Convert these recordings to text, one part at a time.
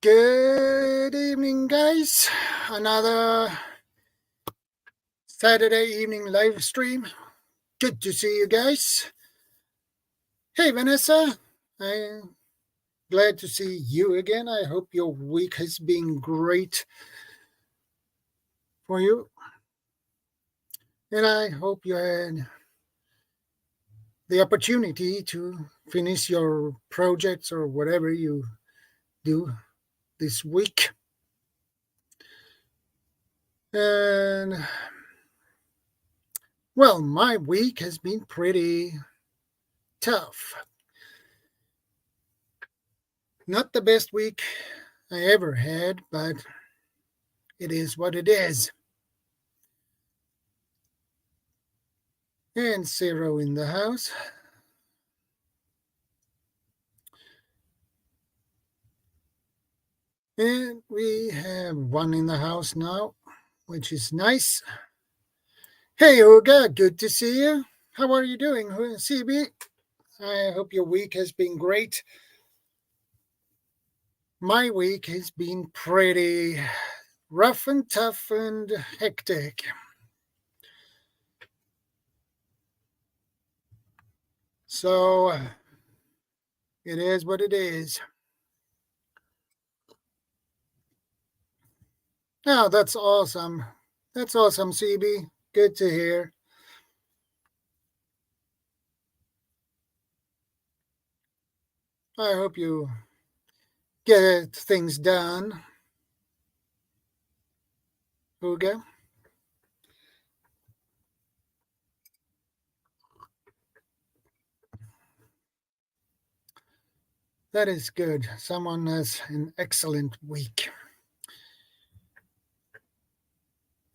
Good evening, guys. Another Saturday evening live stream. Good to see you guys. Hey, Vanessa. I'm glad to see you again. I hope your week has been great for you. And I hope you had the opportunity to finish your projects or whatever you do this week. And well, my week has been pretty tough. Not the best week I ever had, but it is what it is. And Zero in the house. And we have one in the house now, which is nice. Hey, Uga, good to see you. How are you doing, CB? I hope your week has been great. My week has been pretty rough and tough and hectic. So it is what it is. Oh, that's awesome. That's awesome, CB. Good to hear. I hope you get things done, Uga. That is good. Someone has an excellent week.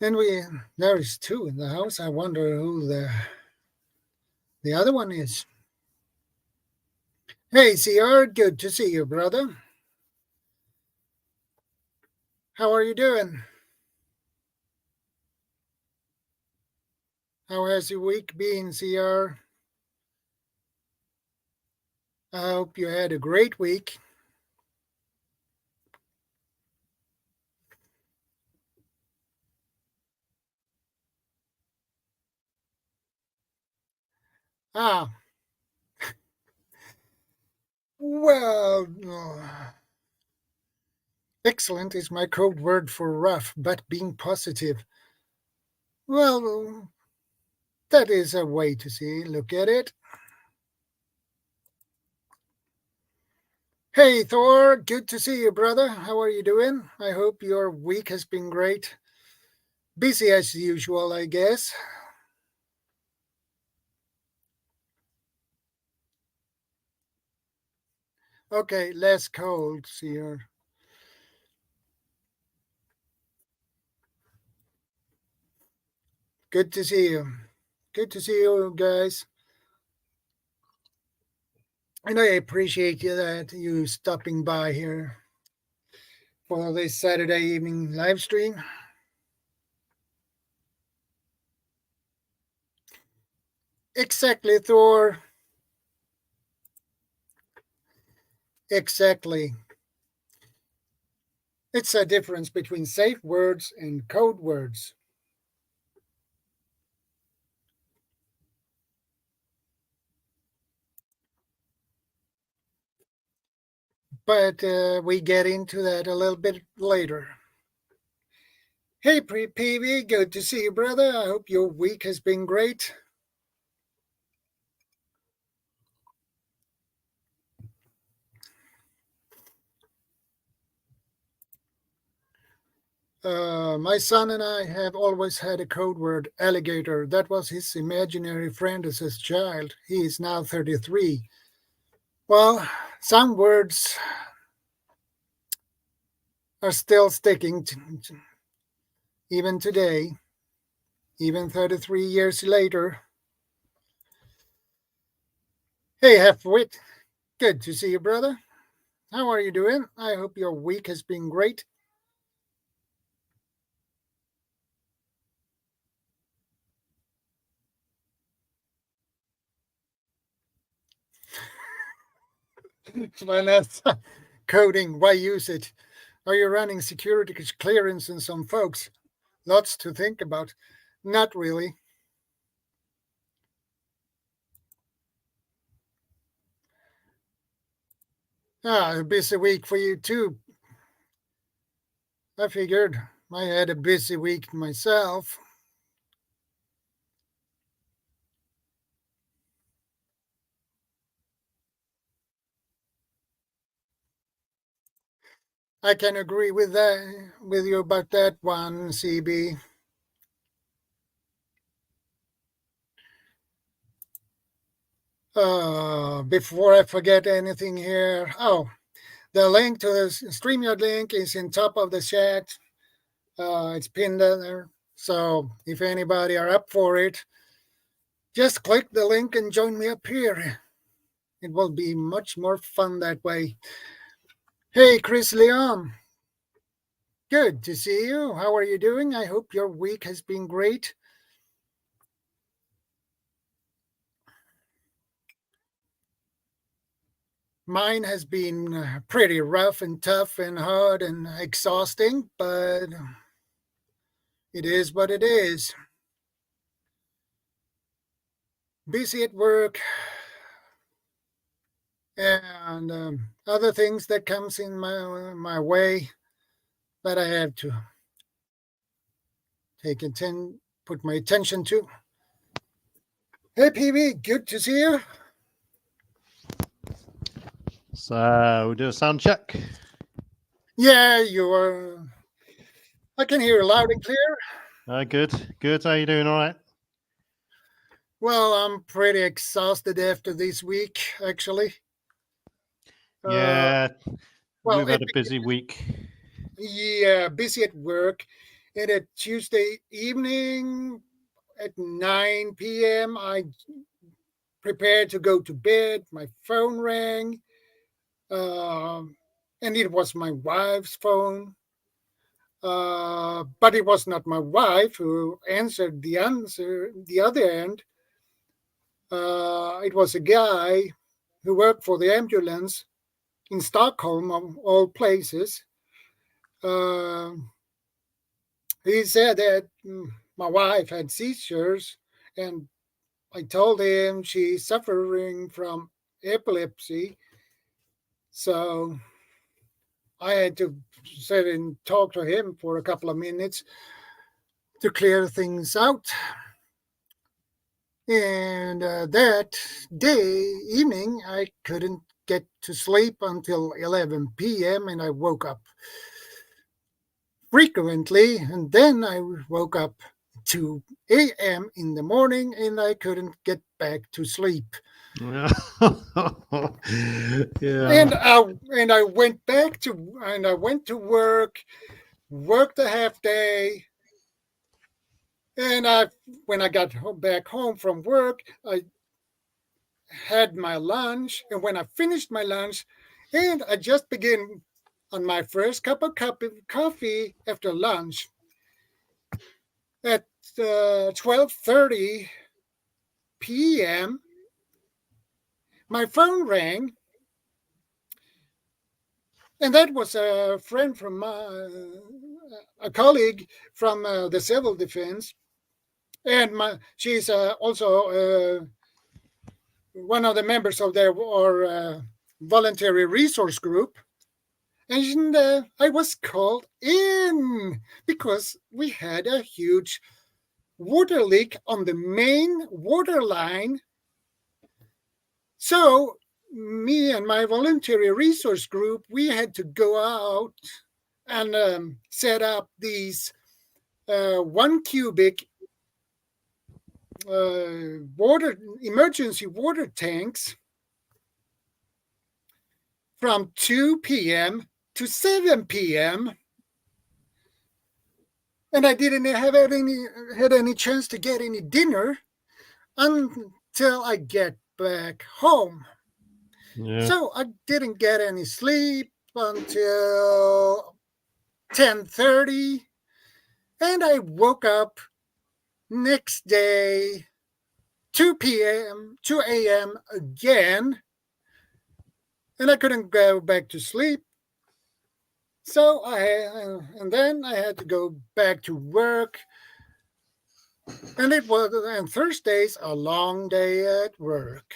And there is two in the house. I wonder who the other one is. Hey, CR, good to see you, brother. How are you doing? How has your week been, CR? I hope you had a great week. Ah. Well, excellent is my code word for rough, but being positive. Well, that is a way to look at it. Hey, Thor, good to see you, brother. How are you doing? I hope your week has been great. Busy as usual, I guess. Okay, less cold, Seer. Good to see you. Good to see you guys. And I appreciate you stopping by here for this Saturday evening live stream. Exactly, Thor. Exactly. It's a difference between safe words and code words. But we get into that a little bit later. Hey, PV, good to see you, brother. I hope your week has been great. My son and I have always had a code word, alligator. That was his imaginary friend as a child. He is now 33. Well, some words are still sticking even today, even 33 years later. Hey, Halfwit, good to see you, brother. How are you doing? I hope your week has been great. Vanessa, coding, why use it? Are you running security clearance in some folks? Lots to think about. Not really. A busy week for you too. I figured I had a busy week myself. I can agree with you about that one, CB. Before I forget anything here, the link to the StreamYard link is in top of the chat. It's pinned there. So if anybody are up for it, just click the link and join me up here. It will be much more fun that way. Hey, Chris Leon. Good to see you. How are you doing? I hope your week has been great. Mine has been pretty rough and tough and hard and exhausting, but it is what it is. Busy at work and other things that comes in my way that I have to put my attention to. Hey, PB, good to see you. So we'll do a sound check. Yeah, you are. I can hear you loud and clear. Good. How you doing? All right. Well, I'm pretty exhausted after this week, actually. Yeah, we've had a busy week. Yeah, busy at work. And at Tuesday evening at 9 p.m., I prepared to go to bed. My phone rang, and it was my wife's phone. But it was not my wife who answered the other end. It was a guy who worked for the ambulance in Stockholm, of all places. He said that my wife had seizures, and I told him she's suffering from epilepsy. So I had to sit and talk to him for a couple of minutes to clear things out. And that evening, I couldn't get to sleep until 11 p.m. and I woke up frequently. And then I woke up 2 a.m. in the morning and I couldn't get back to sleep. Yeah. And I went to work, worked a half day, and when I got back home from work, I had my lunch, and when I finished my lunch, and I just began on my first cup of coffee after lunch at 12:30 p.m. My phone rang, and that was a friend from a colleague from the civil defense, and she's also one of the members of their voluntary resource group. And I was called in because we had a huge water leak on the main water line. So me and my voluntary resource group, we had to go out and set up these 1 cubic emergency water tanks from 2 p.m. to 7 p.m. And I didn't have any chance to get any dinner until I get back home. Yeah. So I didn't get any sleep until 10:30, and I woke up next day 2 a.m. again, and I couldn't go back to sleep. So and then I had to go back to work, and it was and Thursdays a long day at work,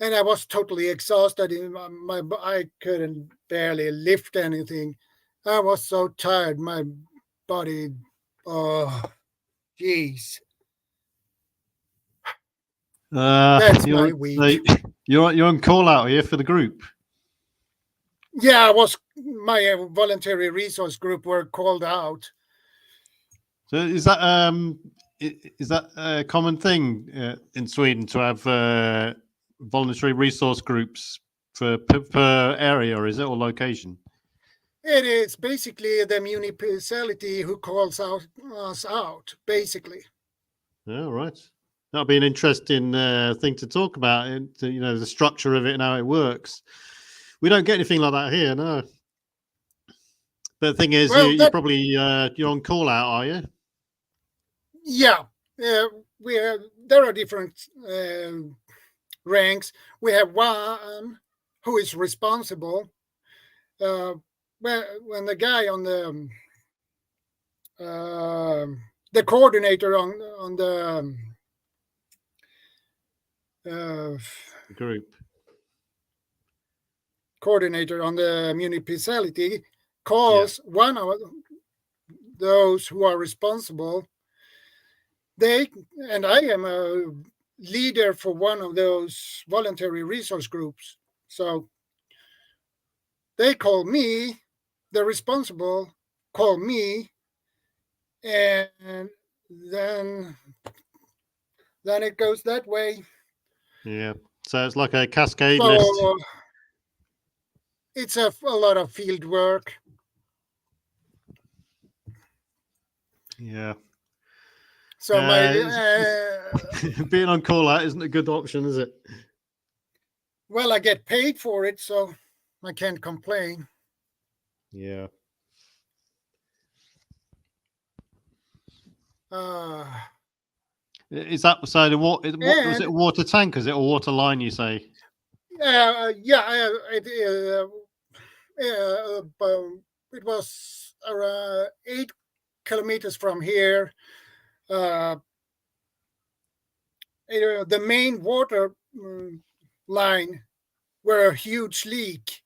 and I was totally exhausted. I couldn't barely lift anything. I was so tired. My body, oh, jeez. That's my week. You're on call out here for the group. Yeah, I was. My voluntary resource group were called out. So is that a common thing in Sweden to have voluntary resource groups per area, or is it, or location? It is basically the municipality who calls us out, basically. Yeah, right. That'll be an interesting thing to talk about. The structure of it and how it works. We don't get anything like that here, no. But the thing is, Well, you're probably you're on call out, are you? Yeah, there are different ranks. We have one who is responsible. When the guy on the coordinator on the Group coordinator on the municipality calls one of those who are responsible. And I am a leader for one of those voluntary resource groups. So they call me, the responsible call me, and then it goes that way. Yeah. So it's like a cascade list. It's a lot of field work. Yeah. So being on call out isn't a good option, is it? Well, I get paid for it, so I can't complain. Yeah. Is that so? Was it a water tank? Is it a water line? You say? It was around 8 kilometers from here. The main water line were a huge leak.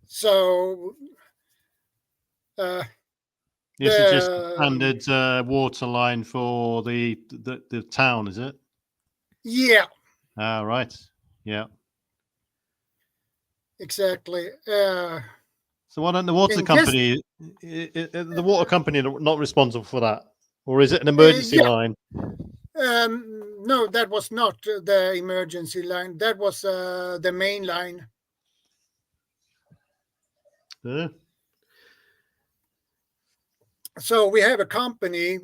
So this is just a standard water line for the town, is it? Yeah. Right. Yeah. Exactly. So why don't the water company, the water company, not responsible for that, or is it an emergency line? No, that was not the emergency line. That was the main line. Yeah. So we have a company,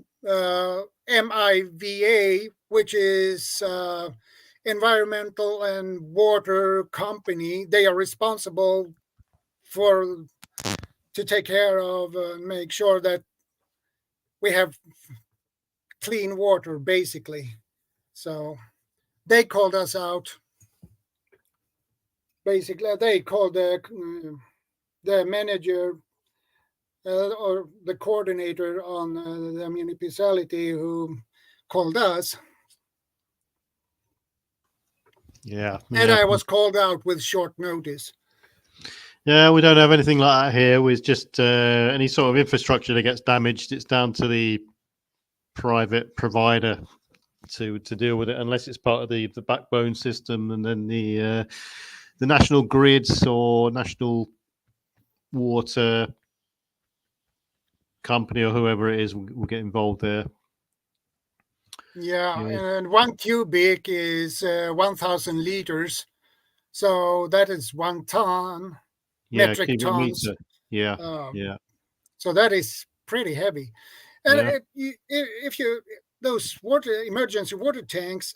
MIVA, which is environmental and water company. They are responsible to take care of make sure that we have clean water, basically. So they called us out. Basically, they called the manager or the coordinator on the municipality who called us. Yeah. And I was called out with short notice. Yeah, we don't have anything like that here. With just any sort of infrastructure that gets damaged, it's down to the private provider to deal with it, unless it's part of the backbone system, and then the national grids or national water company or whoever it is will get involved there. Yeah, and 1 cubic is 1,000 liters, so that is 1 ton. Metric tons. Yeah. So that is pretty heavy. And if you those emergency water tanks,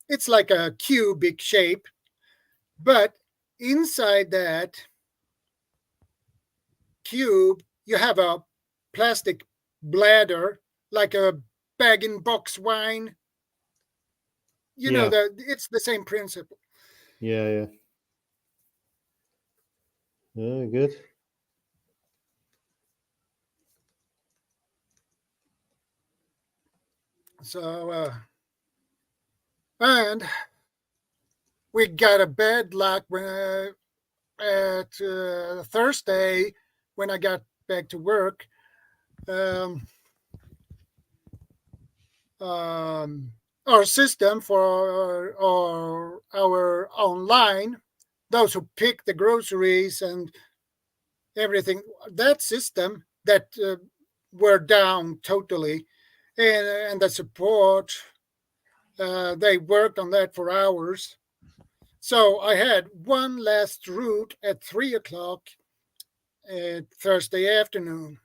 it's like a cubic shape, but inside that cube you have a plastic bladder, like a bag-in-box wine. You know, it's the same principle. Yeah. Yeah, good. So, and we got a bad luck when at Thursday when I got back to work. Um, our system for our online, those who pick the groceries and everything, that system that were down totally, and the support, they worked on that for hours. So I had one last route at 3 o'clock Thursday afternoon,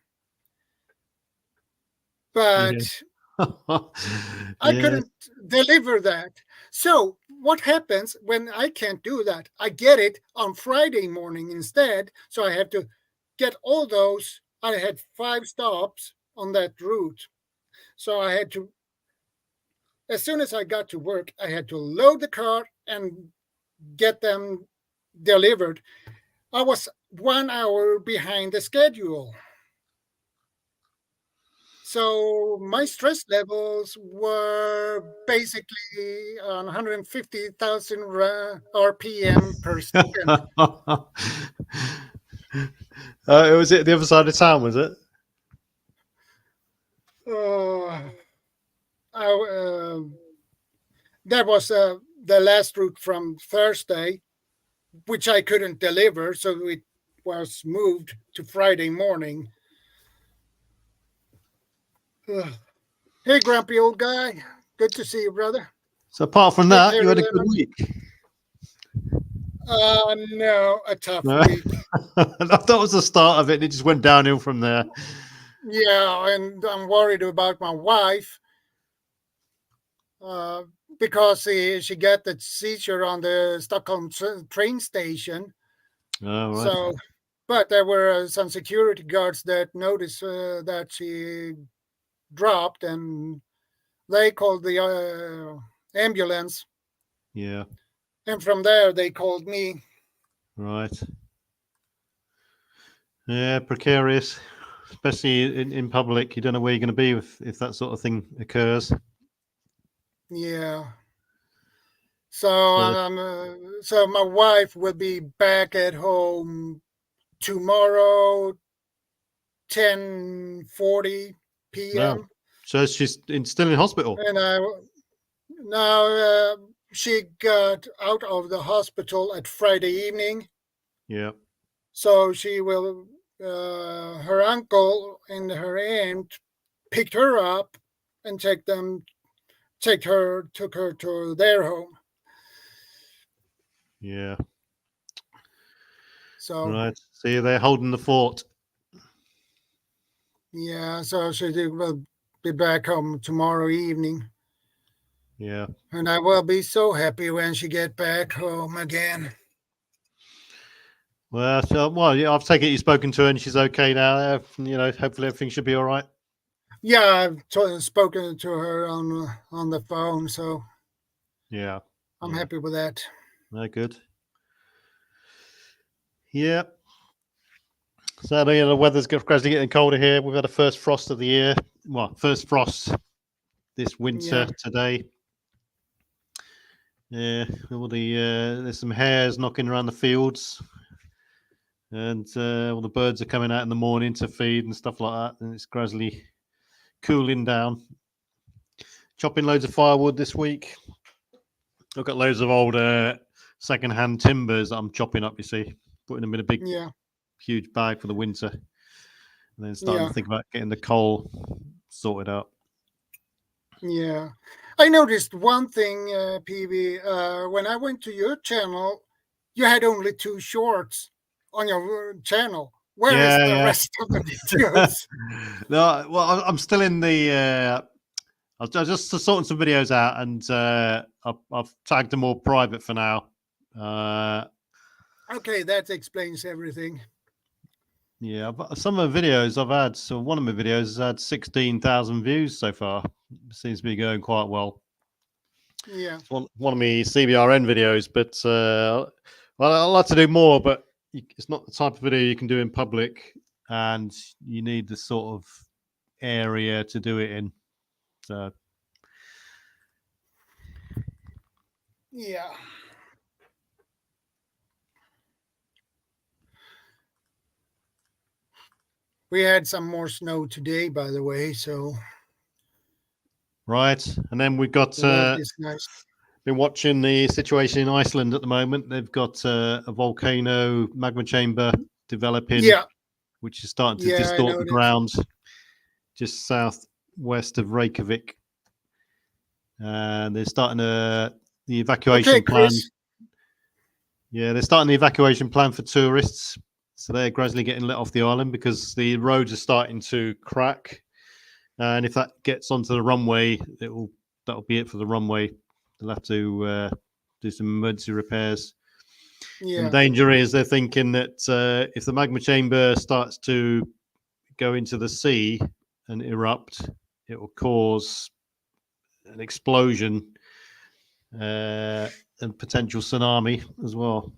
Yeah. but I Yeah. couldn't deliver that. So what happens when I can't do that? I get it on Friday morning instead. So I have to get all those. I had 5 stops on that route. So I had to, as soon as I got to work, I had to load the car and get them delivered. I was 1 hour behind the schedule. So my stress levels were basically on 150,000 RPM per second. It was it the other side of town, was it? Uh, that was the last route from Thursday, which I couldn't deliver, so it was moved to Friday morning. Hey, grumpy old guy. Good to see you, brother. So apart from Hey, that, you Terry had a good Lemon. week. No, a tough No? week. I thought it was the start of it, and it just went downhill from there. Yeah, and I'm worried about my wife uh, because she got the seizure on the Stockholm train station. Oh, right. So, but there were some security guards that noticed that she dropped, and they called the ambulance. Yeah, And from there, they called me. right. Yeah, precarious, especially in public. You don't know where you're going to be if that sort of thing occurs. Yeah. So So, so my wife will be back at home tomorrow, 10:40 no. p.m. So she's still in hospital. And now she got out of the hospital at Friday evening, Yeah, so she will. Her uncle and her aunt picked her up and took her to their home. yeah. So Right. See, they're holding the fort. yeah, so she will be back home tomorrow evening. Yeah. And I will be so happy when she get back home again. Well, yeah, I've taken it you've spoken to her and she's okay now. Hopefully everything should be all right. Yeah, I've spoken to her on the phone, so Yeah. I'm Yeah. happy with that. No, good. Yeah. So the weather's gradually getting colder here. We've had a first frost of the year. Well, first frost this winter Yeah, today. Yeah, all there's some hares knocking around the fields, and all the birds are coming out in the morning to feed and stuff like that. And it's gradually cooling down. Chopping loads of firewood this week. I've got loads of old second-hand timbers that I'm chopping up. You see, putting them in a big, yeah, huge bag for the winter, and then starting yeah, to think about getting the coal sorted out. yeah. I noticed one thing, PV. When I went to your channel, you had only 2 shorts on your channel. Where is Yeah, the yeah. rest of the videos? No, well, I'm still in the. I was just sorting some videos out, and I've tagged them all private for now. Okay, that explains everything. Yeah, but some of the videos I've had. So one of my videos has had 16,000 views so far. Seems to be going quite well. Yeah, It's one of my CBRN videos, but well, I'd like to do more, but it's not the type of video you can do in public, and you need the sort of area to do it in. So yeah. We had some more snow today, by the way, so right, and then we've got that is nice. been watching the situation in Iceland at the moment. They've got a volcano magma chamber developing, Yeah, which is starting to yeah, I distort the noticed. ground just southwest of Reykjavik. And they're starting the evacuation Okay, plan. Chris. Yeah, they're starting the evacuation plan for tourists. So they're gradually getting let off the island because the roads are starting to crack. And if that gets onto the runway, that'll be it for the runway. They'll have to do some emergency repairs. Yeah. And the danger is they're thinking that if the magma chamber starts to go into the sea and erupt, it will cause an explosion and potential tsunami as well.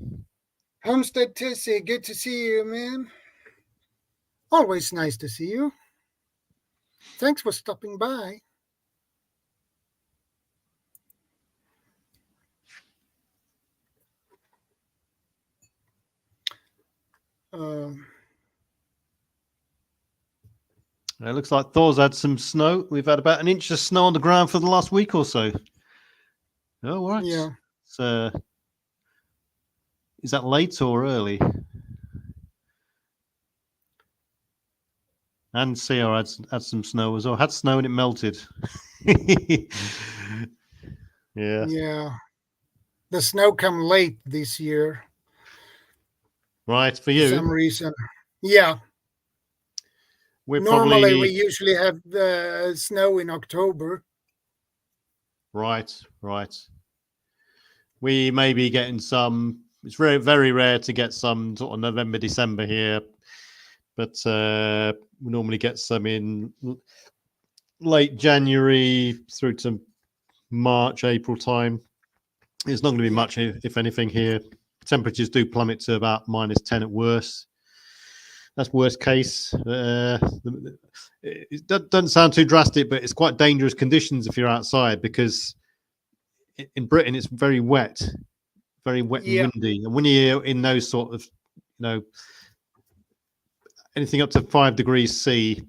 Homestead Tissy, good to see you, man. Always nice to see you. Thanks for stopping by. It looks like Thor's had some snow. We've had about an inch of snow on the ground for the last week or so. Oh, right. Yeah. So, is that late or early? And CR had some snow as well. Had snow and it melted. Yeah. Yeah. The snow come late this year. Right, for For you. some reason. Yeah. Normally, we usually have snow in October. Right. We may be getting some. It's very, very rare to get some sort of November, December here, but we normally get some in late January through to March, April time. It's not going to be much, if anything, here. Temperatures do plummet to about -10 at worst. That's worst case. It doesn't sound too drastic, but it's quite dangerous conditions if you're outside because in Britain it's very wet and windy. And when you're in those sort of, anything up to 5 degrees C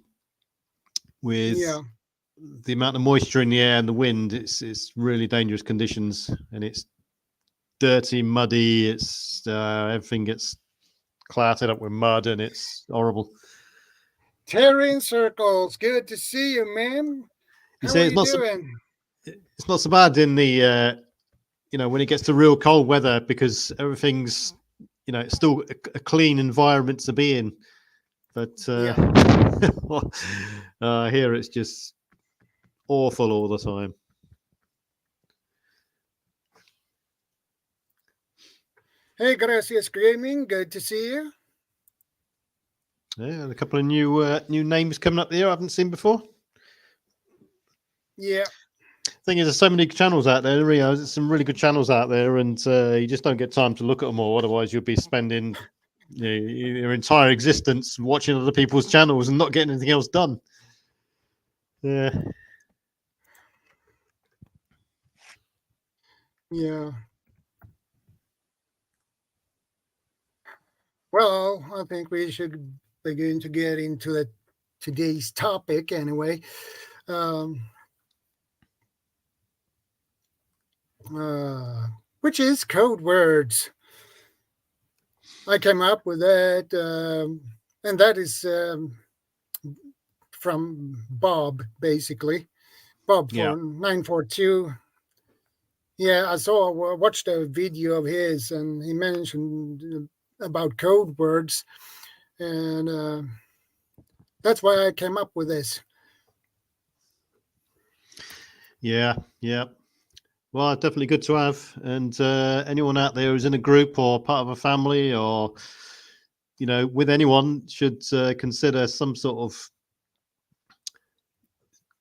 with the amount of moisture in the air and the wind, it's really dangerous conditions, and it's dirty, muddy. It's everything gets clattered up with mud, and it's horrible. Terry in Circles, good to see you, man. How are you doing? It's not so bad in the when it gets to real cold weather because everything's it's still a clean environment to be in, but here it's just awful all the time. Hey, Gracias Gaming, good to see you. Yeah, a couple of new names coming up there I haven't seen before. Yeah. Thing is, there's so many channels out there. There's some really good channels out there, and you just don't get time to look at them all. Otherwise, you'll be spending your entire existence watching other people's channels and not getting anything else done. Yeah. Yeah. Well, I think we should begin to get into today's topic anyway. Which is code words. I came up with that, and that is from Bob, basically. Bob from 942. Yeah, I watched a video of his, and he mentioned about code words, and that's why I came up with this. Yeah. Well, definitely good to have. And anyone out there who's in a group or part of a family or, with anyone should consider some sort of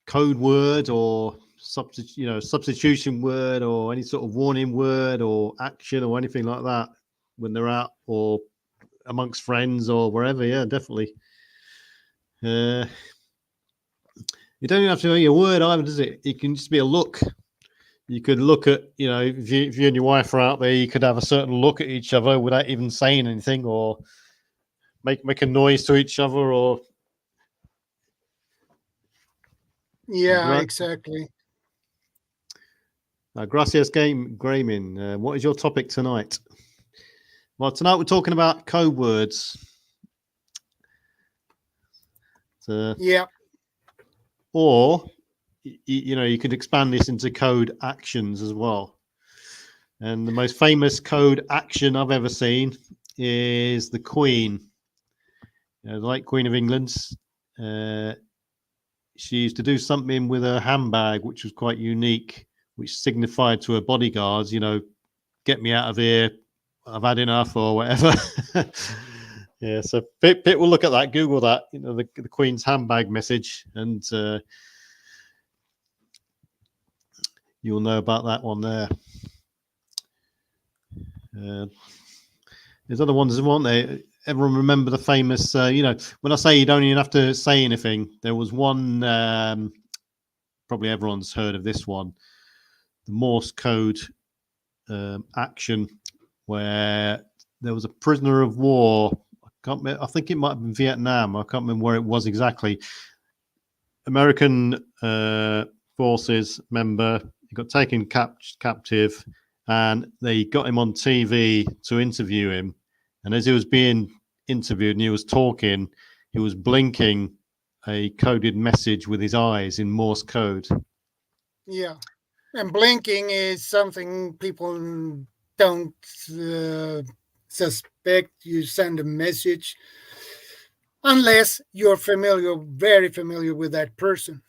code word or substitution word or any sort of warning word or action or anything like that when they're out or amongst friends or wherever. Yeah, definitely. You don't even have to be a word either, does it? It can just be a look. You could look at, if you and your wife are out there, you could have a certain look at each other without even saying anything, or make a noise to each other, or Yeah, exactly. Gracias Gaming. What is your topic tonight? Well, tonight we're talking about code words. Yeah. Or, you could expand this into code actions as well. And the most famous code action I've ever seen is the Queen. The late Queen of England. She used to do something with her handbag, which was quite unique, which signified to her bodyguards, get me out of here. I've had enough, or whatever. Yeah, so Pit will look at that, Google that, the Queen's handbag message, and you'll know about that one there. There's other ones, aren't there? Everyone remember the famous, when I say you don't even have to say anything, there was one, probably everyone's heard of this one, the Morse code action, where there was a prisoner of war. I think it might have been Vietnam. I can't remember where it was exactly. American forces member, he got taken captive, and they got him on TV to interview him. And as he was being interviewed and he was talking, he was blinking a coded message with his eyes in Morse code. Yeah. And blinking is something people don't suspect. You send a message unless you're very familiar with that person.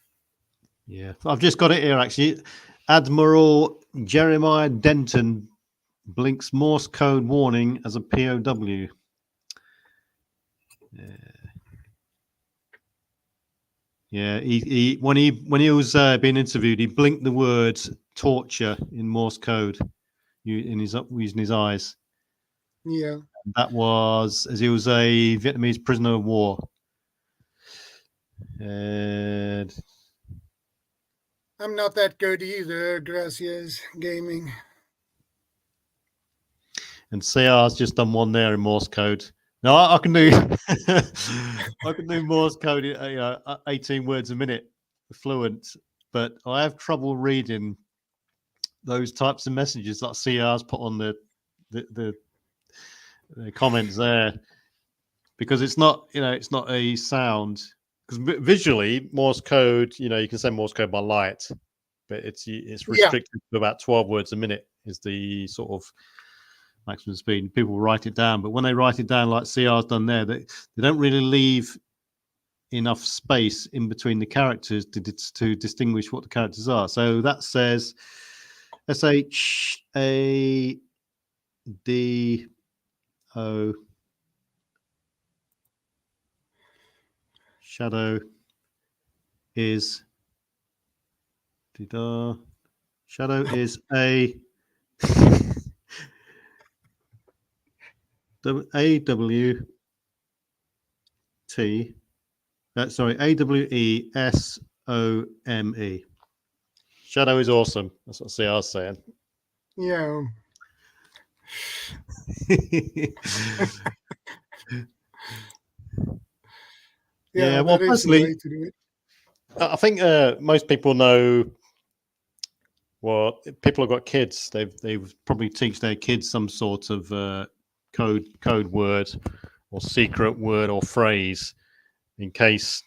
Yeah, I've just got it here, actually. Admiral Jeremiah Denton blinks Morse code warning as a POW. Yeah, he when he was being interviewed, he blinked the words torture in Morse code using his eyes. Yeah. That was as he was a Vietnamese prisoner of war. And I'm not that good either, Gracias Gaming. And CR's just done one there in Morse code. No, I can do I can do Morse code, 18 words a minute, fluent, but I have trouble reading those types of messages that CR's put on the comments there, because it's not a sound. Because visually, Morse code, you can send Morse code by light, but it's restricted to about 12 words a minute is the sort of maximum speed. People write it down, but when they write it down like CR's done there, they don't really leave enough space in between the characters to distinguish what the characters are. So that says SHADO. Shadow is Shadow is a AWT. AWESOME. Shadow is awesome. That's what CR's saying. Yeah. Yeah, well, personally, I think most people know. Well, people have got kids. They've probably teach their kids some sort of code word or secret word or phrase in case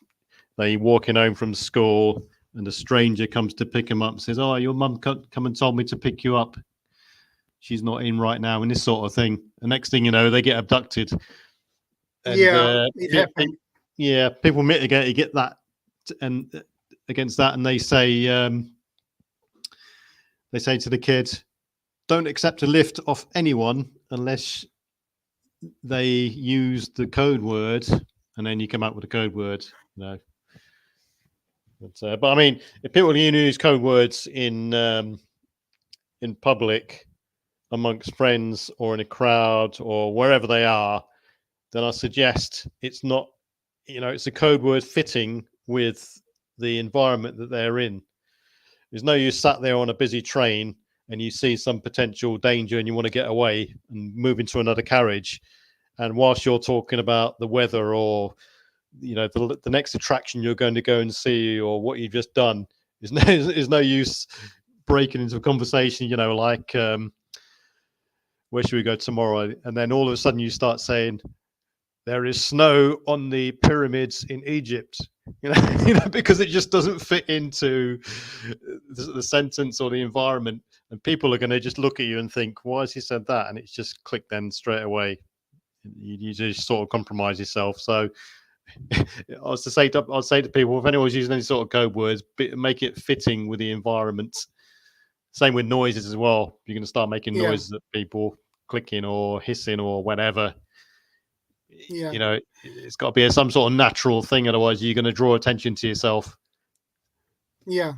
they walking home from school and a stranger comes to pick them up and says, "Oh, your mum come and told me to pick you up. She's not in right now," and this sort of thing. The next thing you know, they get abducted. And, it happened. People mitigate get that and against that, and they say to the kid, "Don't accept a lift off anyone unless they use the code word," and then you come up with a code word. But I mean, if people use code words in public amongst friends or in a crowd or wherever they are, then I suggest it's not, it's a code word fitting with the environment that they're in. There's no use sat there on a busy train and you see some potential danger and you want to get away and move into another carriage. And whilst you're talking about the weather or, the next attraction you're going to go and see or what you've just done, there's no use breaking into a conversation, like, where should we go tomorrow? And then all of a sudden you start saying, there is snow on the pyramids in Egypt, because it just doesn't fit into the sentence or the environment. And people are going to just look at you and think, why has he said that? And it's just click then straight away. You just sort of compromise yourself. So I'll say to people, if anyone's using any sort of code words, make it fitting with the environment. Same with noises as well. You're going to start making noises at people, clicking or hissing or whatever. It's got to be some sort of natural thing. Otherwise, you're going to draw attention to yourself. Yeah.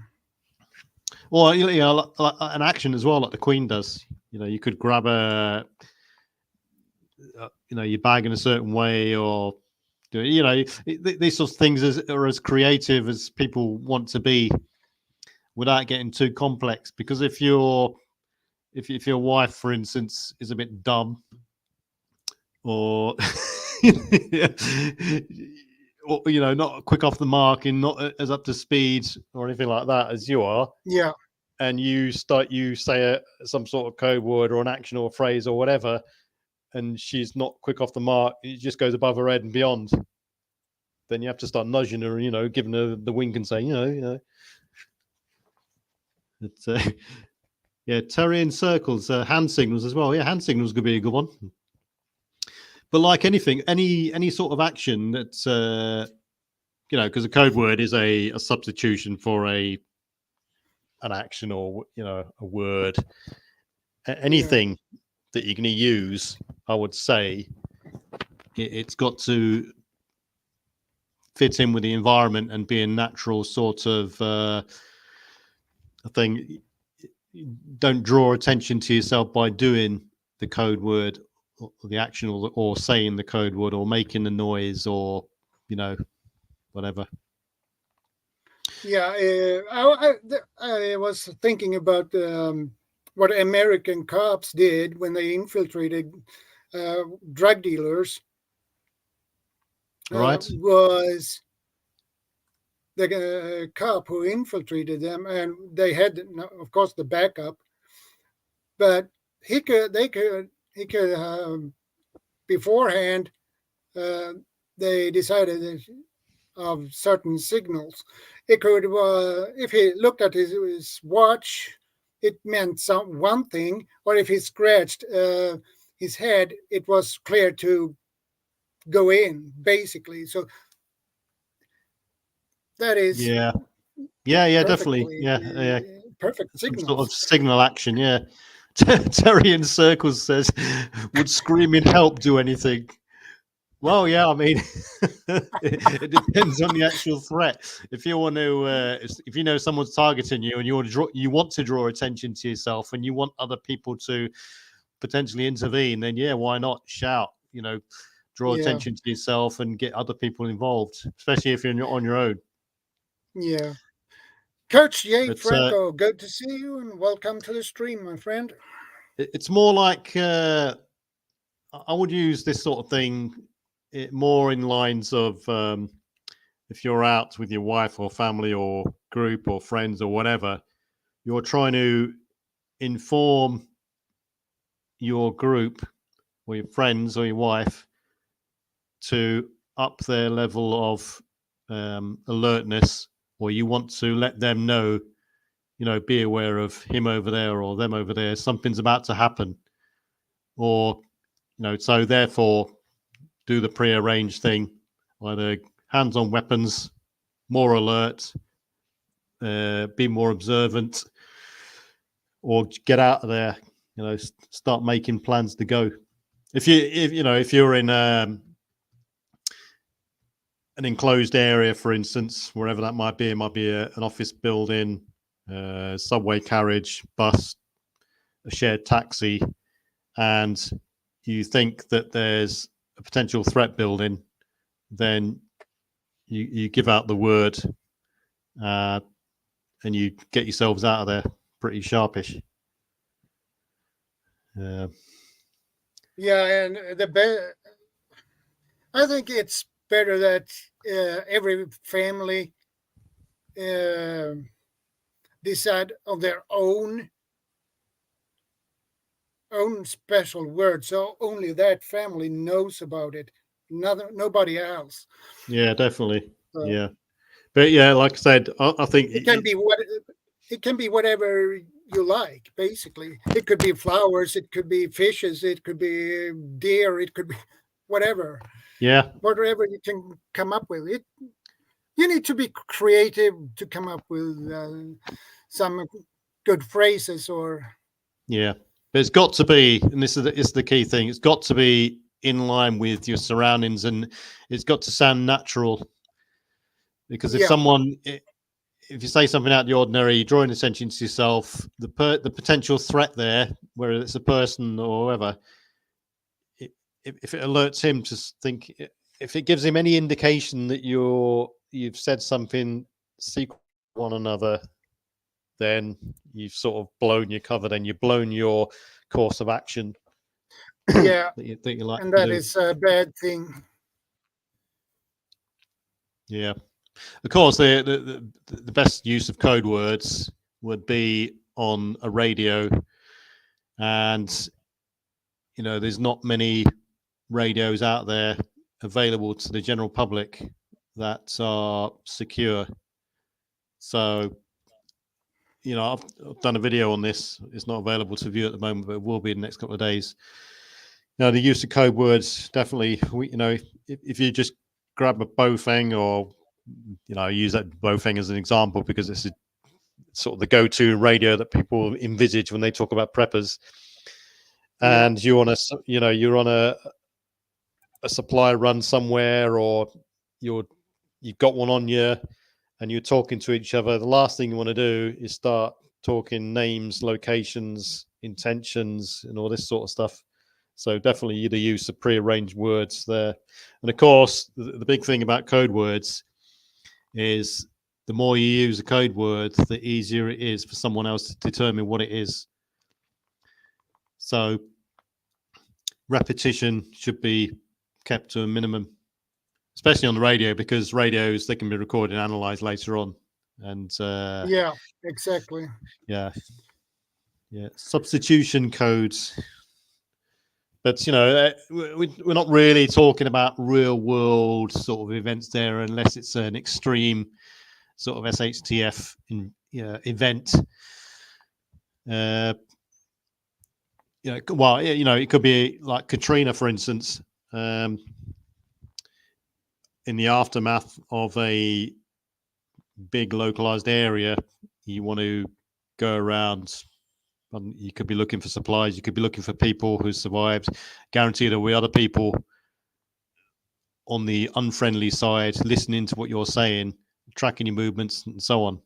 Or like an action as well, like the Queen does. You could grab your bag in a certain way, or these sorts of things are as creative as people want to be, without getting too complex. Because if your wife, for instance, is a bit dumb, or or not quick off the mark and not as up to speed or anything like that as you are, and you say some sort of code word or an action or a phrase or whatever, and she's not quick off the mark, it just goes above her head and beyond, then you have to start nudging her, giving her the wink and saying, it's Terry circles, hand signals as well. Hand signals could be a good one. But like anything, any sort of action that's, because a code word is a substitution for an action or, a word. Anything that you're going to use, I would say, it's got to fit in with the environment and be a natural sort of thing. Don't draw attention to yourself by doing the code word, the action, or saying the code word, or making the noise, or whatever. I was thinking about what American cops did when they infiltrated drug dealers. Right. Was the cop who infiltrated them, and they had, of course, the backup, but he could beforehand, they decided of certain signals. It could, if he looked at his watch, it meant one thing, or if he scratched his head, it was clear to go in, basically. So that is definitely, perfect signal. Sort of signal action. Terry in circles says, would screaming help do anything? Well, I mean, it depends on the actual threat. If you want to, if someone's targeting you and you want to draw attention to yourself, and you want other people to potentially intervene, then why not shout? Draw attention to yourself and get other people involved, especially if you're on your own. Yeah. Coach J. Franco, good to see you, and welcome to the stream, my friend. It's more like I would use this sort of thing more in lines of if you're out with your wife or family or group or friends or whatever, you're trying to inform your group or your friends or your wife to up their level of alertness, or you want to let them know, be aware of him over there or them over there, something's about to happen, or so therefore do the pre-arranged thing, either hands on weapons, more alert, be more observant, or get out of there, start making plans to go. If you're in an enclosed area, for instance, wherever that might be, it might be an office building, subway carriage, bus, a shared taxi, and you think that there's a potential threat building, then you give out the word, and you get yourselves out of there pretty sharpish. Yeah, and I think it's better that every family decide on their own special word, so only that family knows about it. Nobody else. Yeah, definitely. So Yeah, but yeah, like I said, I think it can be whatever you like. Basically, it could be flowers, it could be fishes, it could be deer, it could be whatever. yeah, Whatever you can come up with. It you need to be creative to come up with some good phrases or yeah. But it's got to be, and this is the key thing. It's got to be in line with your surroundings, and it's got to sound natural. Because if yeah, if you say something out of the ordinary, you're drawing attention to yourself. The potential threat there, whether it's a person or whoever, if it alerts him to think, if it gives him any indication that you've said something secret to one another, then you've sort of blown your cover. Then you've blown your course of action yeah, that you like and to that do. is a bad thing. Yeah. Of course, the best use of code words would be on a radio, and there's not many radios out there available to the general public that are secure. So, I've done a video on this. It's not available to view at the moment, but it will be in the next couple of days. The use of code words definitely. If you just grab a Bofeng, or use that Bofeng as an example because it's sort of the go-to radio that people envisage when they talk about preppers. And you're on a supply run somewhere, or you've got one on you, and you're talking to each other. The last thing you want to do is start talking names, locations, intentions, and all this sort of stuff. So definitely the use of prearranged words there. And of course, the big thing about code words is the more you use a code word, the easier it is for someone else to determine what it is. So repetition should be kept to a minimum, especially on the radio, because radios, they can be recorded and analyzed later on. And Yeah, exactly. yeah, substitution codes. But we're not really talking about real world sort of events there, unless it's an extreme sort of SHTF event. It could be like Katrina, for instance. In the aftermath of a big localized area, you want to go around. You could be looking for supplies. You could be looking for people who survived. Guarantee there will be other people on the unfriendly side listening to what you're saying, tracking your movements, and so on.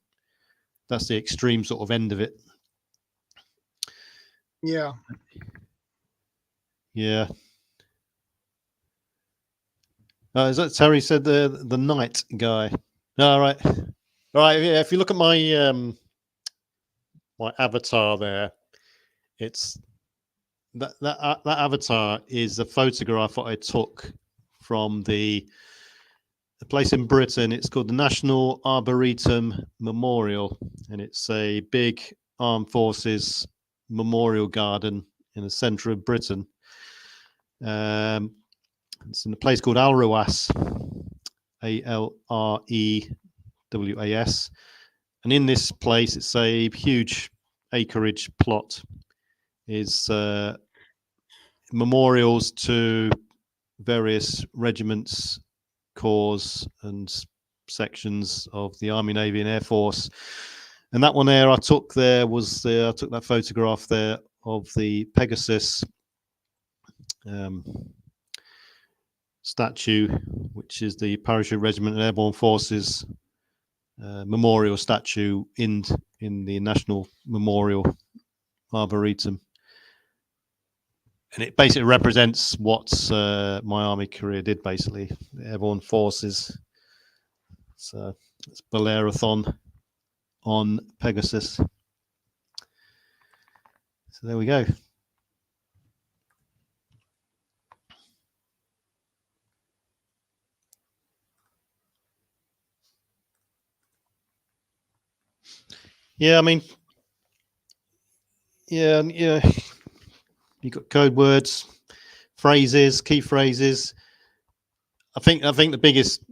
That's the extreme sort of end of it. Yeah. Yeah. Is that Terry said the night guy? All right. All right. Yeah. If you look at my my avatar there, it's that avatar is a photograph that I took from the place in Britain. It's called the National Arboretum Memorial, and it's a big armed forces memorial garden in the centre of Britain. It's in a place called Alrewas, Alrewas, and in this place, it's a huge acreage plot. Is memorials to various regiments, corps, and sections of the Army, Navy, and Air Force. And that one there I took there was I took that photograph there of the Pegasus statue, which is the Parachute Regiment and Airborne Forces memorial statue in the National Memorial Arboretum. and it basically represents what my army career did. Basically, the airborne forces. So it's Bolerathon on Pegasus. So there we go. Yeah, I mean, yeah. You got code words, phrases, key phrases. I think the biggest,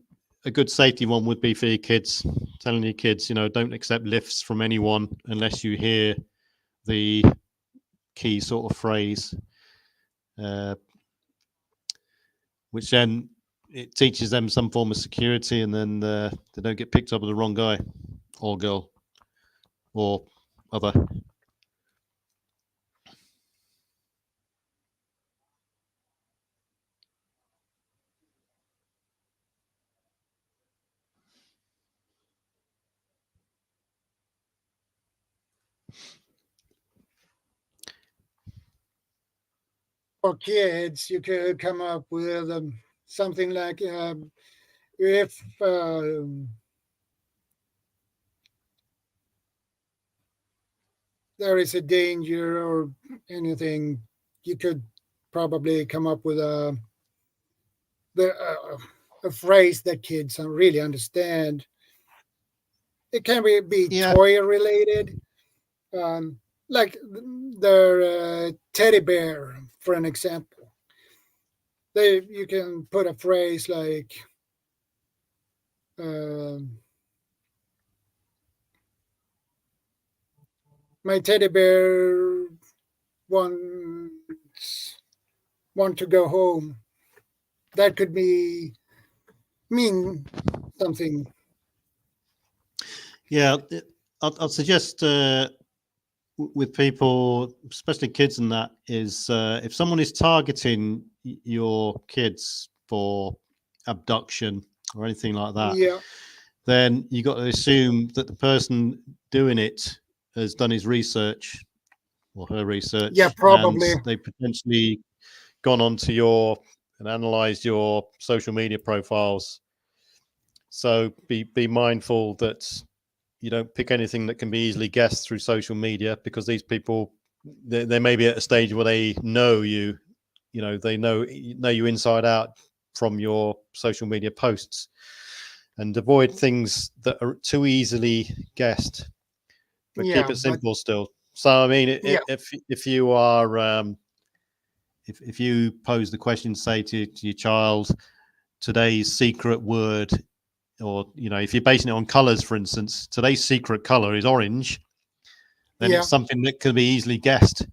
a good safety one would be for your kids, telling your kids, don't accept lifts from anyone unless you hear the key sort of phrase, which then it teaches them some form of security, and then they don't get picked up with the wrong guy or girl or other. For kids, you could come up with something like if there is a danger or anything, you could probably come up with a phrase that kids really understand. It can be Yeah. toy related, like their teddy bear, for an example. You can put a phrase like my teddy bear wants want to go home. That could mean something. Yeah, I'd suggest with people, especially kids, and that is if someone is targeting your kids for abduction or anything like that, Yeah, then you got to assume that the person doing it has done his research or her research, yeah, and probably. they potentially gone onto your and analyzed your social media profiles. So be mindful that you don't pick anything that can be easily guessed through social media, because these people, they may be at a stage where they know you, they know you inside out from your social media posts, and avoid things that are too easily guessed, but keep Yeah, it but simple still. So I mean, yeah, if you are if you pose the question, say to your child, today's secret word, or if you're basing it on colors, for instance, today's secret color is orange, then yeah, it's something that can be easily guessed.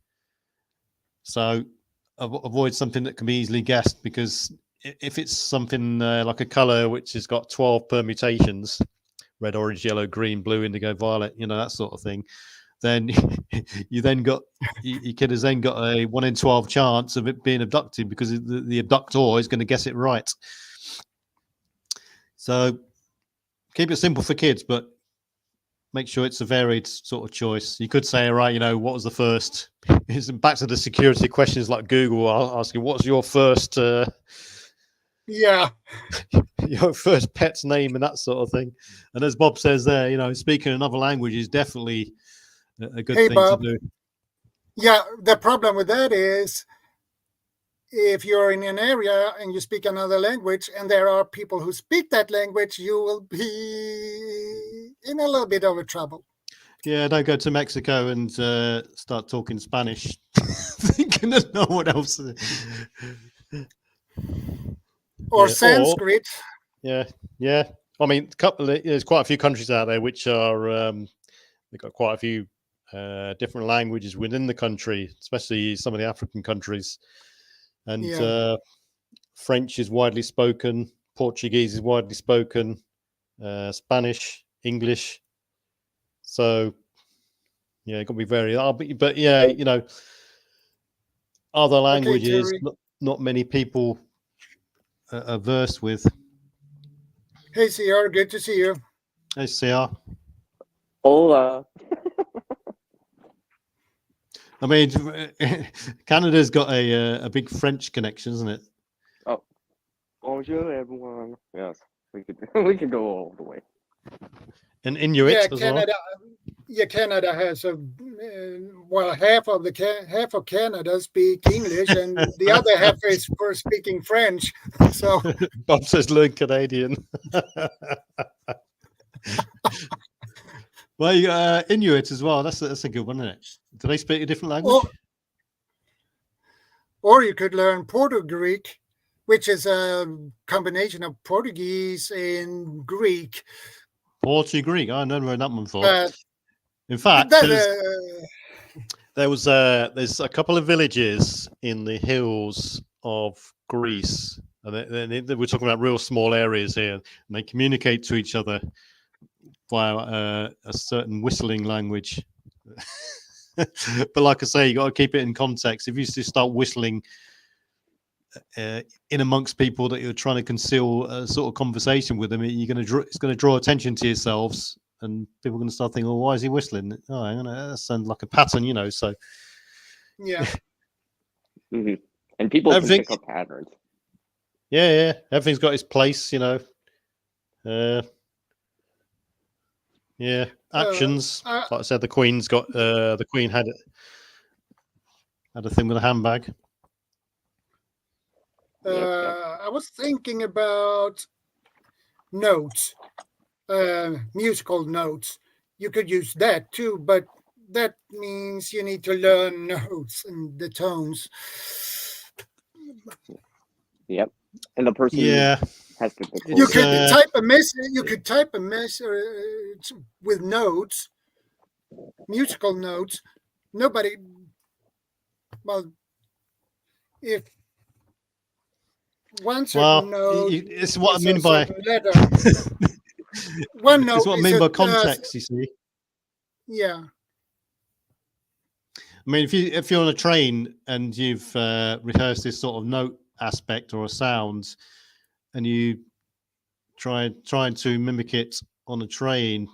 So avoid something that can be easily guessed, because if it's something like a color which has got 12 permutations, red, orange, yellow, green, blue, indigo, violet, that sort of thing, then your kid has then got a 1 in 12 chance of it being abducted, because the abductor is going to guess it right. So keep it simple for kids, but make sure it's a varied sort of choice. You could say, right, what was the first? It's back to the security questions like Google. I'll ask you, what's your first yeah. your first pet's name and that sort of thing. And as Bob says there, speaking another language is definitely a good Hey, thing to Bob. do. Yeah, the problem with that is if you're in an area and you speak another language and there are people who speak that language, you will be in a little bit of a trouble. Yeah, don't go to Mexico and start talking Spanish, thinking there's no one else. Or Yeah, or Sanskrit. yeah. I mean, there's quite a few countries out there which are they've got quite a few different languages within the country, especially some of the African countries. And Yeah. French is widely spoken, Portuguese is widely spoken, Spanish, English. So yeah, it got to be very. But yeah, other Okay, languages Terry. not many people are versed with. Hey, CR, good to see you. SCR. Hola. I mean, Canada's got a big French connection, isn't it? Oh, bonjour, everyone. Yes, we could go all the way. And Inuit Yeah, as Canada. well. Yeah, Canada has well, half of Canada speak English, and the other half is for speaking French. So Bob says learn Canadian. Well, you Inuit as well. That's a good one, isn't it? Do they speak a different language? or you could learn Porto-Greek, which is a combination of Portuguese and Greek. Porto-Greek. I never heard that one before. But In fact, that, there's a couple of villages in the hills of Greece, and we're talking about real small areas here, and they communicate to each other via a certain whistling language. But like I say, you got to keep it in context. If you just start whistling in amongst people that you're trying to conceal a sort of conversation with them, it's going to draw attention to yourselves, and people are going to start thinking, "Oh, why is he whistling? Oh, that sounds like a pattern, you know." So yeah, Mm-hmm. And people can pick up patterns. Yeah, everything's got its place, you know. Yeah, actions. Like I said, the Queen's got the Queen had a thing with a handbag. I was thinking about notes, musical notes. You could use that too, but that means you need to learn notes and the tones. Yep, and the person has to. You could type a message. You could type a message with notes, musical notes. Nobody. Well, if one certain note, it's what I mean by letter. One note. It's what I mean by context. You see. Yeah. I mean, if you're on a train and you've rehearsed this sort of note aspect or a sound, and you trying to mimic it on a train,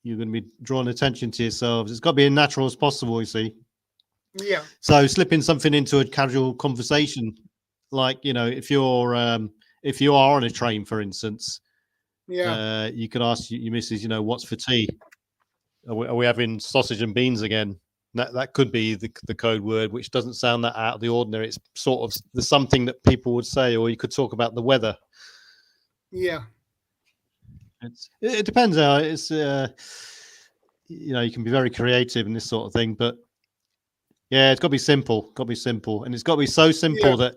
you're going to be drawing attention to yourselves. It's got to be as natural as possible, you see. Yeah. So slipping something into a casual conversation, like, you know, if you are on a train, for instance, you could ask your missus, you know, what's for tea? Are we having sausage and beans again? That could be the code word, which doesn't sound that out of the ordinary. It's sort of there's something that people would say, or you could talk about the weather. Yeah. It depends. It's you know, you can be very creative in this sort of thing, but yeah, it's got to be simple. And it's got to be so simple that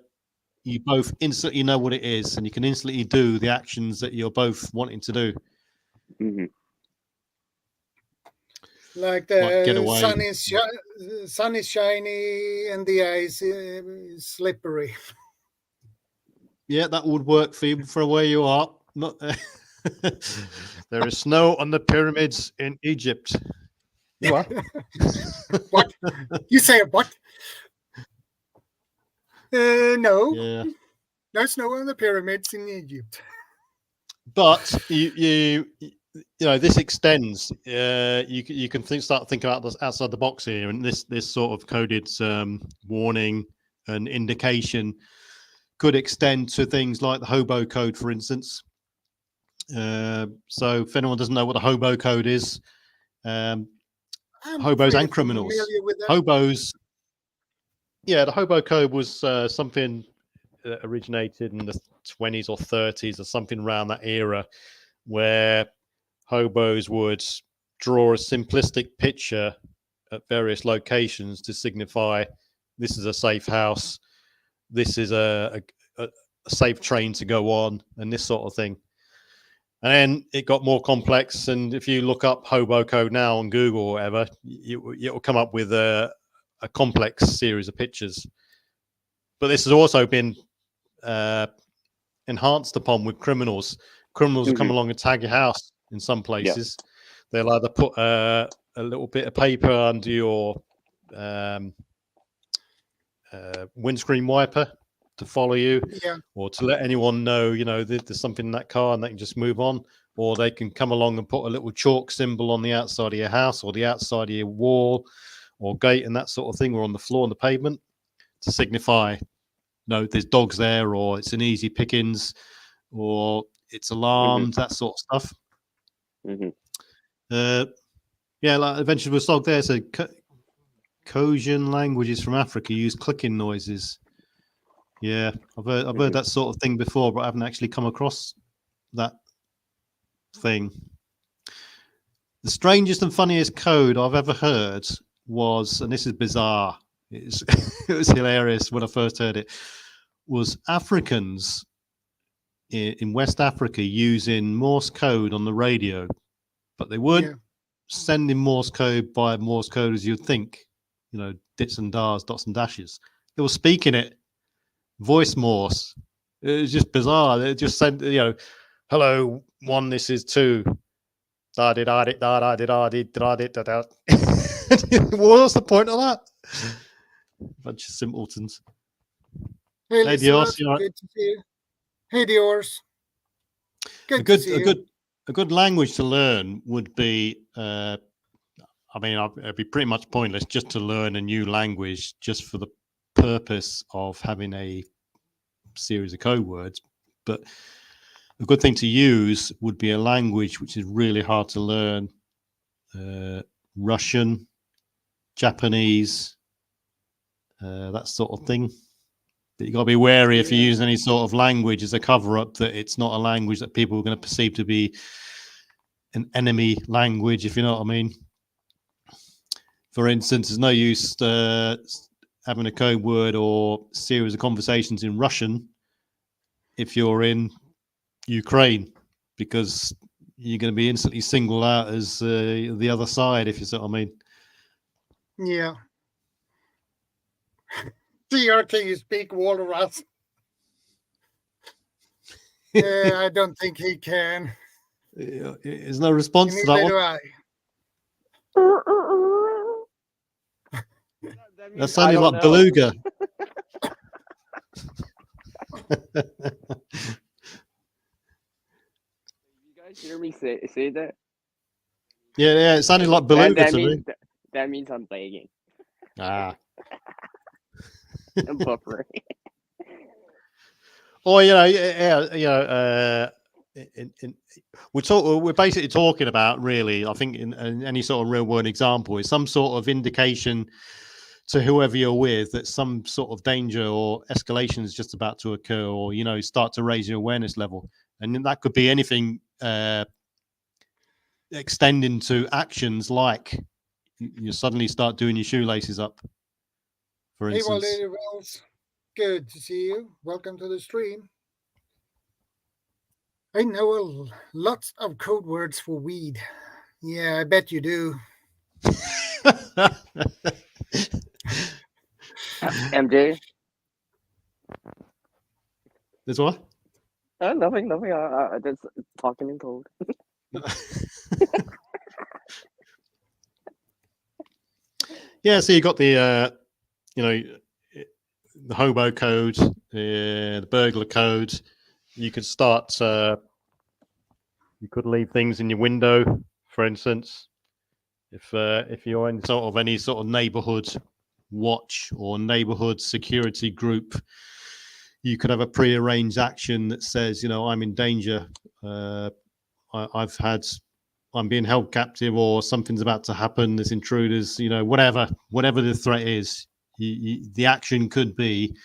you both instantly know what it is, and you can instantly do the actions that you're both wanting to do. Mm-hmm. Like the sun is shiny and the ice is slippery. Yeah, that would work for you for where you are. Not there is snow on the pyramids in Egypt. What? What? You say what? No. Yeah. No snow on the pyramids in Egypt. But you know, this extends. You can start thinking about this outside the box here, and this sort of coded warning and indication could extend to things like the hobo code, for instance. So if anyone doesn't know what the hobo code is, hobos and criminals. Hobos. Yeah, the hobo code was something that originated in the 20s or 30s or something around that era, where hobos would draw a simplistic picture at various locations to signify this is a safe house, this is a safe train to go on, and this sort of thing. And then it got more complex, and if you look up hobo code now on Google or whatever, it will come up with a complex series of pictures. But this has also been enhanced upon with criminals. Criminals will come along and tag your house in some places. They'll either put a little bit of paper under your windscreen wiper to follow you, or to let anyone know, you know, there's something in that car, and they can just move on. Or they can come along and put a little chalk symbol on the outside of your house or the outside of your wall, or gate and that sort of thing, or on the floor on the pavement, to signify, no, there's dogs there, or it's an easy pickings, or it's alarmed, that sort of stuff. Yeah, like Adventure with Dog there. So Caucasian languages from Africa use clicking noises. Yeah, I've heard that sort of thing before, but I haven't actually come across that thing. The strangest and funniest code I've ever heard was, and this is bizarre, it was hilarious when I first heard it, was Africans in West Africa using Morse code on the radio, but they weren't sending Morse code by Morse code as you'd think, dits and dars, dots and dashes. They were speaking it voice Morse. It was just bizarre. They just sent, hello, 1, this is 2. What's the point of that? Bunch of simpletons. Hey Dios, good to see you. Hey Dios. A good language to learn would be, it'd be pretty much pointless just to learn a new language just for the purpose of having a series of code words. But a good thing to use would be a language which is really hard to learn. Russian, Japanese, that sort of thing. But you got to be wary if you use any sort of language as a cover-up that it's not a language that people are going to perceive to be an enemy language, if you know what I mean. For instance, there's no use having a code word or series of conversations in Russian if you're in Ukraine, because you're going to be instantly singled out as the other side, if you see what I mean. Yeah. TR, can you speak Walrus? I don't think he can. There's no response to that one. That sounded like beluga. You guys hear me say that? Yeah, it sounded like beluga to me. That means I'm begging. Ah. I'm buffering. Or we're basically talking about, really, I think in any sort of real world example is some sort of indication to whoever you're with that some sort of danger or escalation is just about to occur, or start to raise your awareness level, and that could be anything extending to actions like you suddenly start doing your shoelaces up, for instance. Hey, Wells, good to see you. Welcome to the stream. I know lots of code words for weed. Yeah, I bet you do. MJ? There's what? Nothing. Just talking in code. Yeah, so you got the the hobo code, the burglar code. You could start. You could leave things in your window, for instance. If you're in any sort of neighborhood watch or neighborhood security group, you could have a pre-arranged action that says, I'm in danger. I'm being held captive, or something's about to happen. There's intruders. Whatever the threat is, the action could be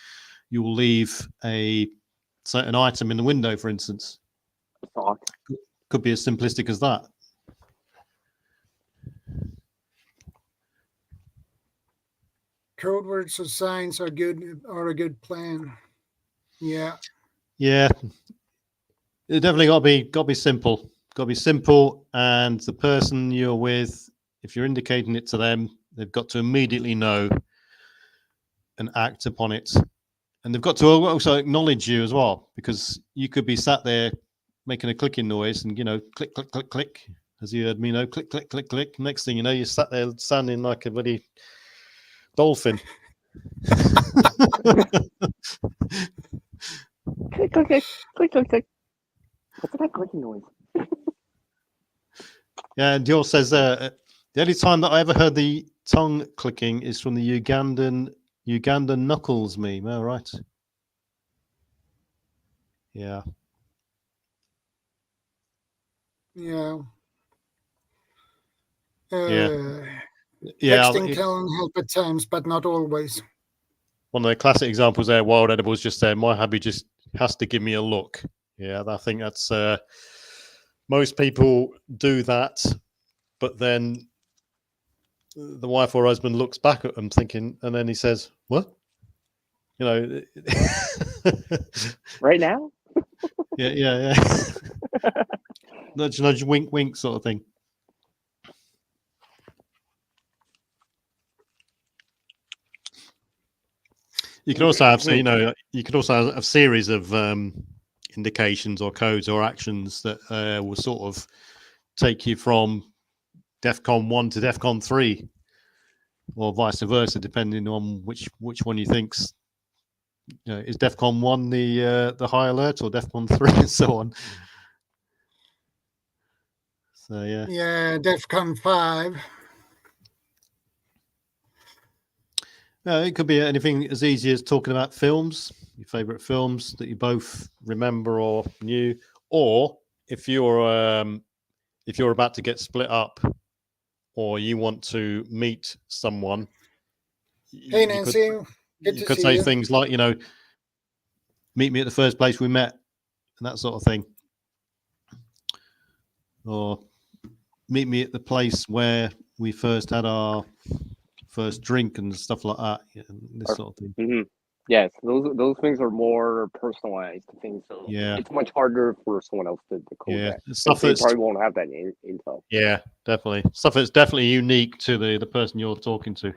you'll leave a certain item in the window, for instance. Could be as simplistic as that. Code words or signs are a good plan. Yeah. Yeah. It definitely got to be simple. Got to be simple, and the person you're with, if you're indicating it to them, they've got to immediately know and act upon it. And they've got to also acknowledge you as well, because you could be sat there making a clicking noise and, click, click, click, click, as you heard me know, click, click, click, click. Next thing you know, you're sat there sounding like a bloody dolphin. Click, click, click, click, click, click. What's that clicking noise? Yeah, and Dior says The only time that I ever heard the tongue clicking is from the Ugandan Knuckles meme. Oh, right. Yeah. Yeah. Yeah. Texting can help at times, but not always. One of the classic examples there, Wild Edibles just said, my hubby just has to give me a look. Yeah, I think that's most people do that, but then the wife or husband looks back at them thinking, and then he says, what? You know, Right now? yeah. Nudge, wink, wink sort of thing. You can also have, you could also have a series of indications or codes or actions that will sort of take you from DEFCON 1 to DEFCON 3, or vice versa, depending on which one you think's. Is DEFCON 1 the high alert, or DEFCON 3, and so on. So yeah. Yeah, DEFCON 5. It could be anything as easy as talking about films, your favorite films that you both remember or knew, or if you're about to get split up, or you want to meet someone. Hey, Nancy. You could say things like, meet me at the first place we met, and that sort of thing, or meet me at the place where we first had our first drink and stuff like that. This sort of thing. Mm-hmm. Yes, those things are more personalized things. So yeah, it's much harder for someone else to code that. Stuff they probably won't have that intel. Yeah, definitely. Stuff that's definitely unique to the person you're talking to.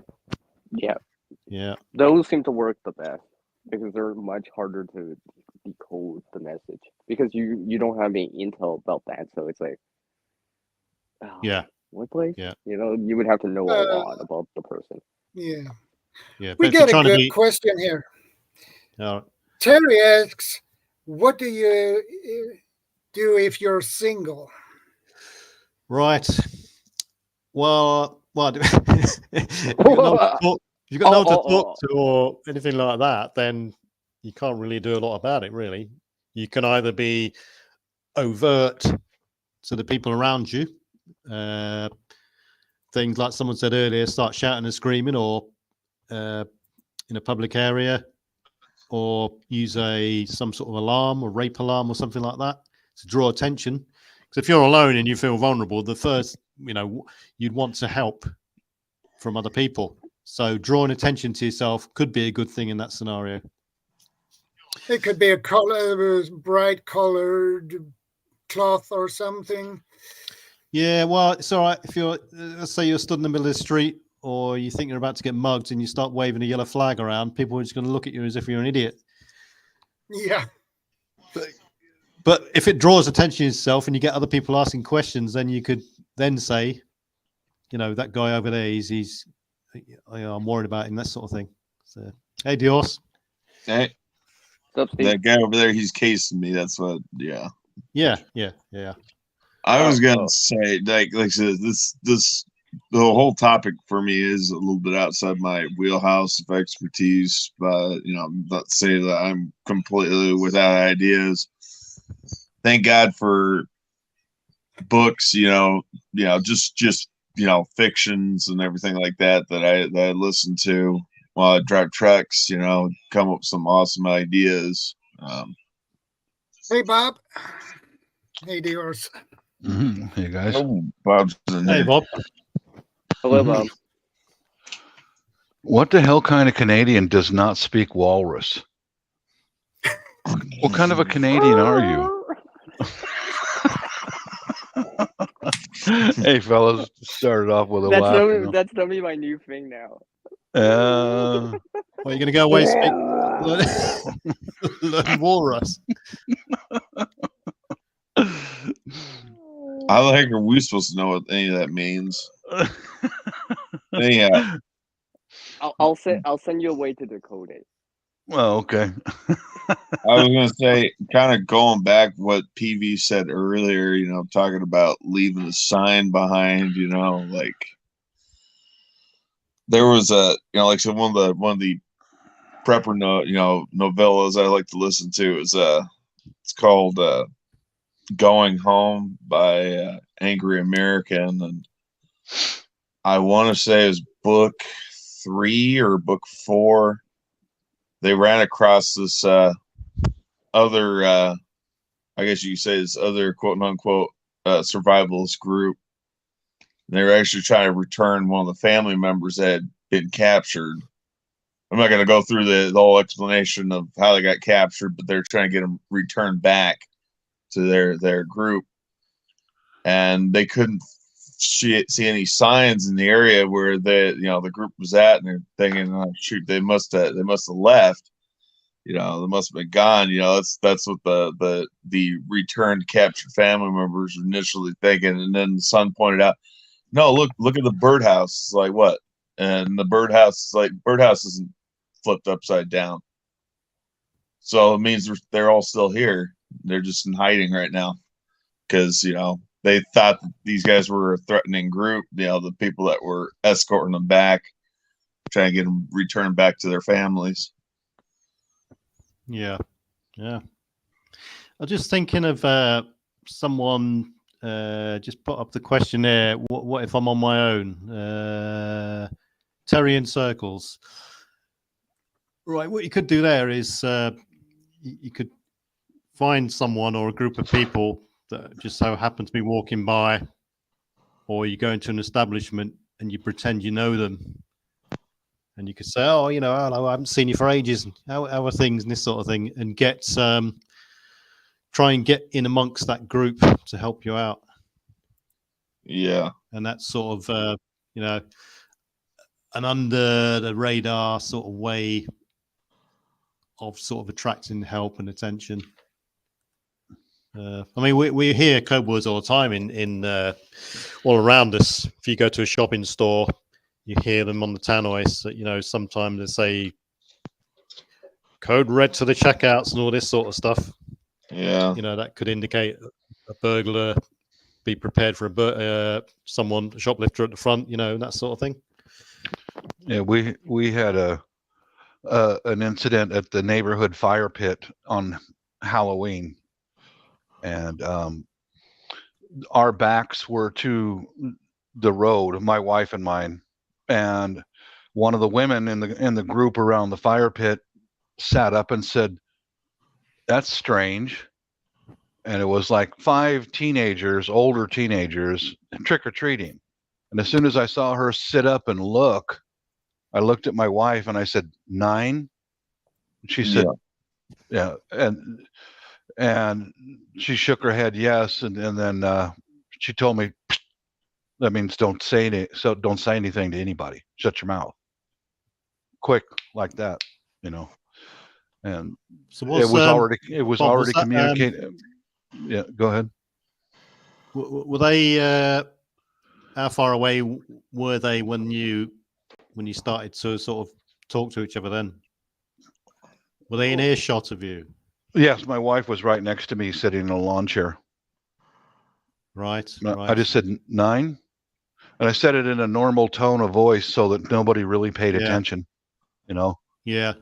Yeah. Those seem to work the best because they're much harder to decode the message because you don't have any intel about that. So it's like, what place? Yeah. You would have to know a lot about the person. Yeah. We got a good question here. Terry asks, what do you do if you're single? Right. Well, if you've got no one to talk to or anything like that, then you can't really do a lot about it, really. You can either be overt to the people around you, things like someone said earlier, start shouting and screaming, or in a public area, or use some sort of alarm or rape alarm or something like that to draw attention. Because if you're alone and you feel vulnerable, the first, you'd want to help from other people. So drawing attention to yourself could be a good thing in that scenario. It could be a bright colored cloth or something. Yeah, well, it's all right if let's say you're stood in the middle of the street, or you think you're about to get mugged and you start waving a yellow flag around, people are just going to look at you as if you're an idiot. Yeah. But if it draws attention to yourself and you get other people asking questions, then you could then say, that guy over there, I'm worried about him, that sort of thing. So, hey, Dios. Hey. That guy over there, he's casing me. That's what, Yeah. I was going to say, like I said, the whole topic for me is a little bit outside my wheelhouse of expertise, but not to say that I'm completely without ideas. Thank God for books, just fictions and everything like that I listen to while I drive trucks. Come up with some awesome ideas. Hey, Bob. Hey, Dios. Mm-hmm. Hey, guys. Oh, Bob's in there. Hey, Bob. Hello, Bob. What the hell kind of Canadian does not speak walrus? What kind of a Canadian are you? Hey, fellas, started off with a laugh. That's gonna be my new thing now. Well, you're gonna go away learn walrus. How the heck are we supposed to know what any of that means? Anyhow, I'll send you a way to decode it. Well, okay. I was going to say, kind of going back what PV said earlier, talking about leaving a sign behind, like there was a, like I said, one of the prepper novellas I like to listen to is it's called Going Home by Angry American, and I want to say it was book 3 or book 4. They ran across this other, I guess you could say, this other quote unquote survivalist group. They were actually trying to return one of the family members that had been captured. I'm not going to go through the whole explanation of how they got captured, but they're trying to get them returned back to their group, and they couldn't see any signs in the area where the group was at, and they're thinking, oh, shoot, they must have left. They must have been gone. That's what the returned captured family members were initially thinking, and then the son pointed out, no, look at the birdhouse. It's like, what? And the birdhouse isn't flipped upside down. So it means they're all still here. They're just in hiding right now because, they thought that these guys were a threatening group, the people that were escorting them back, trying to get them returned back to their families. Yeah. I was just thinking of someone just put up the question there. What if I'm on my own? Terry in circles. Right. What you could do there is you could find someone or a group of people that just so happen to be walking by, or you go into an establishment and you pretend you know them. And you could say, oh, hello, I haven't seen you for ages. How are things and this sort of thing? And try and get in amongst that group to help you out. Yeah. And that's sort of, an under the radar sort of way of sort of attracting help and attention. We hear code words all the time in all around us. If you go to a shopping store, you hear them on the tannoys that, sometimes they say code red to the checkouts and all this sort of stuff. Yeah. That could indicate a burglar, be prepared for a shoplifter at the front, that sort of thing. Yeah, we had an incident at the neighborhood fire pit on Halloween, and our backs were to the road, my wife and mine, and one of the women in the group around the fire pit sat up and said, "That's strange." And it was like 5 teenagers, older teenagers, trick-or-treating. And as soon as I saw her sit up and look, I looked at my wife and I said, 9? She said, yeah. And she shook her head yes, and then she told me, that means don't say anything to anybody. Shut your mouth. Quick, like that, And So it was Bob, already communicated. Yeah, go ahead. Were they? How far away were they when you started to sort of talk to each other? Then were they in earshot of you? Yes, my wife was right next to me, sitting in a lawn chair. Right. I just said 9, and I said it in a normal tone of voice so that nobody really paid attention. Yeah.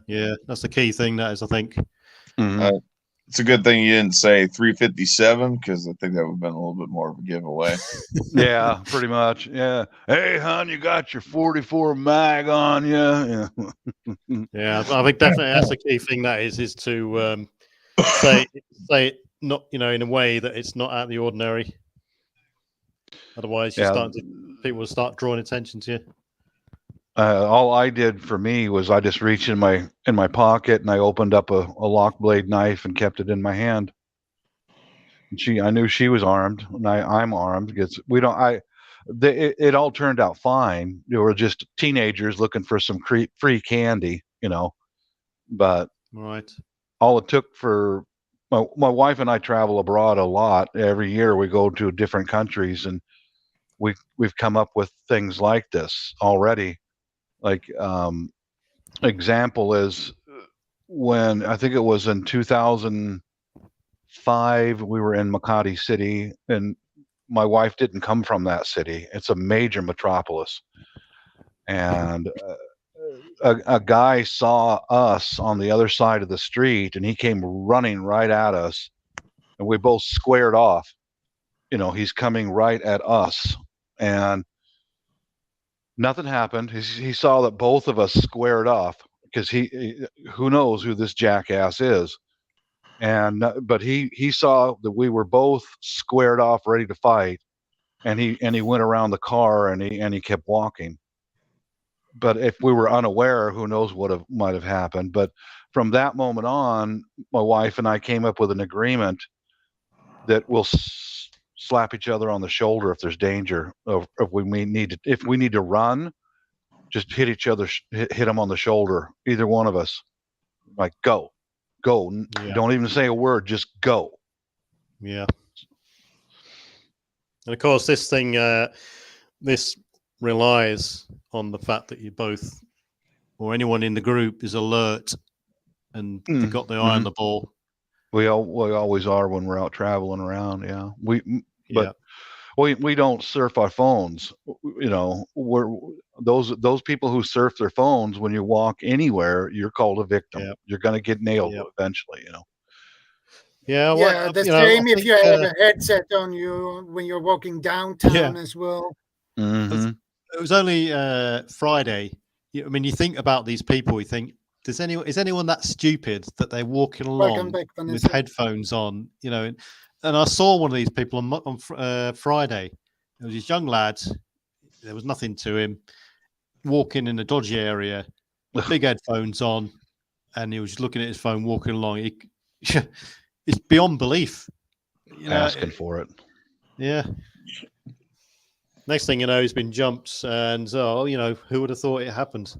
That's the key thing. That is, I think. Mm-hmm. It's a good thing you didn't say 357, because I think that would have been a little bit more of a giveaway. Yeah, pretty much. Yeah. Hey, hon, you got your 44 mag on you? Yeah. Yeah, I think definitely that's the key thing. That is to say it not in a way that it's not out of the ordinary. Otherwise, people will start drawing attention to you. All I did for me was I just reached in my pocket and I opened up a lock blade knife and kept it in my hand. And I knew she was armed, and I'm armed because it all turned out fine. They were just teenagers looking for some free candy, But right, all it took for my wife and I travel abroad a lot. Every year we go to different countries, and we've come up with things like this already. Like example is when I think it was in 2005, we were in Makati City, and my wife didn't come from that city. It's a major metropolis. and a guy saw us on the other side of the street, and he came running right at us, and we both squared off. He's coming right at us, and nothing happened. He saw that both of us squared off, because who knows who this jackass is. But he saw that we were both squared off, ready to fight, and he went around the car, and he kept walking. But if we were unaware, who knows what might have happened. But from that moment on, my wife and I came up with an agreement that we'll slap each other on the shoulder if there's danger. If we need to run, just hit each other, hit them on the shoulder, either one of us. Like, go. Yeah. Don't even say a word, just go. Yeah. And of course, this thing, this relies on the fact that you both, or anyone in the group, is alert and they've got their eye on the ball. We always are when we're out traveling around. Yeah. We don't surf our phones. We're those people who surf their phones. When you walk anywhere, you're called a victim. Yep. You're going to get nailed eventually. Yeah. Yeah, the same if you have a headset on you when you're walking downtown as well. Mm-hmm. It was only Friday. I mean, you think about these people. You think, is anyone that stupid that they're walking along with headphones on? And I saw one of these people on Friday. It was this young lad. There was nothing to him. Walking in a dodgy area, big headphones on, and he was just looking at his phone, walking along. It's beyond belief. Asking for it. Yeah. Next thing you know, he's been jumped, and who would have thought it happened?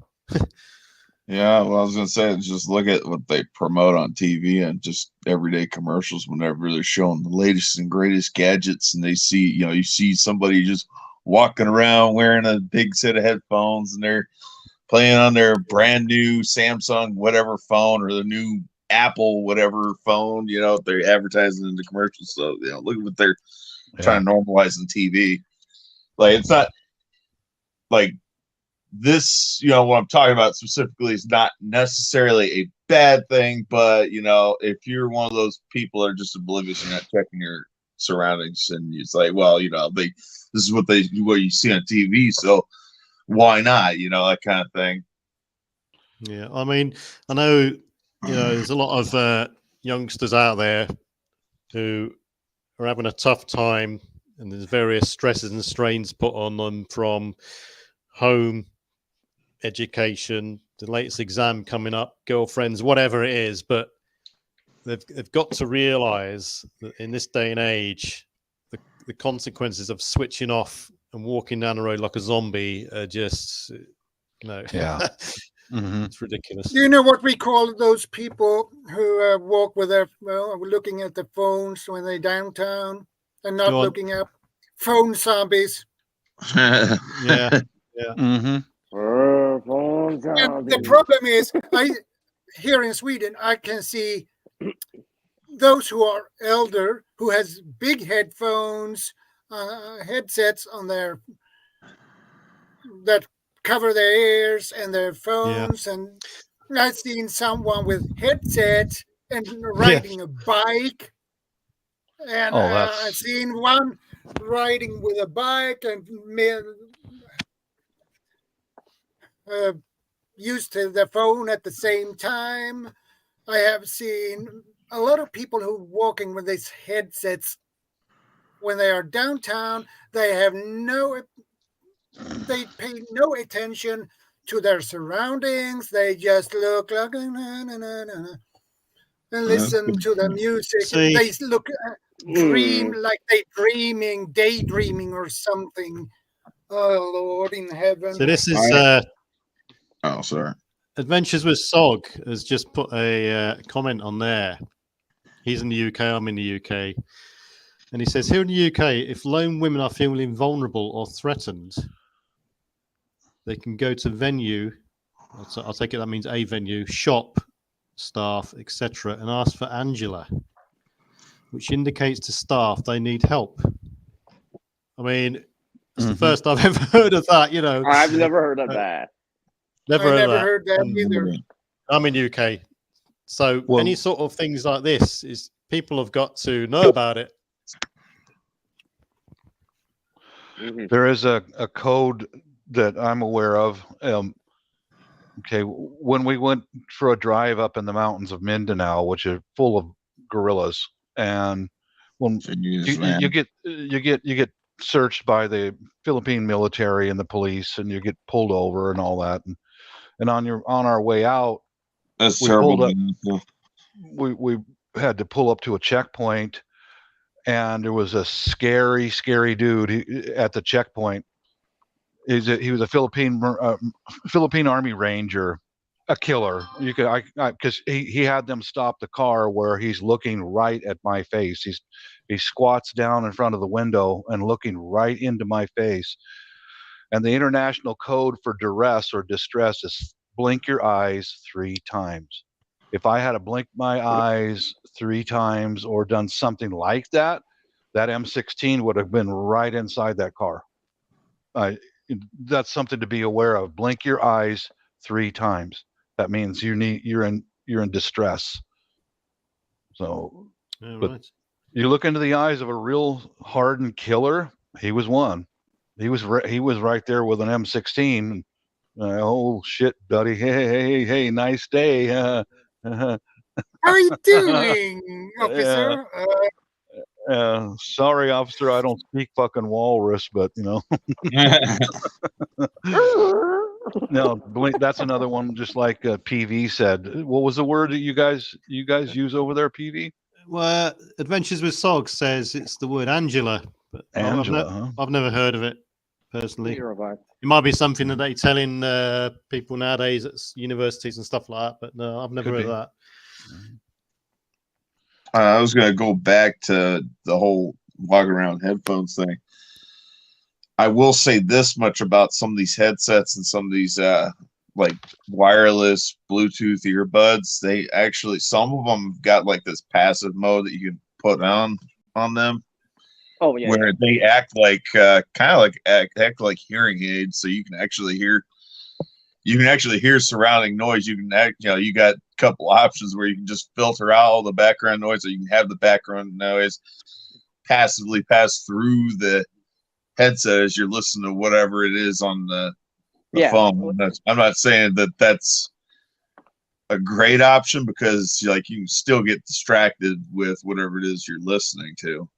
Yeah, well, I was gonna say, just look at what they promote on TV and just everyday commercials. Whenever they're showing the latest and greatest gadgets, and they see, you see somebody just walking around wearing a big set of headphones, and they're playing on their brand new Samsung whatever phone or the new Apple whatever phone. They're advertising in the commercials. So look at what they're trying to normalize on TV. Like, it's not like this, what I'm talking about specifically is not necessarily a bad thing, but if you're one of those people that are just oblivious, you're not checking your surroundings, and it's like, well, this is what you see on TV, so why not, that kind of thing. Yeah, I mean, I know there's a lot of youngsters out there who are having a tough time, and there's various stresses and strains put on them from home, education, the latest exam coming up, girlfriends, whatever it is. But they've got to realize that in this day and age, the consequences of switching off and walking down the road like a zombie are just, Yeah. Mm-hmm. It's ridiculous. Do you know what we call those people who walk with their, looking at the phones when they're downtown and not looking up? Phone zombies. Yeah. Mm-hmm. And the problem is, here in Sweden, I can see those who are elder, who has big headphones, headsets on that cover their ears and their phones. Yeah. And I've seen someone with headsets and riding a bike. And I've seen one riding with a bike and used to the phone at the same time. I have seen a lot of people who are walking with these headsets when they are downtown. They pay no attention to their surroundings. They just look like and listen to the music. They look dream like they daydreaming or something. Oh Lord in heaven! So this is sorry. Adventures with Sog has just put a comment on there. He's in the UK. I'm in the UK, and he says here in the UK, if lone women are feeling vulnerable or threatened, they can go to venue. I'll take it that means a venue, shop, staff, etc., and ask for Angela, which indicates to staff they need help. I mean, That's the first I've ever heard of that. I've never heard of that. Never I heard never of that. heard that And either. I'm in UK, so Well- any sort of things like this is people have got to know about it. Mhm. There is a code that I'm aware of. Okay, when we went for a drive up in the mountains of Mindanao, which are full of gorillas, and when you get searched by the Philippine military and the police, and you get pulled over and all that, and on our way out, That's we terrible. pulled up. We had to pull up to a checkpoint, and there was a scary dude at the checkpoint. He was a Philippine Army Ranger, a killer. You could because he had them stop the car where he's looking right at my face. He squats down in front of the window and looking right into my face. And the international code for duress or distress is blink your eyes 3 times. If I had to blink my eyes 3 times or done something like that, that M16 would have been right inside that car. That's something to be aware of. Blink your eyes 3 times. That means you're in distress. So, but you look into the eyes of a real hardened killer. He was one. He was right there with an M16. Oh shit, buddy! Hey! Nice day. How are you doing, officer? Sorry, officer, I don't speak fucking walrus, but no, blink. That's another one. Just like PV said. What was the word that you guys use over there, PV? Well, Adventures with Sog says it's the word Angela, but Angela, I've never heard of it personally. Neither have I. It might be something that they're telling people nowadays at universities and stuff like that, but no, I've never heard of that. I was going to go back to the whole walk around headphones thing. I will say this much about some of these headsets and some of these like wireless Bluetooth earbuds. They actually, some of them got like this passive mode that you can put on them. Oh yeah. Where they act like kind of like act like hearing aids, so you can actually hear surrounding noise. You can you got a couple options where you can just filter out all the background noise, or you can have the background noise passively pass through the headset as you're listening to whatever it is on the phone. I'm not saying that that's a great option, because you can still get distracted with whatever it is you're listening to.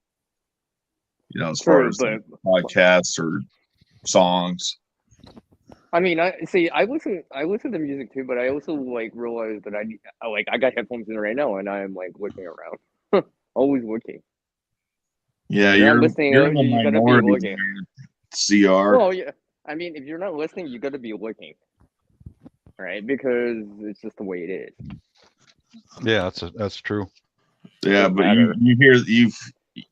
As far as podcasts or songs. I mean, I listen to music too, but I also realize that I got headphones in right now, and I am looking around, always looking. Yeah, you're listening. You're in the you gotta be minority, looking. CR. Well, yeah. I mean, if you're not listening, you got to be looking, right? Because it's just the way it is. Yeah, that's true. Yeah, but you hear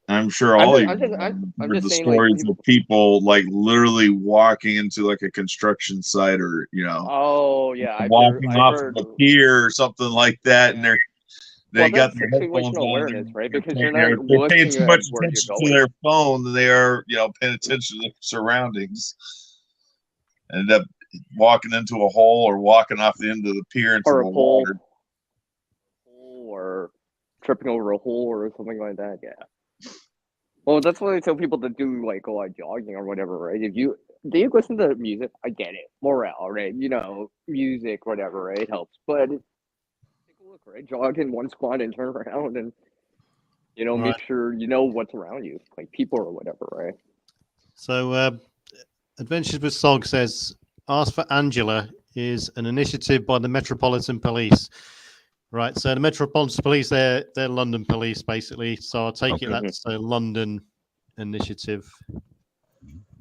I'm sure all you heard the stories of people literally walking into a construction site, or oh yeah, walking off of a pier or something like that, and they got their headphones situational awareness, on, right? Because you're they're not paying too much where attention you're to going. their phone than they are paying attention to their surroundings. End up walking into a hole, or walking off the end of the pier into the water, or tripping over a hole or something like that. Yeah. Well, that's what I tell people to do, go out jogging or whatever, right? If you listen to music, I get it, morale, right? Music, whatever, right? It helps, but take a look, right? Jog in one spot and turn around, and make sure you know what's around you, like people or whatever, right? So, Adventures with Sog says, Ask for Angela is an initiative by the Metropolitan Police. Right, so the Metropolitan Police, they're London police, basically. So I take it that's a London initiative.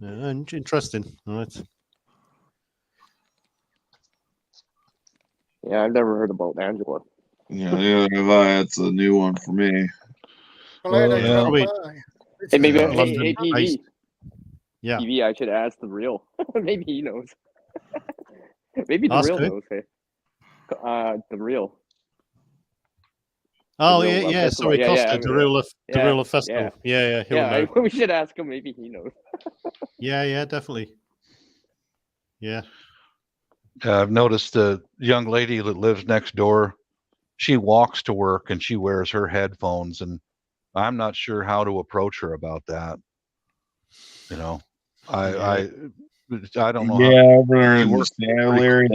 Interesting, all right. Yeah, I've never heard about Angela. Yeah, that's a new one for me. Hey, maybe London PV. Yeah. PV, I should ask the real. Maybe he knows. Maybe the real knows. Hey, the real. Oh real yeah, yeah. festival. Sorry, Yeah, Costa, yeah, the yeah, real festival. Yeah, he'll yeah. know. We should ask him. Maybe he knows. Yeah, definitely. Yeah. I've noticed the young lady that lives next door. She walks to work and she wears her headphones, and I'm not sure how to approach her about that. You know, I don't know how. Yeah, over there She in the works Seattle pretty area,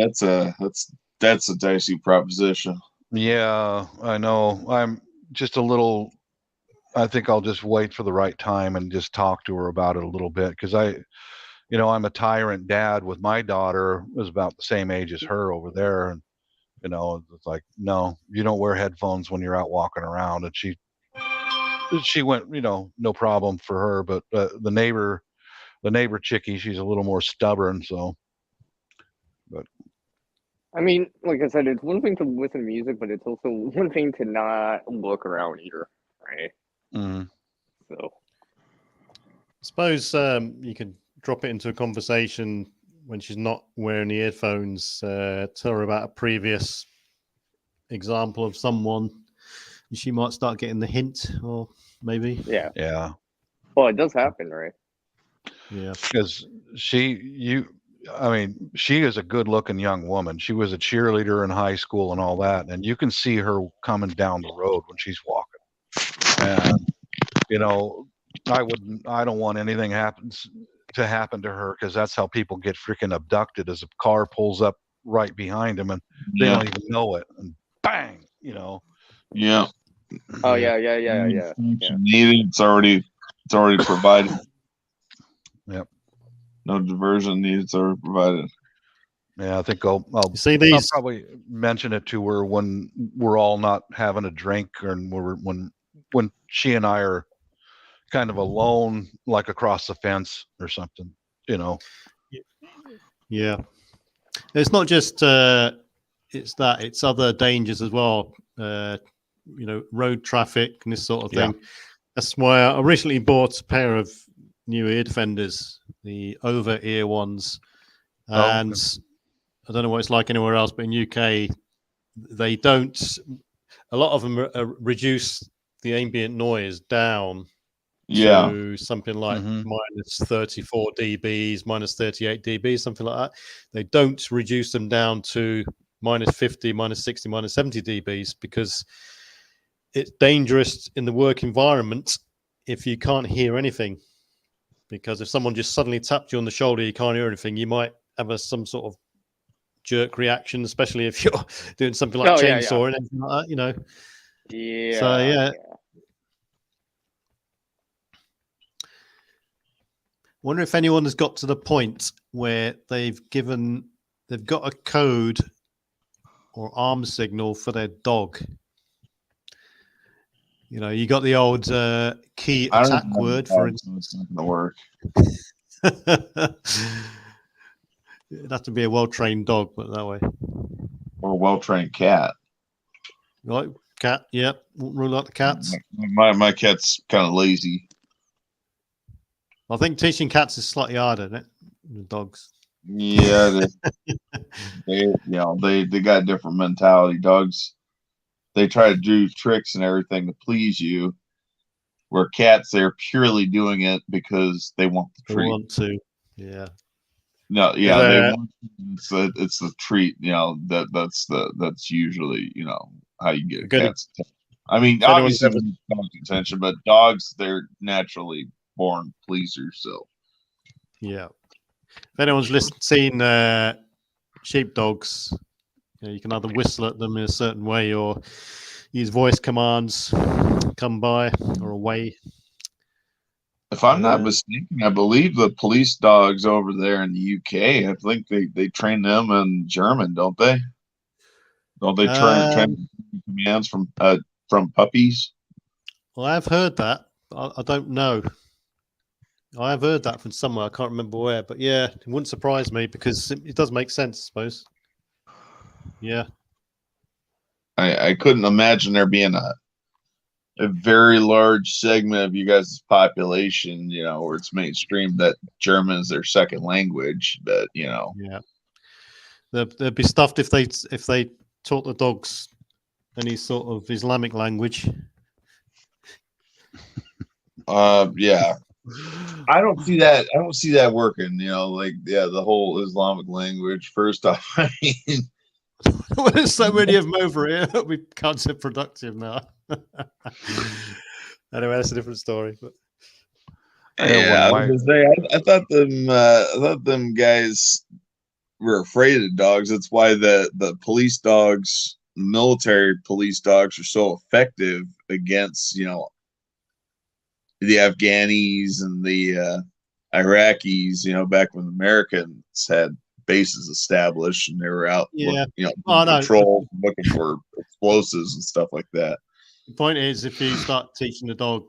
that's a dicey proposition. Yeah, I know. I'm just a little. I think I'll just wait for the right time and just talk to her about it a little bit because I'm a tyrant dad with my daughter who's about the same age as her over there, and it's like, no, you don't wear headphones when you're out walking around. And she went, no problem for her, but the neighbor chickie, she's a little more stubborn, so. But I mean, like I said, it's one thing to listen to music, but it's also one thing to not look around either, right? mhm. So, Suppose you can drop it into a conversation when she's not wearing the earphones. Tell her about a previous example of someone. She might start getting the hint, or maybe. Yeah, well, it does happen, right? Yeah. because she is a good looking young woman. She was a cheerleader in high school and all that, and you can see her coming down the road when she's walking. And I don't want anything to happen to her, because that's how people get freaking abducted, as a car pulls up right behind them and they Yeah, don't even know it, and bang. yeah. Oh yeah. Needed. It's already provided. Yep. No diversion needed. It's already provided. Yeah, I think I'll You see I'll these? probably mention it to her when we're all not having a drink, or when she and I are kind of alone, like across the fence or something. Yeah. It's not just it's other dangers as well. Road traffic and this sort of thing. That's why I recently bought a pair of new ear defenders, the over ear ones, and I don't know what it's like anywhere else, but in UK they don't. A lot of them reduce the ambient noise down Yeah, to something like minus 34 dBs, minus 38 dBs, something like that. They don't reduce them down to minus 50, minus 60, minus 70 dBs, because it's dangerous in the work environment if you can't hear anything. Because if someone just suddenly tapped you on the shoulder, you can't hear anything, you might have some sort of jerk reaction, especially if you're doing something like chainsaw and everything like that, Yeah. So yeah. Wonder if anyone has got to the point where they've got a code or arm signal for their dog. You got the old key attack word, for instance. It's not going to work. It'd have to be a well-trained dog, put it that way. Or a well-trained cat. Right, cat, yep. Won't rule out the cats. My cat's kind of lazy. I think teaching cats is slightly harder, isn't it, than dogs? Yeah, they got a different mentality. Dogs, they try to do tricks and everything to please you, where cats, they're purely doing it because they want the treat. They want to, yeah. No, yeah, they want. It's the treat. That's usually how you get cats. I mean, obviously dogs' attention, but dogs, they're naturally born pleasers. So yeah. If anyone's seen sheepdogs, you can either whistle at them in a certain way or use voice commands, come by or away. If I'm not mistaken, I believe the police dogs over there in the UK, I think they train them in German, don't they? Don't they train commands from puppies? Well, I've heard that. I don't know. I have heard that from somewhere. I can't remember where, but yeah, it wouldn't surprise me because it does make sense, I suppose. Yeah. I couldn't imagine there being a very large segment of you guys' population, where it's mainstream that German is their second language, but yeah, they'd be stuffed if they taught the dogs any sort of Islamic language. Yeah. I don't see that. I don't see that working. Like the whole Islamic language. First off, I mean, Well, there's so many of them over here. We can't say productive now. Anyway, that's a different story. But I was gonna say, I thought them guys were afraid of dogs. That's why the police dogs, military police dogs, are so effective against the Afghanis and the Iraqis. Back when the Americans had bases established and they were out, patrol, looking for explosives and stuff like that. The point is, if you start teaching the dog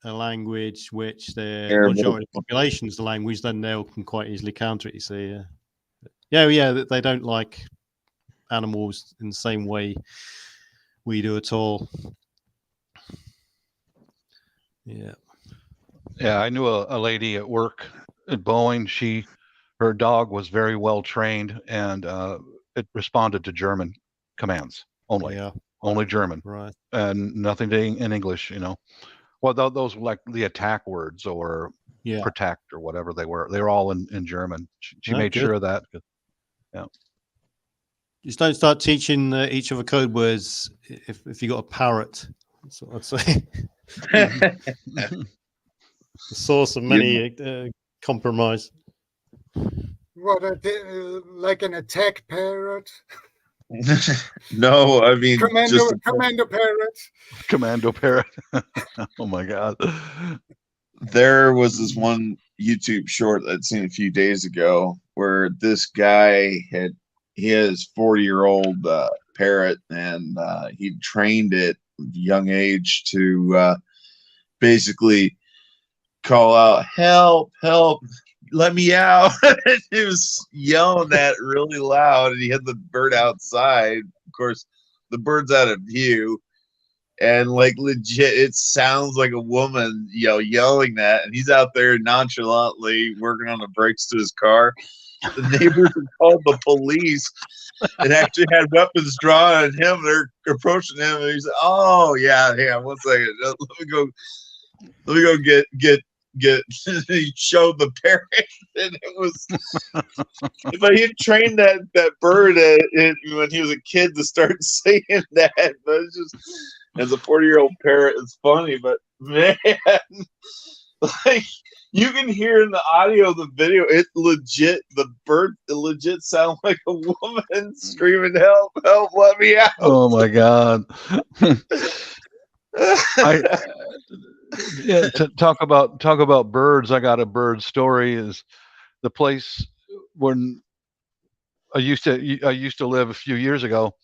a language which the Arabic. majority of the population is the language, then they can quite easily counter it. You see, yeah, they don't like animals in the same way we do at all. Yeah. Yeah, I knew a lady at work at Boeing. Her dog was very well trained, and it responded to German commands only. Yeah. Only German, Right? And nothing in English. Well, those were like the attack words or protect or whatever they were. They were all in German. She made sure of that. Yeah. Just don't start teaching each other code words if you got a parrot. That's what I'd say. The source of many compromise. What, like an attack parrot? No, I mean commando parrot. Commando parrot. Oh my God. There was this one YouTube short I'd seen a few days ago where this guy had his 40-year-old parrot, and he trained it at a young age to basically call out, "Help, help, let me out." He was yelling that really loud, and he had the bird outside. Of course, the bird's out of view, and like legit, it sounds like a woman, yelling that, and he's out there nonchalantly working on the brakes to his car. The neighbors had called the police and actually had weapons drawn on him. They're approaching him, and he's like, "Oh yeah, 1 second, let me go get." He showed the parrot, and it was. But he had trained that bird when he was a kid to start saying that. But it's just, as a 40-year-old parrot, it's funny. But man, like you can hear in the audio of the video, the bird legit sound like a woman screaming, "Help, help, let me out." Oh my God. To talk about birds, I got a bird story. Is the place when I used to live a few years ago.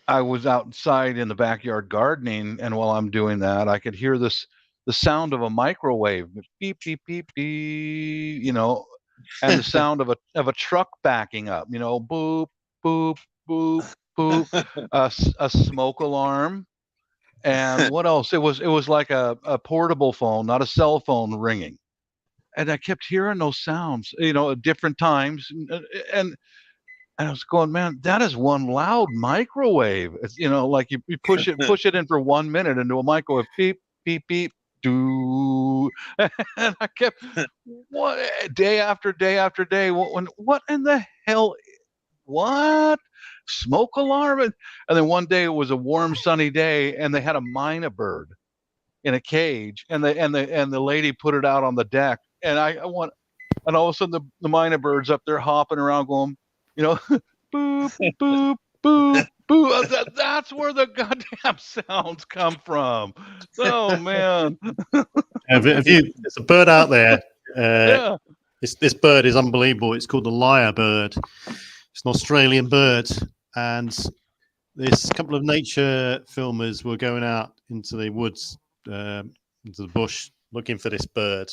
I was outside in the backyard gardening, and while I'm doing that, I could hear the sound of a microwave, beep beep beep beep, and the sound of a truck backing up, boop boop boop boop, a smoke alarm. And what else? It was like a portable phone, not a cell phone, ringing. And I kept hearing those sounds, at different times. And I was going, man, that is one loud microwave. It's, like you push it in for 1 minute into a microwave, beep, beep, beep, do. And I kept, day after day after day. What in the hell? What? Smoke alarm? And then one day it was a warm, sunny day, and they had a myna bird in a cage, and the lady put it out on the deck, and and all of a sudden the myna bird's up there hopping around, going, boop boop boop boop. That's where the goddamn sounds come from. Oh man! There's a bird out there. This bird is unbelievable. It's called the lyrebird. It's an Australian bird, and this couple of nature filmers were going out into the woods, into the bush, looking for this bird,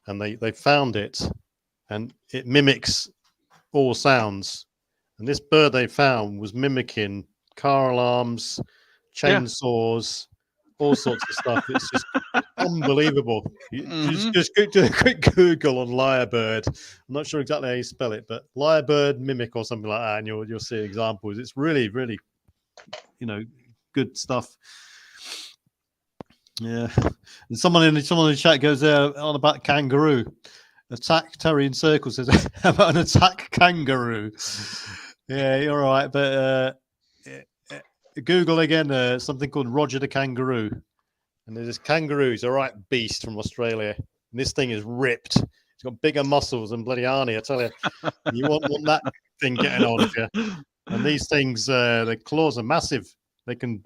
and they found it, and it mimics all sounds. And this bird they found was mimicking car alarms, chainsaws, all sorts of stuff. It's just unbelievable. Just do a quick Google on lyrebird. I'm not sure exactly how you spell it, but lyrebird mimic or something like that, and you'll see examples. It's really, really good stuff. Yeah. And someone in the chat goes on about kangaroo. Attack Terry in circles says, how about an attack kangaroo? Yeah, you're right. But Google again something called Roger the Kangaroo. And there's this kangaroo. He's a right beast from Australia. And this thing is ripped. It's got bigger muscles than bloody Arnie, I tell you. You want that thing getting on of you. And these things, the claws are massive. They can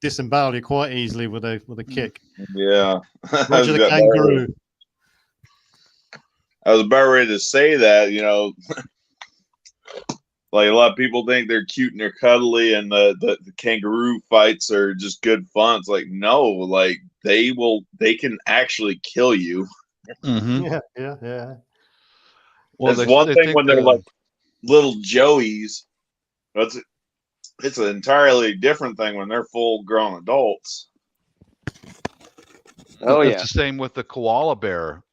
disembowel you quite easily with a kick. Yeah. Roger the kangaroo. I was about ready to say that, like a lot of people think they're cute and they're cuddly, and the kangaroo fights are just good fun. It's like, no, like they can actually kill you. Mm-hmm. Yeah. Well, there's one thing when they're like little joeys. It's an entirely different thing when they're full grown adults. Oh, yeah. It's the same with the koala bear.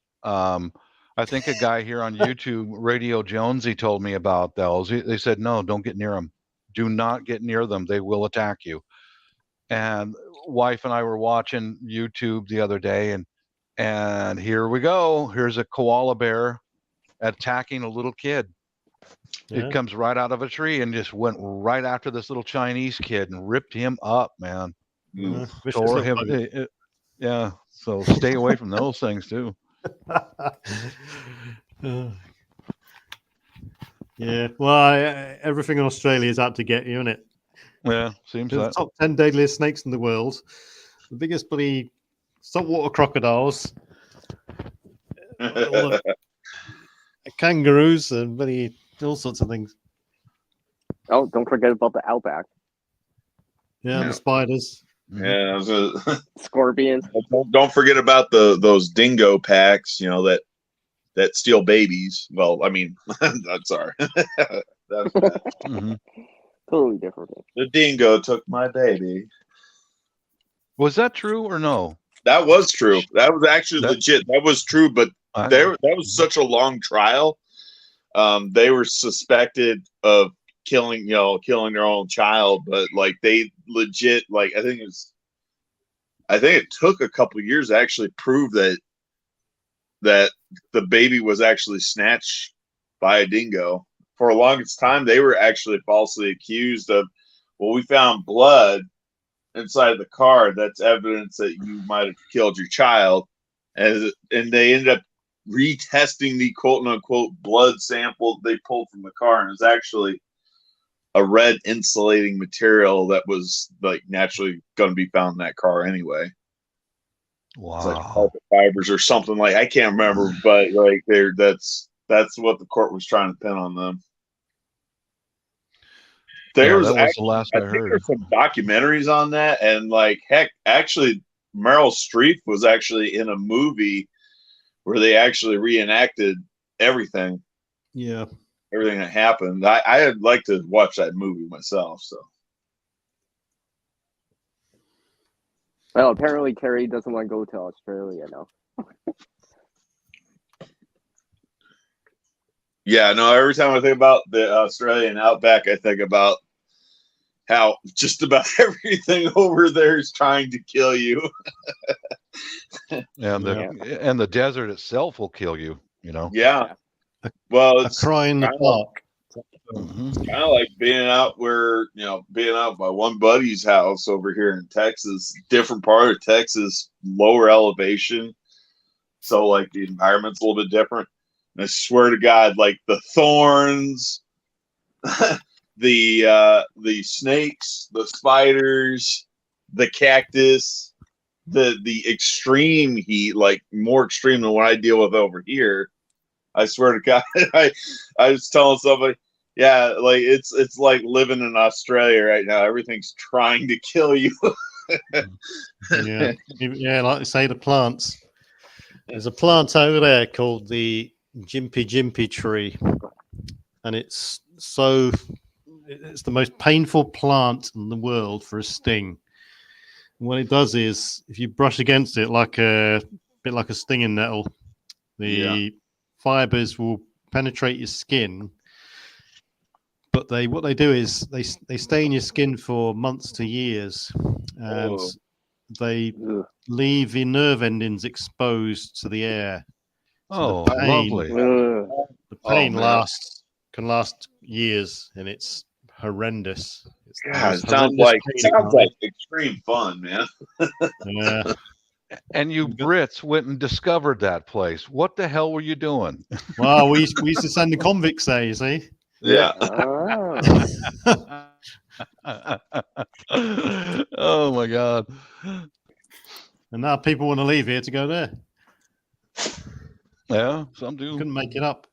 I think a guy here on YouTube, Radio Jonesy, told me about those. They said, no, don't get near them. Do not get near them. They will attack you. And wife and I were watching YouTube the other day, and here we go. Here's a koala bear attacking a little kid. Yeah. It comes right out of a tree and just went right after this little Chinese kid and ripped him up, man. Tore him. Yeah. So stay away from those things too. Yeah. Well, everything in Australia is out to get you, isn't it? Yeah. Seems the top 10 deadliest snakes in the world. The biggest bloody saltwater crocodiles. All the kangaroos and bloody all sorts of things. Oh, don't forget about the outback. Yeah, and the spiders. Yeah, scorpions. Don't forget about those dingo packs, that steal babies. Well, I mean, I'm sorry. That's bad. Mm-hmm. Totally different. The dingo took my baby. Was that true or no? That was true. That was actually legit. That was true, but that was such a long trial. They were suspected of killing their own child, but like they legit, like I think it took a couple of years to actually prove that the baby was actually snatched by a dingo. For the longest time, they were actually falsely accused of, well, we found blood inside the car. That's evidence that you might have killed your child. And they ended up retesting the quote unquote blood sample they pulled from the car, and it's actually a red insulating material that was like naturally going to be found in that car anyway. Wow. It's like carpet fibers or something, like I can't remember, but like that's what the court was trying to pin on them. That was the last I heard. There's some documentaries on that, and like heck, actually Meryl Streep was actually in a movie where they actually reenacted everything. Yeah. Everything that happened. I'd like to watch that movie myself. So. Well, apparently Terry doesn't want to go to Australia now. Yeah, no, every time I think about the Australian outback, I think about how just about everything over there is trying to kill you. And the desert itself will kill you, Yeah. Well, it's a cry in the park. It's kind of like being out by one buddy's house over here in Texas, different part of Texas, lower elevation. So like the environment's a little bit different. And I swear to God, like the thorns, the snakes, the spiders, the cactus, the extreme heat, like more extreme than what I deal with over here. I swear to God, I was telling somebody, yeah, like it's like living in Australia right now. Everything's trying to kill you. Yeah, like they say, the plants. There's a plant over there called the Jimpy tree, and it's the most painful plant in the world for a sting. And what it does is, if you brush against it like a bit like a stinging nettle, the fibers will penetrate your skin, But what they do is they stay in your skin for months to years, and Oh. they Ugh. leave your nerve endings exposed to the air. Oh, the pain- lovely. Ugh. The pain man. can last years, and it's horrendous. It's the God, most it sounds horrendous pain. like extreme fun, man. Yeah. And you You got- Brits went and discovered that place. What the hell were you doing? Well, we used to send the convicts there, you see. Yeah. Ah. Oh my God. And now people want to leave here to go there. Yeah, some do. Couldn't make it up.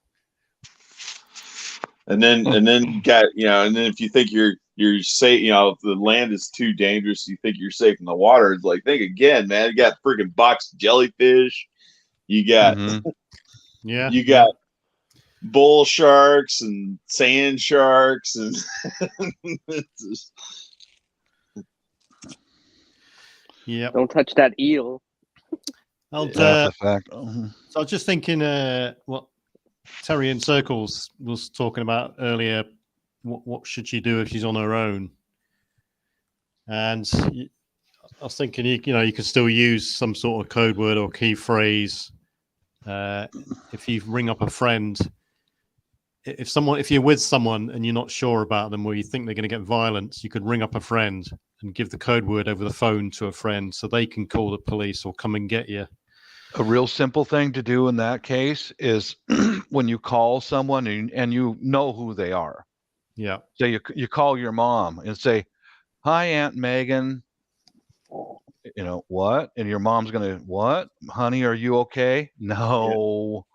And then you got, and then if you think you're safe, if the land is too dangerous, you think you're safe in the water. It's like, think again, man. You got freaking box jellyfish. You got Mhm. Yeah. you got bull sharks and sand sharks and it's just, Yep. Don't touch that eel. That's a fact. Mhm. So I was just thinking what Terry in Circles was talking about earlier. What should she do if she's on her own? And I was thinking, you can still use some sort of code word or key phrase. If you ring up a friend, if you're with someone and you're not sure about them or you think they're going to get violent, you could ring up a friend and give the code word over the phone to a friend so they can call the police or come and get you. A real simple thing to do in that case is when you call someone and you know who they are. Yeah. So you call your mom and say, "Hi, Aunt Megan." What? And your mom's gonna, "What, honey? Are you okay?" No.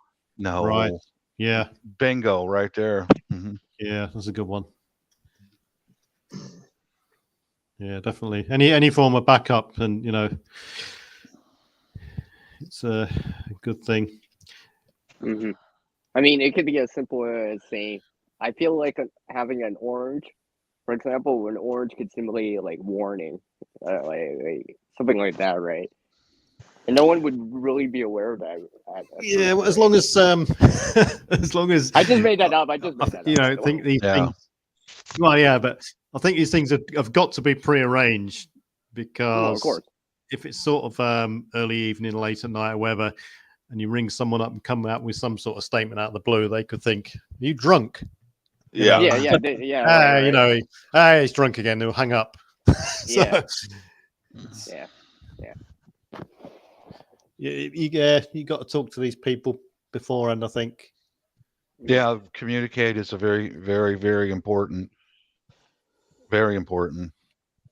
Right. Yeah. Bingo, right there. Mhm. Yeah, that's a good one. Yeah, definitely. Any form of backup, and it's a good thing. Hmm. I mean, it could be as simple as saying, I feel like having an orange, for example, an orange could simulate like warning, like something like that, right? And no one would really be aware of that. Yeah, well, as long as as long as I just made that up. I think these Yeah. things. Well, yeah, but I think these things have got to be prearranged because of course. if it's sort of early evening, late at night, or whatever, and you ring someone up and come out with some sort of statement out of the blue, they could think, "Are you drunk?" yeah. Right. Hey, he's drunk again. They'll hang up. Yeah. So, Yeah. you got to talk to these people beforehand, I think. Yeah, communicate is a very, very, very important. Very important.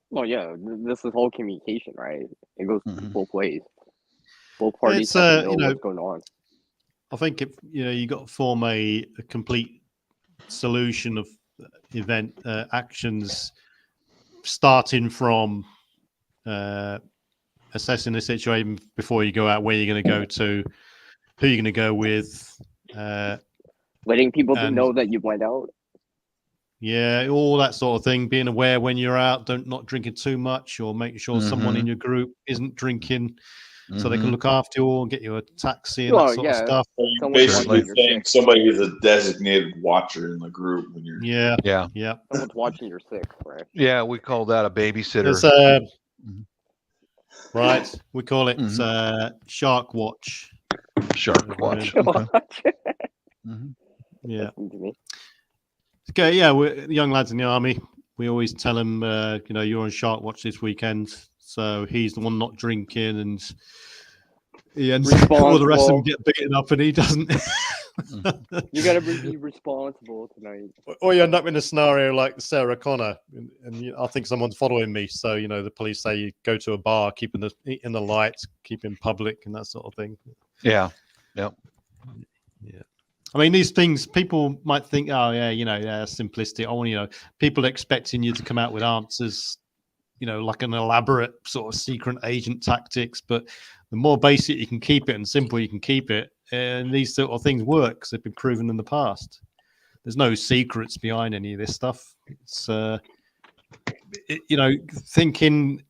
Well, yeah, this is whole communication, right? It goes Mhm. both ways. Both parties It's have to know what's going on. I think if you got to form a complete solution of event actions, starting from assessing the situation before you go out, where you're going to go to, who you're going to go with, Letting people and- know that you went out. yeah, all that sort of thing. Being aware when you're out, not drinking too much, or making sure someone in your group isn't drinking, so they can Mhm. look after you all and get you a taxi and Well, that sort of yeah. stuff. Someone's Basically watching your saying six. somebody is a designated watcher in the group when you're Yeah, Yeah. yeah. Someone's watching your six, right? Yeah, we call that a babysitter. There's Mhm. right. We call it Shark Watch. Shark watch. Okay. Okay. Mhm. Yeah. Listen to me. Okay. Yeah, we're the young lads in the army. We always tell them, you're on Shark Watch this weekend. So he's the one not drinking, and he ends all the rest of them get beaten up, and he doesn't. You gotta be responsible tonight. Or you end up in a scenario like Sarah Connor, and I think someone's following me. So the police say you go to a bar, keep in the lights, keep in public, and that sort of thing. Yeah. Yep. Yeah. I mean, these things people might think, oh yeah, simplistic. Oh, people expecting you to come out with answers, like an elaborate sort of secret agent tactics. But the more basic you can keep it and simple you can keep it, and these sort of things work because they've been proven in the past. There's no secrets behind any of this stuff. It's thinking,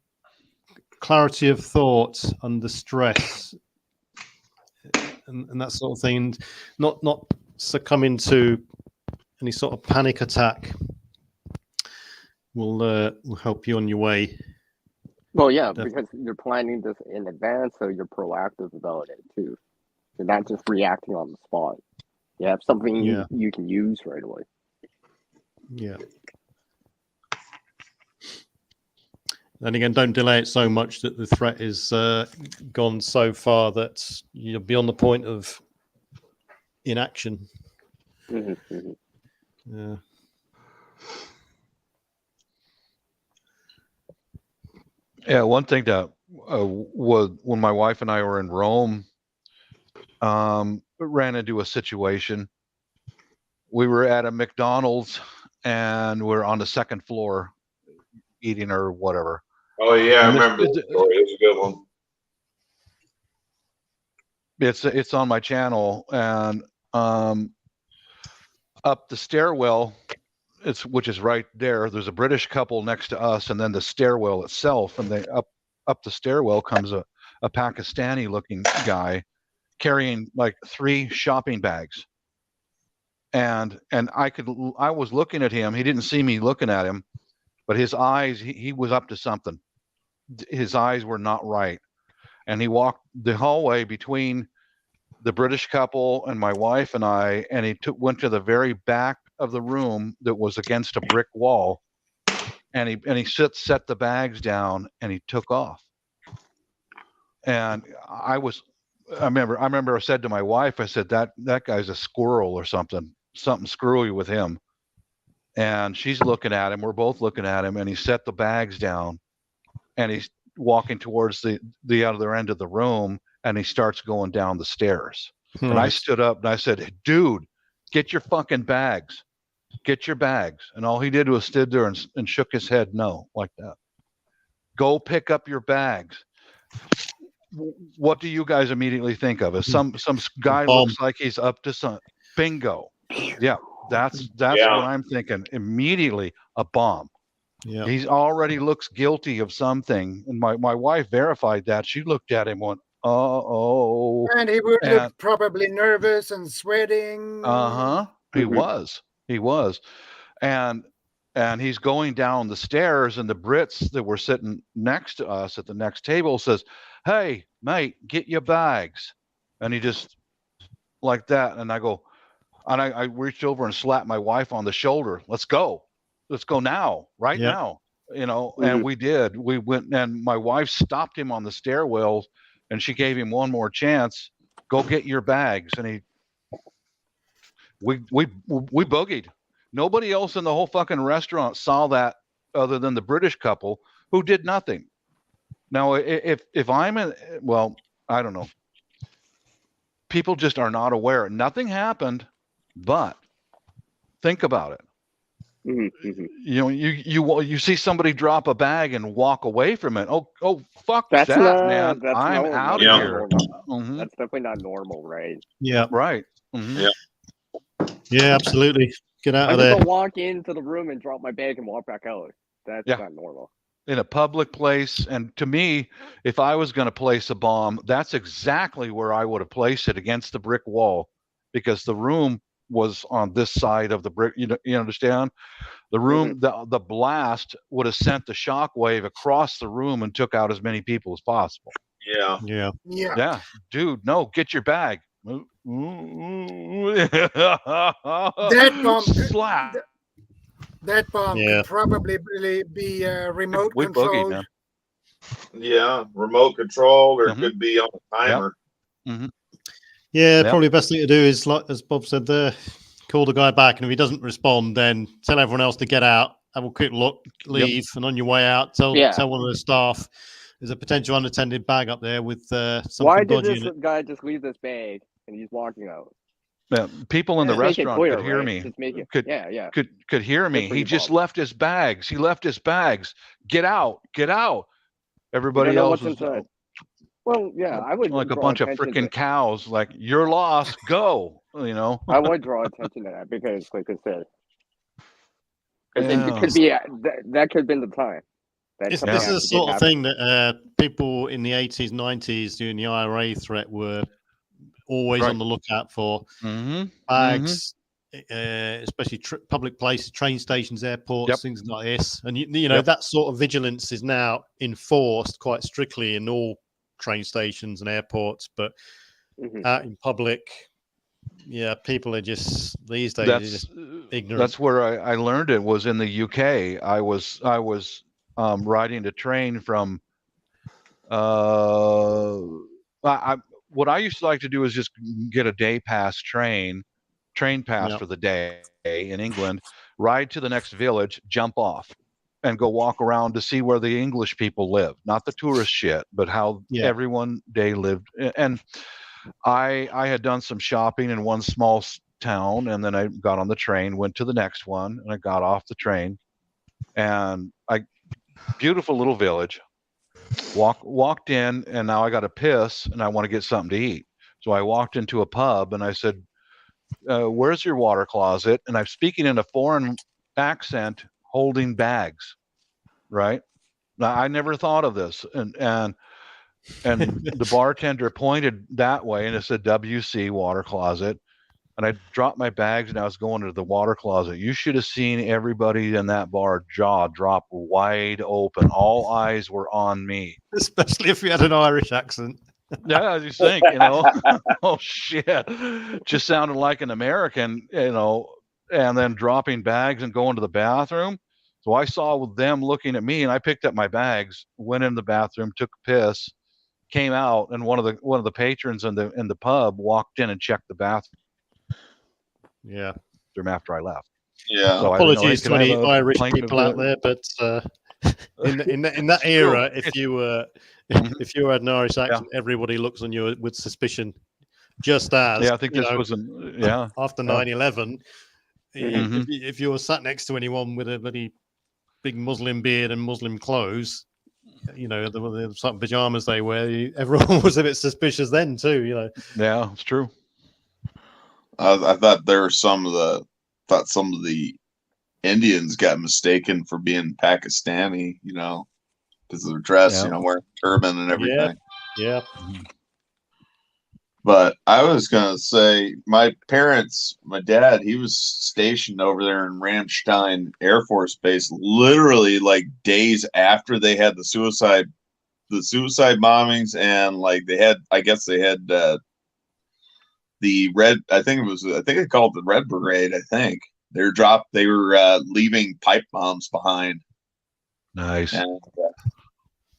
clarity of thought under stress, and that sort of thing, and not succumbing to any sort of panic attack will help you on your way. Well, yeah, Definitely. because you're planning this in advance, so you're proactive about it too. You're not just reacting on the spot. You have something Yeah. you can use right away. Yeah. Then again, don't delay it so much that the threat is gone so far that you're beyond the point of inaction. Yeah. Yeah, one thing that was when my wife and I were in Rome, ran into a situation. We were at a McDonald's and we're on the second floor eating or whatever. Oh yeah, I And remember that story. It was a good one. It's on my channel, and up the stairwell, which is right there. There's a British couple next to us, and then the stairwell itself, and they up the stairwell comes a Pakistani-looking guy carrying like 3 shopping bags, and I was looking at him. He didn't see me looking at him, but his eyes, he was up to something. His eyes were not right, and he walked the hallway between the British couple and my wife and I, and he went to the very back of the room that was against a brick wall, and he set the bags down and he took off. And I remember I said to my wife, I said, that guy's a squirrel or something screwy with him. And she's looking at him, we're both looking at him, and he set the bags down and he's walking towards the other end of the room, and he starts going down the stairs. And I stood up and I said, dude, get your fucking bags. Get your bags. And all he did was stood there and shook his head no, like that. Go pick up your bags. What do you guys immediately think of? Is some guy looks like he's up to some bingo. Yeah, that's what I'm thinking. Immediately a bomb. Yeah. He's already looks guilty of something. And my wife verified that. She looked at him and went, uh-oh. And he would look probably nervous and sweating. He was. And he's going down the stairs, and the Brits that were sitting next to us at the next table says, hey, mate, get your bags. And he just like that. And I go, and I reached over and slapped my wife on the shoulder. Let's go now, now, and we did. We went, and my wife stopped him on the stairwell, and she gave him one more chance. Go get your bags. And we boogied. Nobody else in the whole fucking restaurant saw that other than the British couple who did nothing. Now, if I'm I don't know. People just are not aware. Nothing happened, but think about it. You see somebody drop a bag and walk away from it. Oh, fuck man! I'm out of here. That's definitely not normal, right? Yeah. Right. Yeah, absolutely. Get out of there. I just walk into the room and drop my bag and walk back out. That's not normal. In a public place, and to me, if I was going to place a bomb, that's exactly where I would have placed it, against the brick wall, because the room was on this side of the brick. You understand? The room, the blast would have sent the shock wave across the room and took out as many people as possible. Yeah. Dude, no, get your bag. That bomb could probably really be remote controlled. Yeah, remote controlled, or it could be on a timer. Yeah, probably the best thing to do is, like as Bob said there, call the guy back, and if he doesn't respond, then tell everyone else to get out, have a quick look, leave, and on your way out, tell one of the staff there's a potential unattended bag up there with something Why dodgy did in this it. guy just leave this bag and he's walking out? Yeah, people in the restaurant clear, could hear right? me. Just make it, Could hear me. He just left his bags. Get out. Everybody else was inside. Well, yeah, I would like a bunch of freaking cows. Like, you're lost. Go. I would draw attention to that because, like I said, it could be that could have been the time. This is the sort of thing that people in the 80s, 90s during the IRA threat were always on the lookout for. Bags, especially public places, train stations, airports, Yep. things like this. And you know that sort of vigilance is now enforced quite strictly in all train stations and airports, but out in public, people are just these days just ignorant. That's where I learned it, was in the UK. I was riding a train from what I used to like to do is just get a day pass train pass for the day in England, ride to the next village, jump off, and go walk around to see where the English people live, not the tourist shit, but how everyone day lived. And I had done some shopping in one small town, and then I got on the train, went to the next one, and I got off the train, and beautiful little village. Walked in, and now I got to piss, and I want to get something to eat. So I walked into a pub, and I said, "Where's your water closet?" And I'm speaking in a foreign accent, holding bags. Right? Now, I never thought of this, and the bartender pointed that way, and it said WC water closet. And I dropped my bags, and I was going to the water closet. You should have seen everybody in that bar jaw drop wide open. All eyes were on me. Especially if you had an Irish accent. Yeah, you think, oh shit, just sounded like an American, and then dropping bags and going to the bathroom. So I saw them looking at me, and I picked up my bags, went in the bathroom, took a piss, came out, and one of the patrons in the pub walked in and checked the bathroom. Yeah. After I left. Yeah. So apologies to any Irish people out there, but in that era, if you had an Irish accent, everybody looks on you with suspicion. Just as I think this was after 9/11, if you were sat next to anyone with a very big Muslim beard and Muslim clothes, the sort of pajamas they wear, everyone was a bit suspicious then too. Yeah, it's true. I thought there were some of the Indians got mistaken for being Pakistani, because of their dress, wearing turban and everything. Yeah. But I was gonna say, my dad, he was stationed over there in Ramstein Air Force Base, literally like days after they had the suicide bombings, and I guess they had the red. I think they called it the Red Brigade. I think they were leaving pipe bombs behind. Nice. And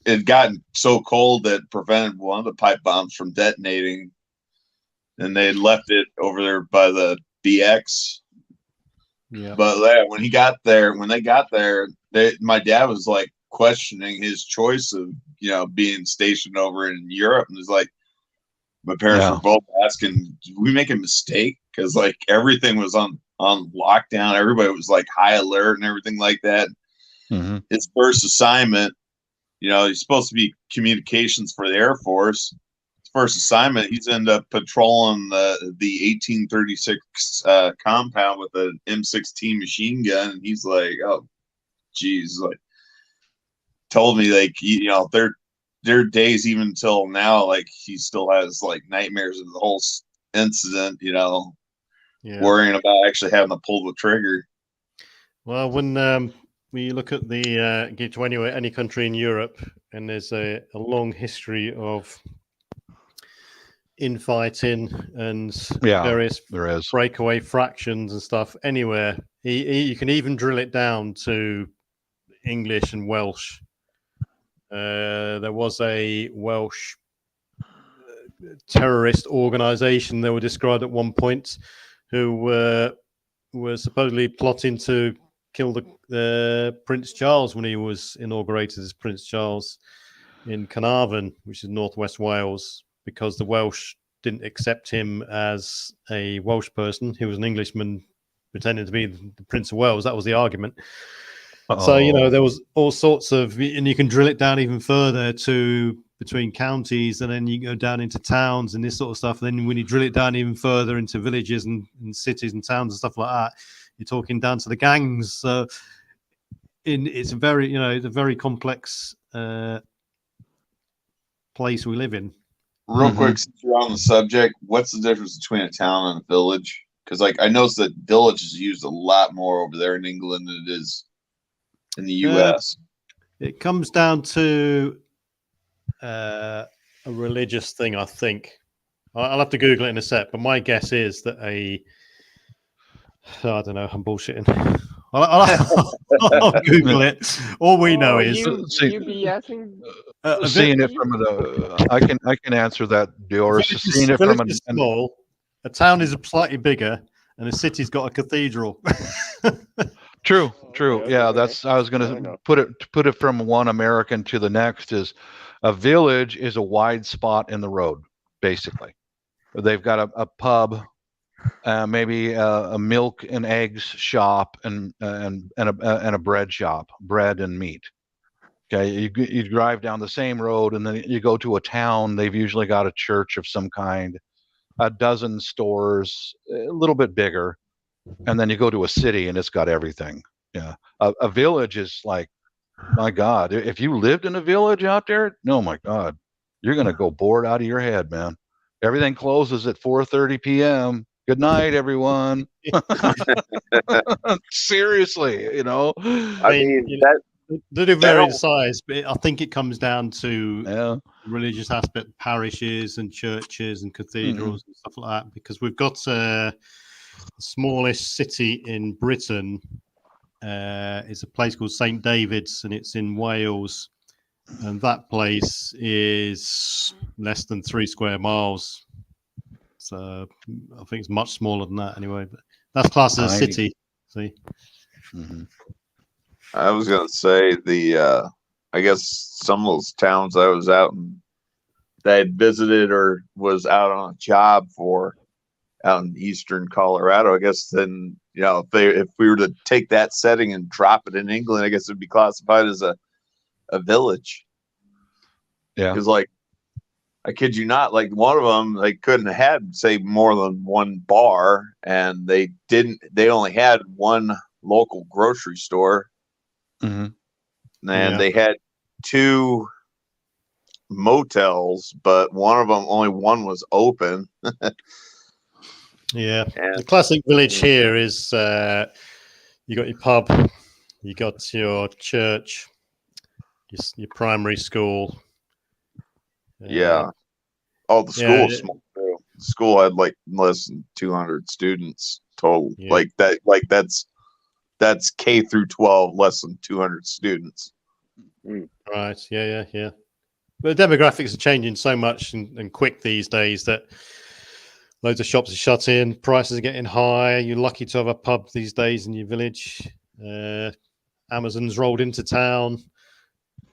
it had gotten so cold that prevented one of the pipe bombs from detonating, and they left it over there by the BX. Yeah. But when they got there, my dad was like questioning his choice of being stationed over in Europe, and was like, my parents were both asking, did we make a mistake? Because everything was on lockdown. Everybody was high alert and everything like that. Mm-hmm. His first assignment, he's supposed to be communications for the Air Force. His first assignment, he's ended up patrolling the 1836 compound with an M16 machine gun. And he's like, oh, geez. Told me, there are days even until now, he still has nightmares of the whole incident, worrying about actually having to pull the trigger. Well, when we look at get to any country in Europe, and there's a long history of infighting and various breakaway fractions and stuff anywhere, you can even drill it down to English and Welsh. There was a Welsh terrorist organization, they were described at one point, who were supposedly plotting to kill the Prince Charles when he was inaugurated as Prince Charles in Carnarvon, which is northwest Wales, because the Welsh didn't accept him as a Welsh person. He was an Englishman pretending to be the Prince of Wales. That was the argument. So, there was all sorts of, and you can drill it down even further to between counties, and then you go down into towns and this sort of stuff. And then when you drill it down even further into villages and cities and towns and stuff like that, you're talking down to the gangs. So it's a very complex place we live in. Real quick, since you're on the subject, what's the difference between a town and a village? Because like I noticed that village is used a lot more over there in England than it is in the U.S. It comes down to a religious thing, I think. I'll have to Google it in a sec, but my guess is that I don't know. I'm bullshitting. I'll Google it. All we know is you be asking. Seeing it from I can answer that, Doris. Seeing it from is small. A town is slightly bigger, and a city's got a cathedral. True. Okay, Yeah, okay. that's. I was going to put it from one American to the next. Is a village is a wide spot in the road, basically. They've got a pub, maybe a milk and eggs shop, and a bread shop, bread and meat. Okay, you drive down the same road, and then you go to a town. They've usually got a church of some kind, a dozen stores, a little bit bigger, and then you go to a city, and it's got everything. Yeah, a village is like, my God, if you lived in a village out there, no, my God, you're gonna go bored out of your head, man. Everything closes at 4:30 p.m. Good night, everyone. Seriously, you know. I mean, they vary in size, but I think it comes down to religious aspect, parishes and churches and cathedrals and stuff like that. Because we've got the smallest city in Britain is a place called St. David's, and it's in Wales. And that place is less than 3 square miles. So I think it's much smaller than that anyway. But that's classed as a city. See. Mm-hmm. I was gonna say I guess some of those towns I was out and that I had visited or was out on a job for out in eastern Colorado. I guess then if we were to take that setting and drop it in England, I guess it'd be classified as a village. Yeah, because like I kid you not, like one of them they couldn't have had say more than one bar, and they only had one local grocery store. Mm-hmm. And they had 2 motels, but only one was open. Yeah, the classic village here is you got your pub, you got your church, your primary school. Yeah. Oh, the school is small too. The school had like less than 200 students total. Yeah. Like that's K through 12, less than 200 students. Right. Yeah. But the demographics are changing so much and quick these days that loads of shops are shut in, prices are getting high. You're lucky to have a pub these days in your village. Amazon's rolled into town,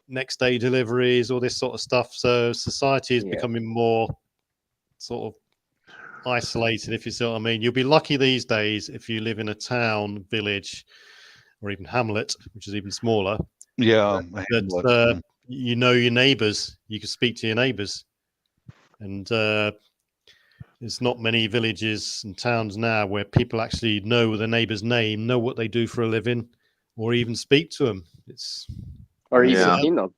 next day deliveries, all this sort of stuff. So society is becoming more sort of isolated, if you see what I mean. You'll be lucky these days if you live in a town, village, or even hamlet, which is even smaller. Yeah, that you know your neighbours. You can speak to your neighbours, and there's not many villages and towns now where people actually know the neighbour's name, know what they do for a living, or even speak to them. Or even seen them.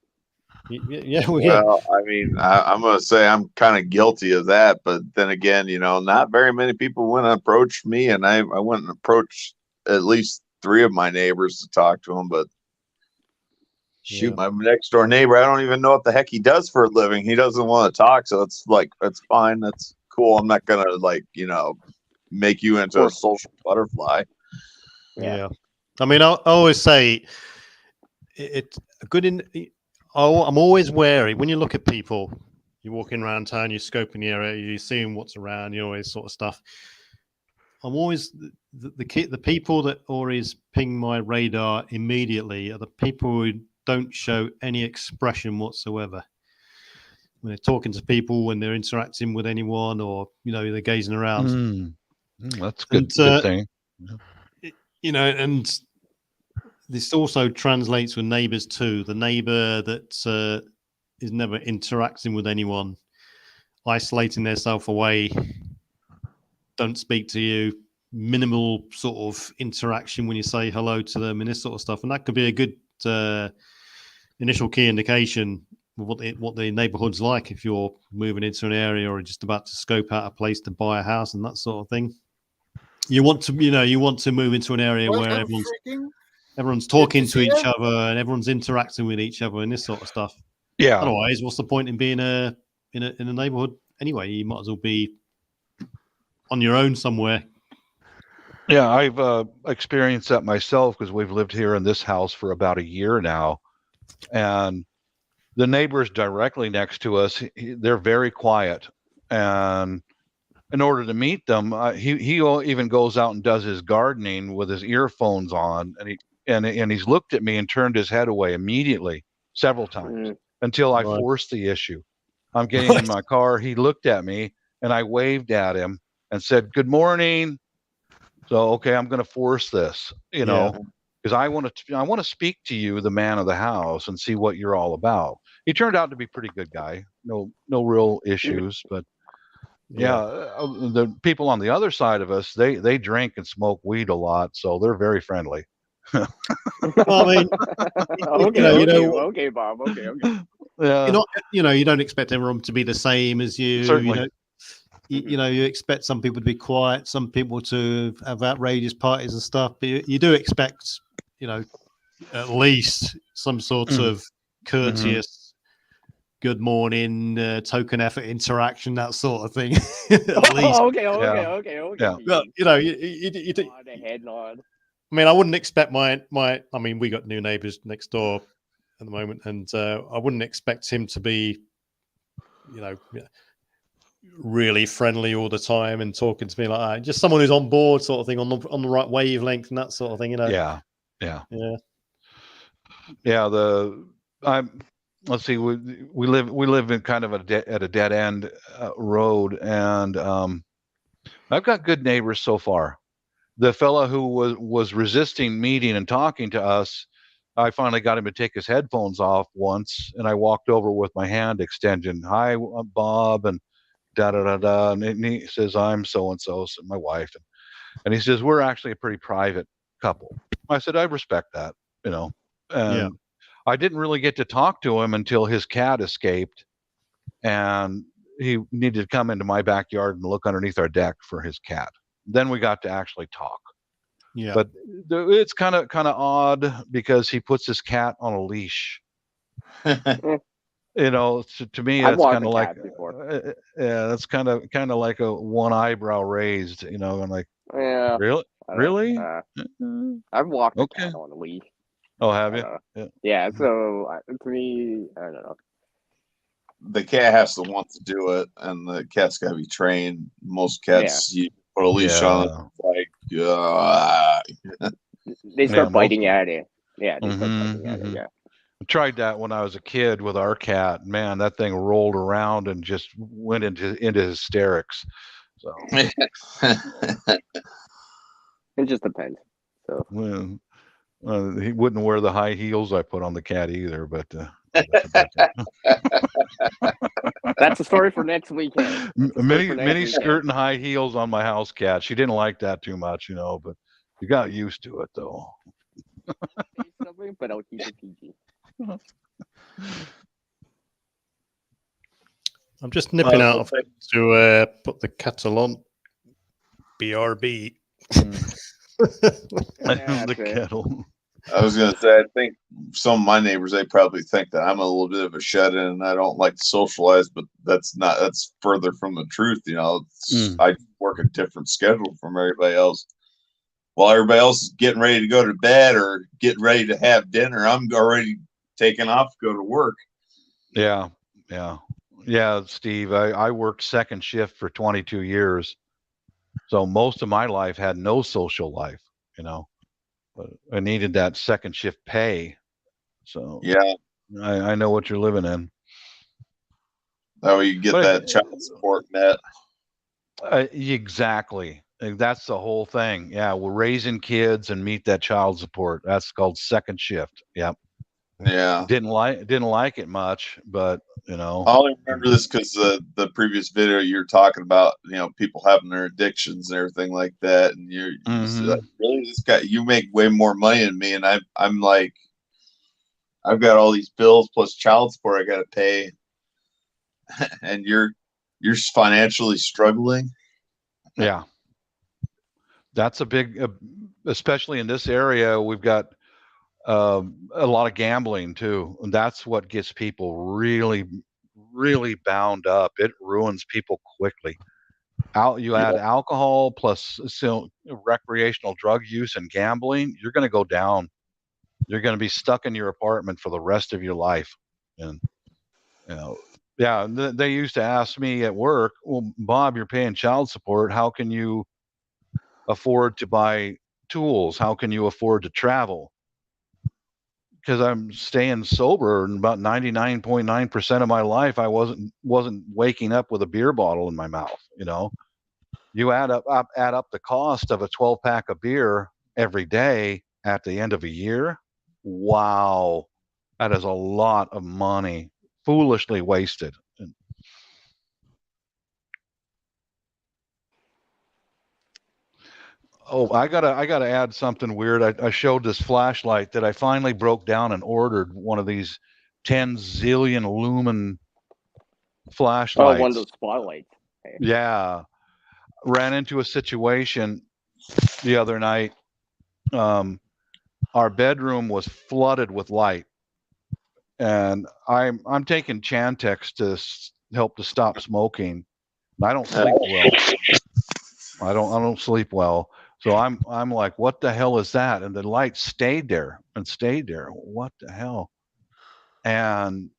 Well, I mean, I'm going to say I'm kind of guilty of that, but then again, not very many people went and approached me, and I went and approached at least 3 of my neighbors to talk to them, but shoot, my next door neighbor, I don't even know what the heck he does for a living. He doesn't want to talk, so it's like, that's fine. That's cool. I'm not going to make you into a social butterfly. Yeah. I mean, I always say it's good I'm always wary when you look at people. You're walking around town, you're scoping the area, you're seeing what's around, all this sort of stuff. I'm always the people that always ping my radar immediately are the people who don't show any expression whatsoever when they're talking to people, when they're interacting with anyone, or they're gazing around. That's good. Good thing. And this also translates with neighbours too. The neighbour that is never interacting with anyone, isolating themselves away, don't speak to you, minimal sort of interaction when you say hello to them and this sort of stuff. And that could be a good initial key indication of what the neighbourhood's like if you're moving into an area or just about to scope out a place to buy a house and that sort of thing. You want to, you want to move into an area where Welcome, freaking. everyone's talking to to see each you. other and everyone's interacting with each other and this sort of stuff. Yeah. Otherwise, what's the point in being in a neighborhood anyway? You might as well be on your own somewhere. Yeah, I've experienced that myself because we've lived here in this house for about a year now, and the neighbors directly next to us, they're very quiet, and in order to meet them, he even goes out and does his gardening with his earphones on, and he's looked at me and turned his head away immediately several times until I Right. forced the issue. I'm getting in my car. He looked at me and I waved at him and said, "Good morning." So, okay, I'm going to force this, because I want to speak to you, the man of the house, and see what you're all about. He turned out to be a pretty good guy. No real issues, but the people on the other side of us, they drink and smoke weed a lot, so they're very friendly. Well, I mean, okay, Bob. Okay. Yeah, you don't expect everyone to be the same as you. certainly. You expect some people to be quiet, some people to have outrageous parties and stuff. But you do expect, at least some sort of courteous, good morning, token effort interaction, that sort of thing. At least. Okay. Yeah. Well, The head nod. I mean, I wouldn't expect I mean, we got new neighbors next door at the moment, and I wouldn't expect him to be, really friendly all the time and talking to me like that. Just someone who's on board, sort of thing, on the right wavelength and that sort of thing. Yeah. Let's see. We live in kind of at a dead end road, and I've got good neighbors so far. The fellow who was resisting meeting and talking to us, I finally got him to take his headphones off once, and I walked over with my hand extended. "Hi, I'm Bob," and da da da da. And he says, "I'm so and so, my wife," and he says, "We're actually a pretty private couple." I said, "I respect that, and I didn't really get to talk to him until his cat escaped, and he needed to come into my backyard and look underneath our deck for his cat. Then we got to actually talk. Yeah. But it's kind of odd because he puts his cat on a leash. To me, I've that's walked kind a of like, cat before. that's kind of like a one eyebrow raised. I'm like, Yeah. really? I've walked a Okay. cat on a leash. Oh, have you? Yeah. So to me, I don't know. The cat has to want to do it, and the cat's got to be trained. Most cats, you put a leash on, like, they start biting at it. Yeah, they start biting at it. Yeah. I tried that when I was a kid with our cat. Man, that thing rolled around and just went into hysterics. So It just depends. So he wouldn't wear the high heels I put on the cat either, but that's a story for next weekend. Mini skirt and high heels on my house cat. She didn't like that too much, but you got used to it though. But I'll keep it PG. I'm just nipping out of it to put the kettle on. BRB. The kettle. I was going to say, I think some of my neighbors, they probably think that I'm a little bit of a shut-in and I don't like to socialize, but that's further from the truth. I work a different schedule from everybody else. While everybody else is getting ready to go to bed or getting ready to have dinner, I'm already taking off to go to work. Yeah, Steve, I worked second shift for 22 years. So most of my life had no social life, but I needed that second shift pay. So yeah, I know what you're living in. That way you get that child support net. Exactly. That's the whole thing. Yeah, we're raising kids and meet that child support. That's called second shift. Yep. Yeah. Didn't like it much, but I only remember this because the previous video you're talking about, people having their addictions and everything like that, and you're like, really, this guy, you make way more money than me, and I'm like, I've got all these bills plus child support I got to pay, and you're financially struggling. Yeah. that's a big, especially in this area. We've got a lot of gambling too, and that's what gets people really, really bound up. It ruins people quickly. You add alcohol plus recreational drug use and gambling, you're going to go down. You're going to be stuck in your apartment for the rest of your life. And yeah, they used to ask me at work, well, Bob, you're paying child support. How can you afford to buy tools? How can you afford to travel? Because I'm staying sober, and about 99.9% of my life, I wasn't waking up with a beer bottle in my mouth. You add up the cost of a 12-pack of beer every day at the end of a year. Wow, that is a lot of money foolishly wasted. Oh, I gotta add something weird. I showed this flashlight that I finally broke down and ordered, one of these 10 zillion lumen flashlights. Oh, one of those spotlights. Okay. Yeah. Ran into a situation the other night. Our bedroom was flooded with light, and I'm taking Chantix to help to stop smoking. I don't sleep well. I don't sleep well. So I'm like, what the hell is that? And the light stayed there. What the hell? And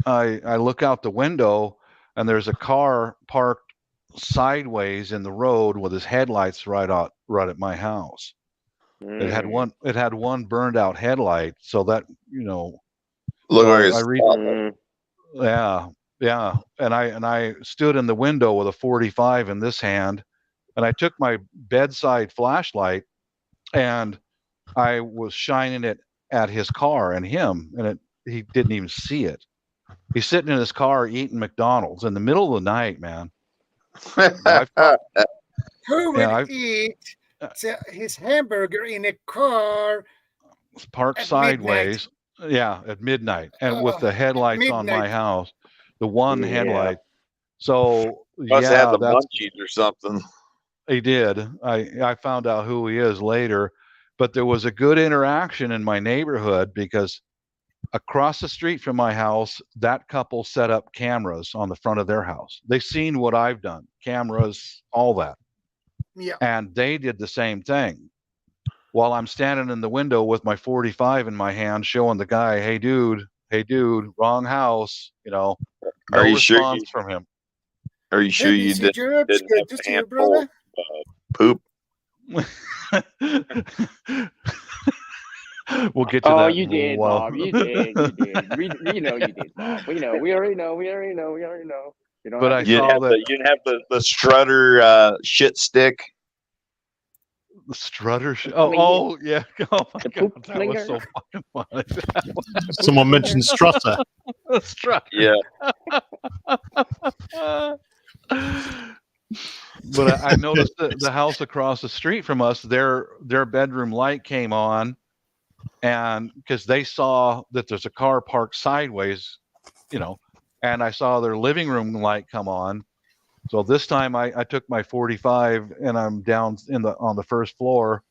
I look out the window, and there's a car parked sideways in the road with his headlights right at my house. It had one burned out headlight, so that Look like I read. Yeah. And I stood in the window with a 45 in this hand, and I took my bedside flashlight and I was shining it at his car and him, and he didn't even see it. He's sitting in his car eating McDonald's in the middle of the night, man. Who would eat his hamburger in a car parked sideways? Midnight? Yeah, at midnight, and with the headlights on my house, the one headlight. So must have the munchies or something. He did. I found out who he is later, but there was a good interaction in my neighborhood because across the street from my house, that couple set up cameras on the front of their house. They've seen what I've done, cameras, all that. Yeah. And they did the same thing. While I'm standing in the window with my 45 in my hand, showing the guy, hey dude, wrong house, no response from him. Are you sure you didn't have a handful of poop? We'll get to that. Oh, you did, Bob. You did. We know you did, Bob. We know. We already know. But I saw that you didn't have the strutter shit stick. The strutter. Oh yeah. Oh my god, that was so fucking funny. Someone mentioned strutter. Strutter. Yeah. But I noticed that the house across the street from us, their bedroom light came on, and because they saw that there's a car parked sideways, and I saw their living room light come on. So this time I took my 45 and I'm down on the first floor,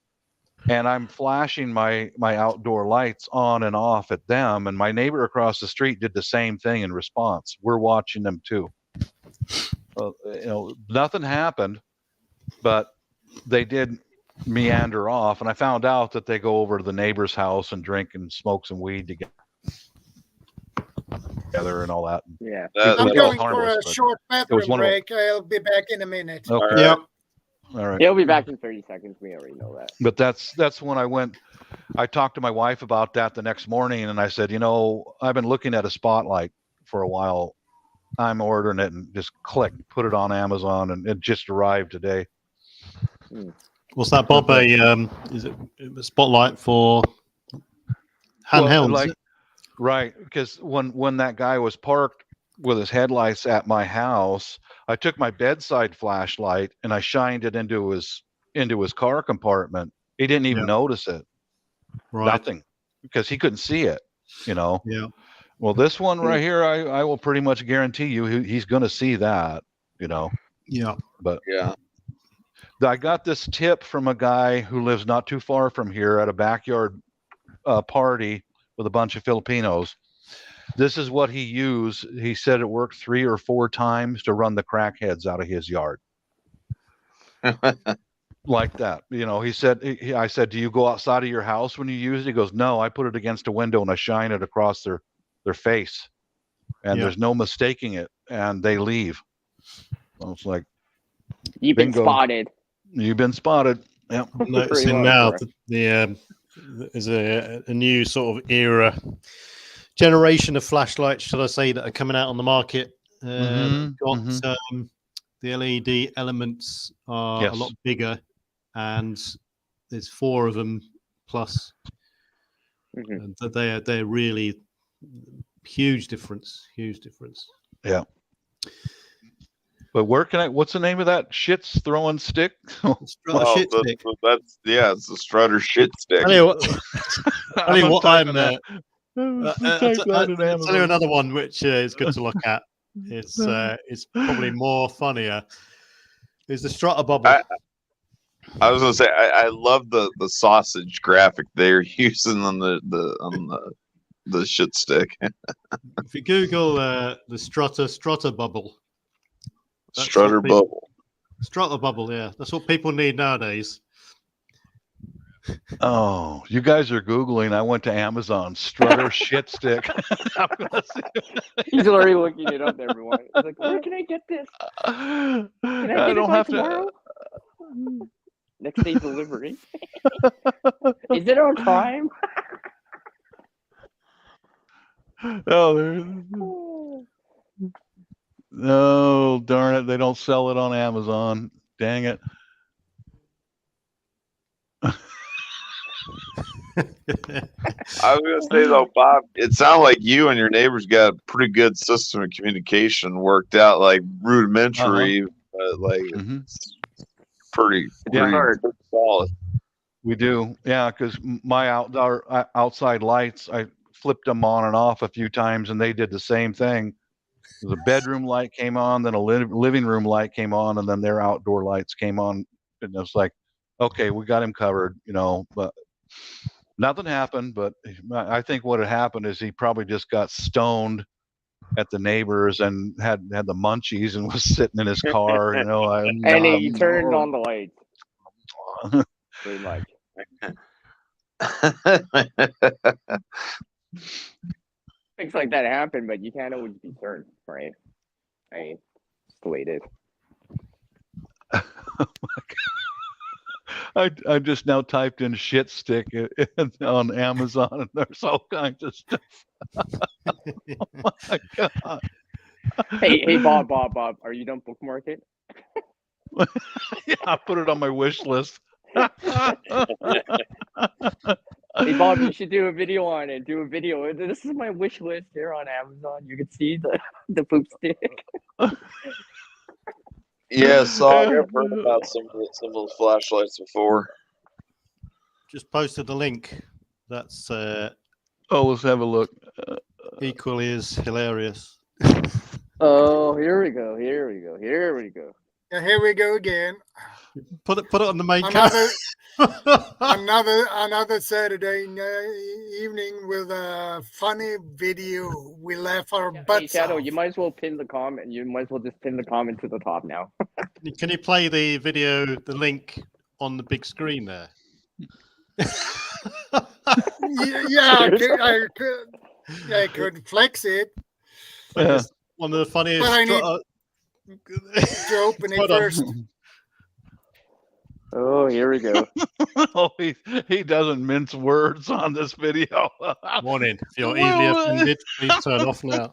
and I'm flashing my outdoor lights on and off at them, and my neighbor across the street did the same thing in response. We're watching them too. Nothing happened, but they did meander off, and I found out that they go over to the neighbor's house and drink and smoke some weed together and all that. Yeah. I'm going for a short bathroom break. I'll be back in a minute. Okay. Yep. All right. He'll be back in 30 seconds. We already know that. But that's when I talked to my wife about that the next morning, and I said, I've been looking at a spotlight for a while. I'm ordering it, and just put it on Amazon, and it just arrived today. What's that, Bob? Is it a spotlight for handhelds? Right, because when that guy was parked with his headlights at my house, I took my bedside flashlight and I shined it into his car compartment. He didn't even notice it. Right. Nothing, because he couldn't see it. Yeah. Well, this one right here, I will pretty much guarantee you he's going to see that. Yeah. But I got this tip from a guy who lives not too far from here at a backyard party with a bunch of Filipinos. This is what he used. He said it worked 3 or 4 times to run the crackheads out of his yard. Like that. You know, he said, I said, do you go outside of your house when you use it? He goes, no, I put it against a window and I shine it across their face. And there's no mistaking it. And they leave. So it's like, You've been bingo. spotted. You've been spotted. Yep. I'm noticing now that there's a new sort of era, generation of flashlights, should I say, that are coming out on the market. The LED elements are a lot bigger, and there's 4 of them plus. And they're really huge difference. Yeah. But what's the name of that shit's throwing stick? It's a Strutter shit stick. Tell you what, I'm tell you another one which is good to look at. It's probably more funnier. Is the Strutter bubble. I was gonna say I love the sausage graphic they're using on the shit stick. If you Google the Strutter bubble. Strutter bubble. Yeah. That's what people need nowadays. Oh, you guys are Googling. I went to Amazon. Strutter shit stick. He's already looking it up, everyone. He's like, where can I get this? Can I get it by tomorrow? Next day delivery. Is it on time? No, darn it. They don't sell it on Amazon. Dang it. I was gonna say though, Bob, it sounded like you and your neighbors got a pretty good system of communication worked out, like rudimentary, but like it's pretty solid. We do, yeah, because our outside lights, I flipped them on and off a few times, and they did the same thing. The bedroom light came on, then a living room light came on, and then their outdoor lights came on, and it was like, okay, we got him covered, you know. But nothing happened. But I think what had happened is he probably just got stoned at the neighbors and had the munchies and was sitting in his car, you know. And he turned on the lights. Pretty much. Things like that happen, but you can't always be certain, right? I mean, it's the way it is. Oh my God. I just now typed in shit stick on Amazon, and there's all kinds of stuff. Oh my God. Hey, Bob, are you done bookmarking? Yeah, I put it on my wish list. Hey, Bob, you should do a video on it. Do a video. This is my wish list here on Amazon. You can see the poop stick. Yeah, so I've heard about some of the flashlights before. Just posted the link. That's let's have a look. Equally as hilarious. Oh, here we go. Yeah, here we go again. Put it on the main another Saturday evening with a funny video. We laugh our butts Hey, Shadow, off. you might as well pin the comment. You might as well just pin the comment to the top now. Can you play the video, the link on the big screen there? I could flex it. One of the funniest. But I need to open it first. Oh, here we go. Oh, he doesn't mince words on this video. Warning, if you're easily offended, please turn off now.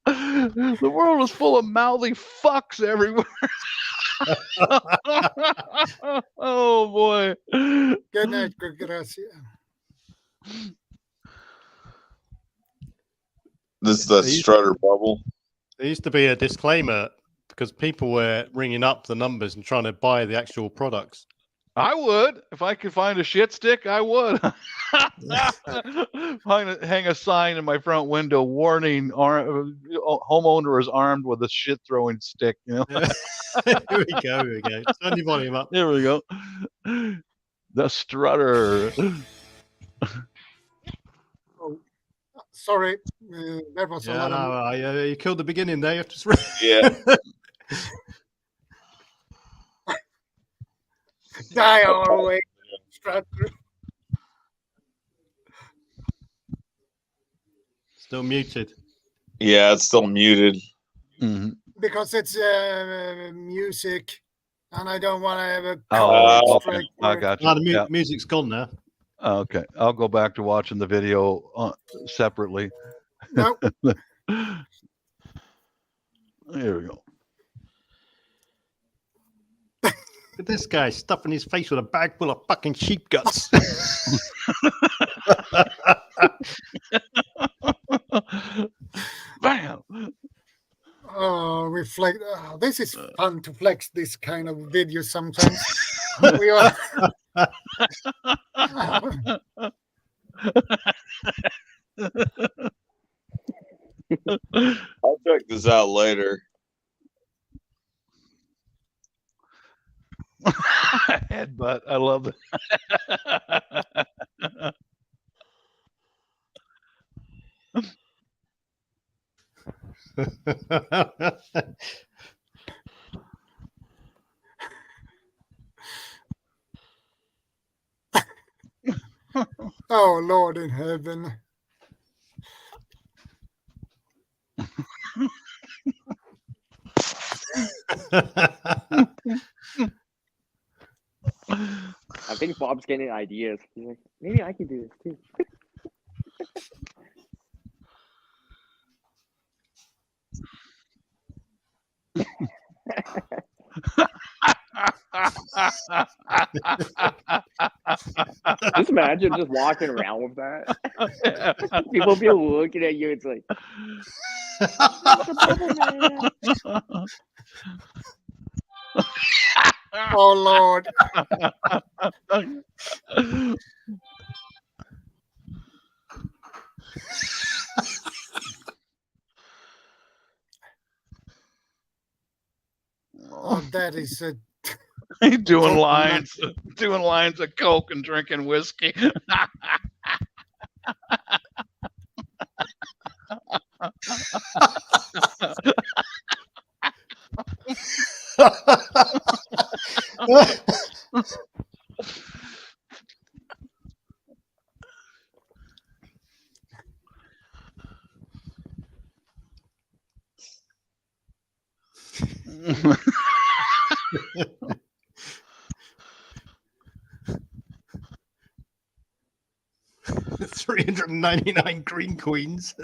The world is full of mouthy fucks everywhere. Oh boy. Good night, gracias. This is the Strutter bubble. There used to be a disclaimer because people were ringing up the numbers and trying to buy the actual products. I would. If I could find a shit stick, I would. Hang a sign in my front window warning homeowner is armed with a shit throwing stick. Here we go. Here we go. Turn your volume up. There we go. The strutter. Oh, sorry, that was a Yeah, lot of. no, you killed the beginning there. You have to. Yeah. Die away, Strutter. Still muted. Yeah, it's still muted. Mhm. Because it's music, and I don't want to have a. Oh, okay. strike I for it. got Ah, you. the Yeah. music's gone now. Okay, I'll go back to watching the video separately. No, Here we go. Look at this guy stuffing his face with a bag full of fucking sheep guts. Bam. reflect. This is fun to flex this kind of video sometimes. We are. I'll check this out later. Headbutt. I love it. Oh Lord in heaven. I think Bob's getting ideas. He's like, maybe I can do this too. Just imagine just walking around with that. People be looking at you. It's like, Oh Lord. Oh, that is a. He's doing lines of coke and drinking whiskey. $399 green queens.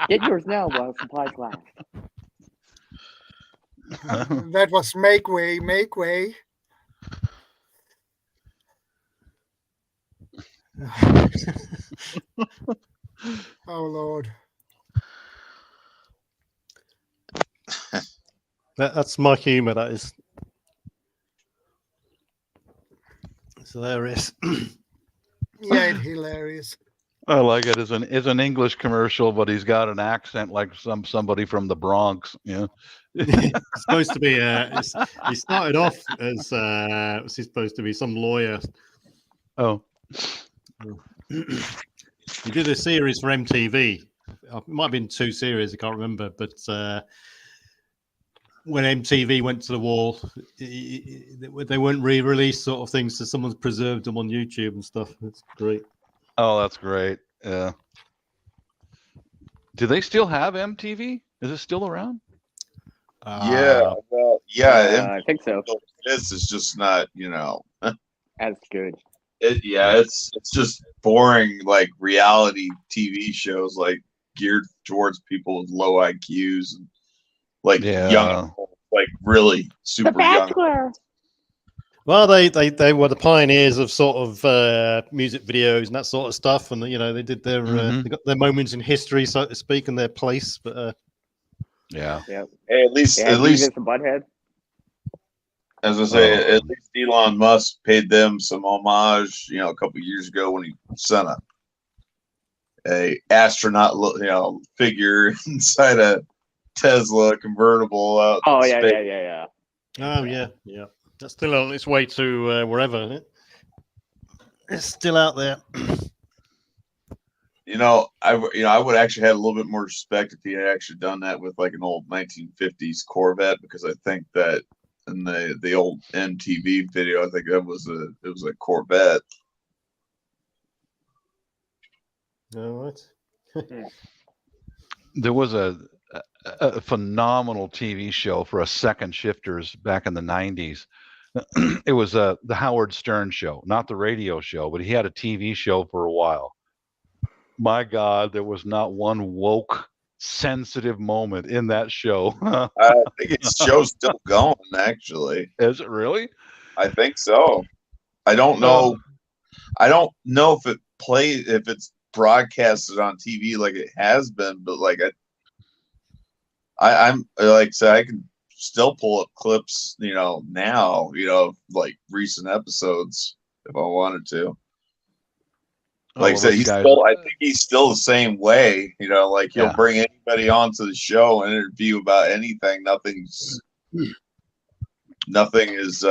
get yours now while supplies last. That was make way, make way. Oh Lord. That's my humour. That is. It's hilarious. Yeah, it's hilarious. I like it as an English commercial, but he's got an accent like somebody from the Bronx. Yeah, It's supposed to be. He started off as was he supposed to be some lawyer. Oh, He did a series for MTV. It might have been 2 series. I can't remember, but when MTV went to the wall, they weren't re-released sort of things, so someone's preserved them on YouTube and stuff. It's great. oh, that's great. Yeah. Do they still have MTV? Is it still around? Yeah, well, yeah. I think so. This is just not, That's good. it's just boring, like reality TV shows, like geared towards people with low IQs and like young, like really super young. Well, they were the pioneers of sort of music videos and that sort of stuff, and they did their they got their moments in history, so to speak, and their place. But yeah. Yeah. Hey, at least Beavis and Butthead. As I say, at least Elon Musk paid them some homage, a couple years ago when he sent a astronaut, figure inside a Tesla convertible out. Oh in yeah, space. yeah. Oh yeah. That's still on its way to wherever, isn't it? It's still out there. I would actually have a little bit more respect if he had actually done that with like an old 1950s Corvette, because I think that in the old MTV video, I think it was a Corvette. All right. There was a phenomenal TV show for a second shifters back in the 90s. It was the Howard Stern show, not the radio show, but he had a TV show for a while. My God, there was not one woke, sensitive moment in that show. I think his show's still going, actually. Is it really? I think so. I don't know. I don't know if it's broadcasted on TV like it has been, but like I'm like, so I can still pull up clips, now, like recent episodes if I wanted to. Like I said, I think he's still the same way, like he'll bring anybody onto the show and interview about anything. Nothing is,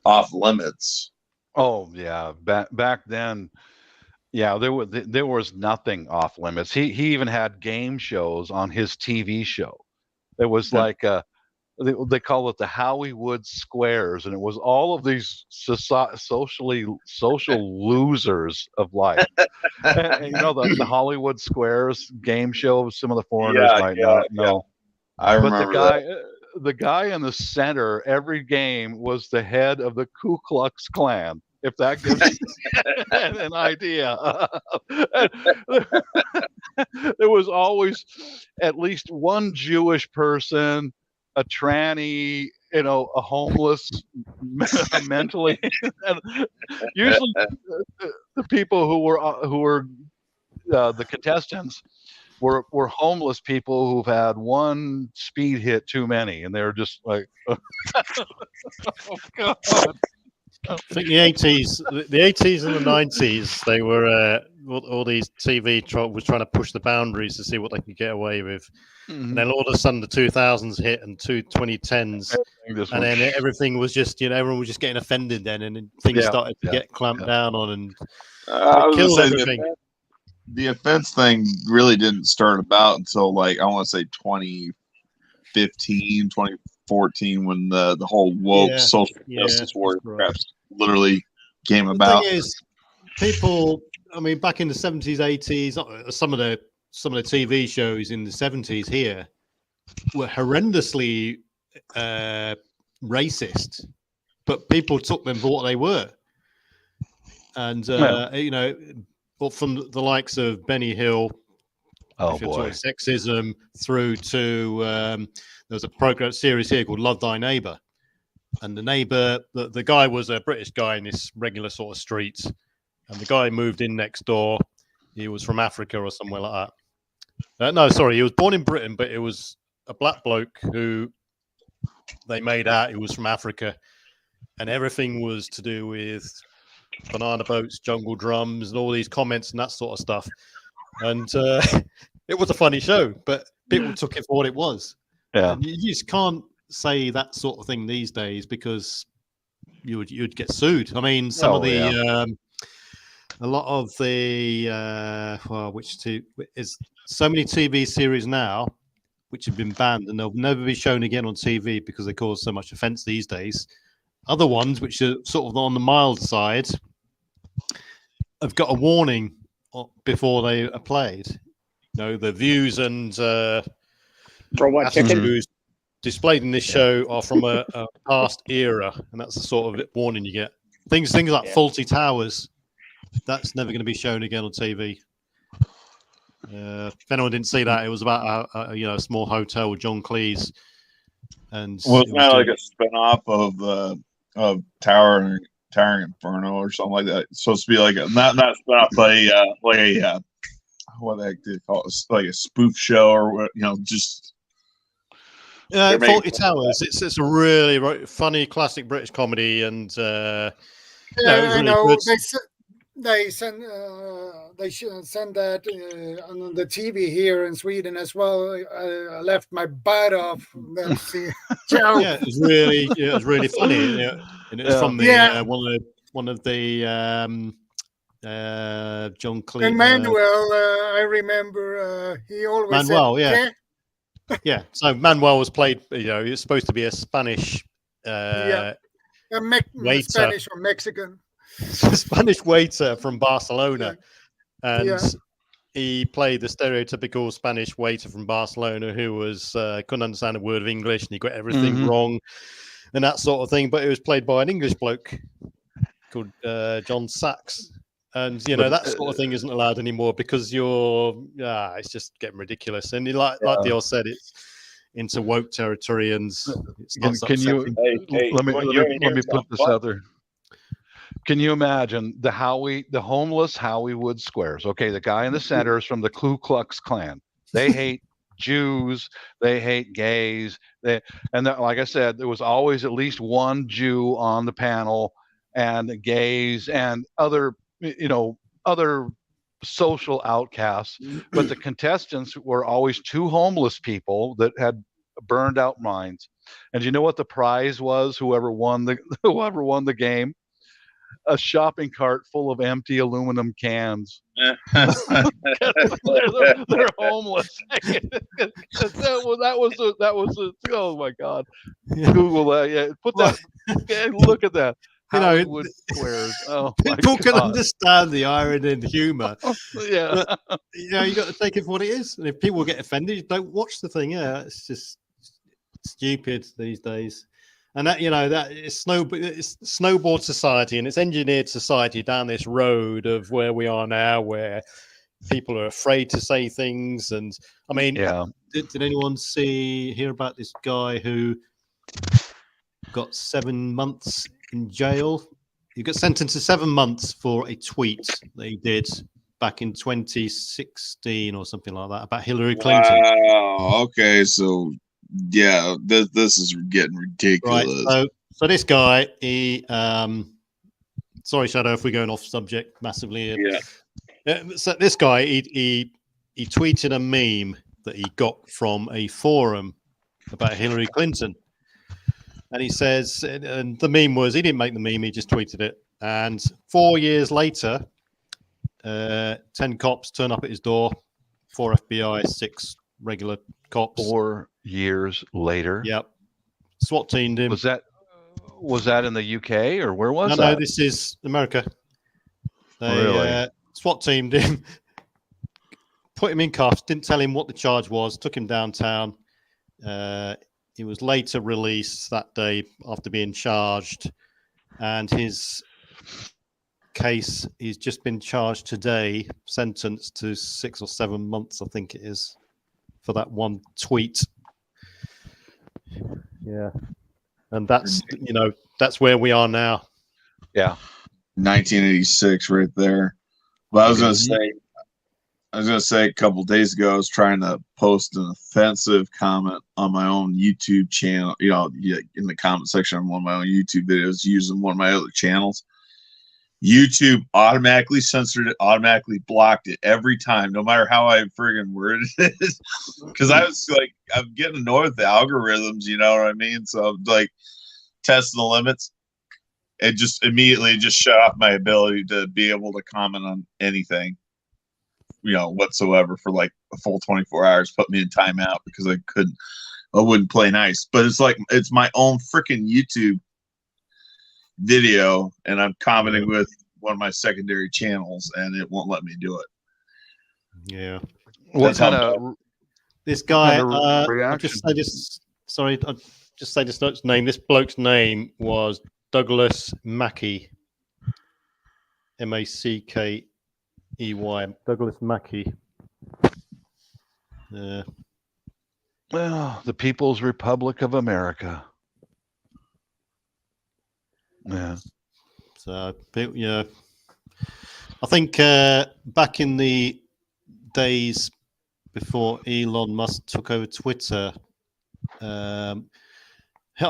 off limits. Oh yeah, back then, yeah, there was nothing off limits. He even had game shows on his TV show. It was like they call it the Hollywood Squares, and it was all of these social losers of life. And, the Hollywood Squares game show. Some of the foreigners might not know. I remember the guy in the center every game was the head of the Ku Klux Klan. If that gives you an idea. There was always at least one Jewish person, a tranny, a homeless, mentally. And usually, the people who were the contestants were homeless people who've had one speed hit too many, and they're just like, oh God. I think the 80s and the 90s, they were all these TV was trying to push the boundaries to see what they could get away with. And then all of a sudden the 2000s hit and 2010s, and then everything was just, everyone was just getting offended then, and things started to get clamped down on, and killed everything. The offense thing really didn't start about until I want to say 2015, 2014, when the whole woke social justice warrior crap literally came about. The thing is, people, back in the 70s, 80s, some of the TV shows in the 70s here were horrendously racist, but people took them for what they were. And, from the likes of Benny Hill, sexism, through to there was a program series here called Love Thy Neighbor, and the neighbor, the guy was a British guy in this regular sort of street, and the guy moved in next door. He was from Africa or somewhere like that. No, sorry, he was born in Britain, but it was a black bloke who they made out he was from Africa, and everything was to do with banana boats, jungle drums, and all these comments and that sort of stuff. And it was a funny show, but people took it for what it was. Yeah, and you just can't say that sort of thing these days because you'd get sued. A lot of the is so many TV series now which have been banned and they'll never be shown again on TV because they cause so much offense these days. Other ones which are sort of on the mild side have got a warning before they are played. The views and attributes displayed in this show are from a past era, and that's the sort of warning you get. Things like Faulty Towers, that's never going to be shown again on TV. If anyone didn't see that, it was about a small hotel with John Cleese, and it was kind of like a spin-off of Towering Inferno or something like that. It's supposed to be like not spin-off, but what the heck do you call it? Like a spoof show or just. They're Faulty making- Towers. It's a really funny classic British comedy, and it was I really know good. they send they should send that on the TV here in Sweden as well. I left my butt off. Let's see, Joe. Yeah, it was really funny, and it was from the Yeah. one of the John Cleese. And Manuel, I remember he always Manuel, said, yeah. So Manuel was played. He was supposed to be a Spanish a waiter. Spanish or Mexican. Spanish waiter from Barcelona, and Yeah. he played the stereotypical Spanish waiter from Barcelona who was couldn't understand a word of English and he got everything Mhm. wrong and that sort of thing. But it was played by an English bloke called John Sachs, and that sort of thing isn't allowed anymore because it's just getting ridiculous. And like Dior said, it's into woke territory, and it starts Can you upsetting. let me put this out there. Can you imagine the homeless Howie Wood squares? Okay, the guy in the center is from the Ku Klux Klan. They hate Jews, they hate gays. Like I said, there was always at least one Jew on the panel, and gays and other social outcasts. But the contestants were always two homeless people that had burned out minds. And you know what the prize was? Whoever won the game? A shopping cart full of empty aluminum cans. they're homeless. that was oh my God. Google that. Yeah, put that. Look at that. Hollywood squares. Oh, people can understand the irony and the humor. Yeah. But, you got to take it for what it is. And if people get offended, you don't watch the thing. Yeah, it's just stupid these days. And that it's snowboard society, and it's engineered society down this road of where we are now, where people are afraid to say things. And I mean, did anyone hear about this guy who got 7 months in jail? He got sentenced to 7 months for a tweet that he did back in 2016 or something like that about Hillary Clinton. Wow. Okay, so. Yeah, this is getting ridiculous. Right. So this guy, he sorry, Shadow, if we're going off subject massively. Yeah. So this guy, he tweeted a meme that he got from a forum about Hillary Clinton, and he says, and the meme was, he didn't make the meme, he just tweeted it. And 4 years later, 10 cops turn up at his door, 4 FBI, 6 regular cops. 4 years later. Yep. SWAT teamed him. Was that in the UK or where was that? No, this is America. They SWAT teamed him, put him in cuffs, didn't tell him what the charge was, took him downtown. He was later released that day after being charged, and his case, he's just been charged today, sentenced to 6 or 7 months, I think it is, for that one tweet. Yeah. And that's where we are now. Yeah. 1986 right there. But I was going to say a couple days ago, I was trying to post an offensive comment on my own YouTube channel, in the comment section on one of my own YouTube videos using one of my other channels. YouTube automatically censored it, automatically blocked it every time, no matter how I friggin' worded it. Because I was like, I'm getting annoyed with the algorithms, you know what I mean? So I'm like testing the limits. It just immediately just shut off my ability to be able to comment on anything, whatsoever for like a full 24 hours, put me in timeout because I wouldn't play nice. But it's like, it's my own freaking YouTube video, and I'm commenting with one of my secondary channels, and it won't let me do it. Yeah. What kind of this guy? I'll reaction? just say this. Sorry, I'll just say this name. This bloke's name was Douglas Mackey. Mackey. Douglas Mackey. Well, the People's Republic of America. Yeah. So I think back in the days before Elon Musk took over Twitter, I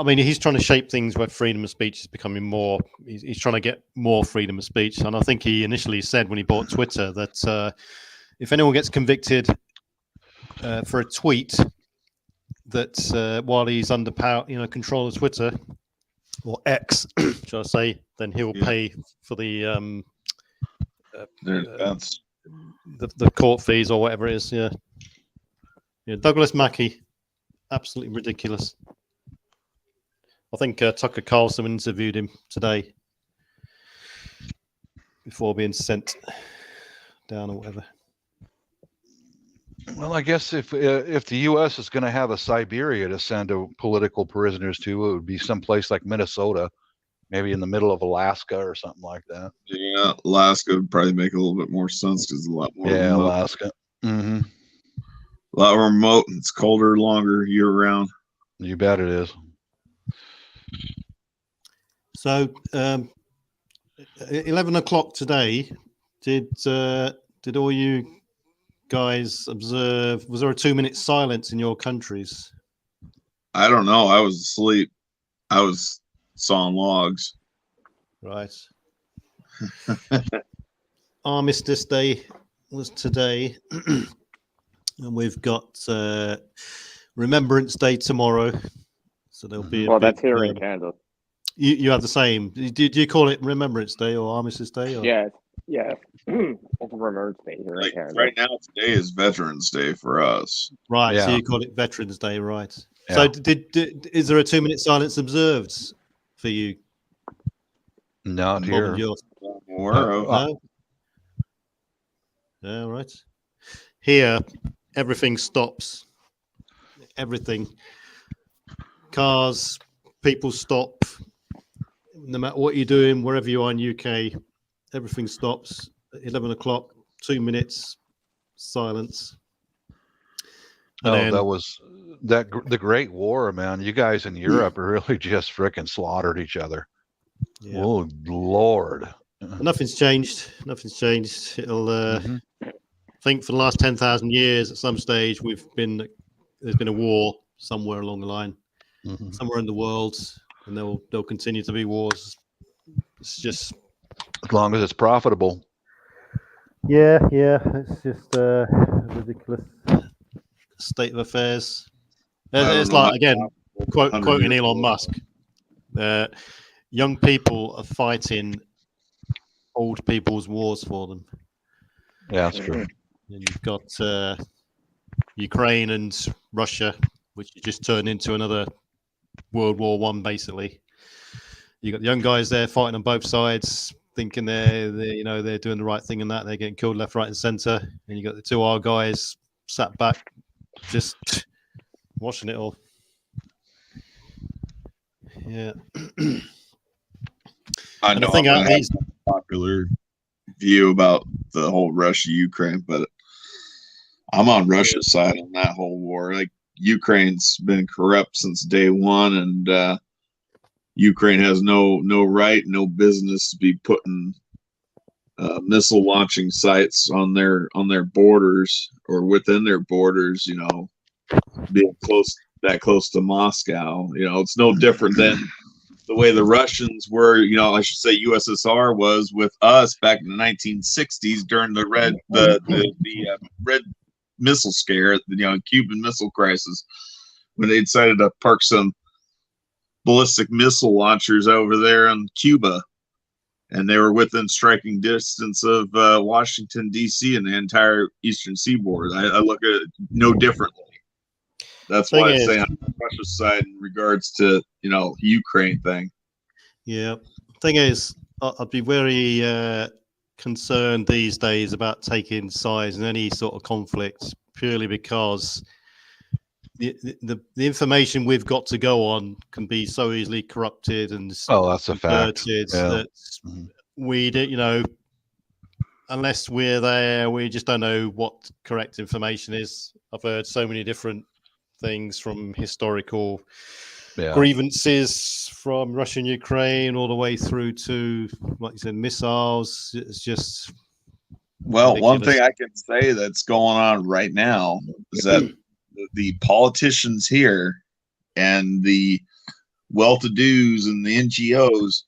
mean, he's trying to shape things where freedom of speech is becoming more. He's trying to get more freedom of speech, and I think he initially said when he bought Twitter that if anyone gets convicted for a tweet that while he's under power, control of Twitter or X, shall I say, then he'll pay for the court fees or whatever it is. Yeah. Douglas Mackey, absolutely ridiculous. I think Tucker Carlson interviewed him today before being sent down or whatever. Well, I guess if the U.S. is going to have a Siberia to send political prisoners to, it would be someplace like Minnesota, maybe in the middle of Alaska or something like that. Yeah, Alaska would probably make a little bit more sense because it's a lot more remote. Alaska. Mm-hmm. A lot more remote. It's colder, longer year round. You bet it is. So, 11 o'clock today, did all you guys observe? Was there a 2-minute silence in your countries? I don't know. I was asleep. I was sawing logs. Right. Armistice Day was today, and we've got Remembrance Day tomorrow. So there'll be. Well, that's here in Canada. You have the same. Do you call it Remembrance Day or Armistice Day? Or? Yeah. It's Remembrance Day here in Canada. Right now, today is Veterans Day for us. Right. Yeah. So you call it Veterans Day, right? Yeah. So is there a 2-minute silence observed for you? Not Bob here. and yours? No? Yeah, right. Here, everything stops. Everything. Cars, people stop. No matter what you're doing, wherever you are in UK, everything stops. 11 o'clock, 2 minutes, silence. And then, that was the Great War, man. You guys in Europe really just frickin' slaughtered each other. yeah. Oh, Lord. Nothing's changed. It'll. I think for the last 10,000 years, at some stage, there's been a war somewhere along the line, somewhere in the world, and there'll continue to be wars. It's just As long as it's profitable. yeah. It's just a ridiculous state of affairs. It's like, again, quoting Elon Musk. Young people are fighting old people's wars for them. Yeah, that's true. And you've got Ukraine and Russia, which just turned into another World War One, basically. You got the young guys there fighting on both sides, thinking they're doing the right thing and that they're getting killed left, right, and centre. And you got the two old guys sat back, just watching it all. Yeah. I know I have a popular view about the whole Russia-Ukraine, but I'm on Russia's side on that whole war. Like, Ukraine's been corrupt since day one, and Ukraine has no right, no business to be putting missile launching sites on their borders or within their borders. Being that close to Moscow. It's no different than the way the Russians were, I should say USSR was with us back in the 1960s during the red missile scare, Cuban Missile Crisis, when they decided to park some ballistic missile launchers over there in Cuba, and they were within striking distance of Washington D.C. and the entire eastern seaboard. I look at it no differently. That's why I say I'm on Russia's side in regards to Ukraine thing. Yeah, thing is, I'd be very concerned these days about taking sides in any sort of conflict, purely because the information we've got to go on can be so easily corrupted and that's a fact. That we do, unless we're there, we just don't know what correct information is. I've heard so many different things from historical grievances from Russia and Ukraine all the way through to, like you said, missiles. It's just ridiculous. One thing I can say that's going on right now is that the politicians here and the well-to-dos and the NGOs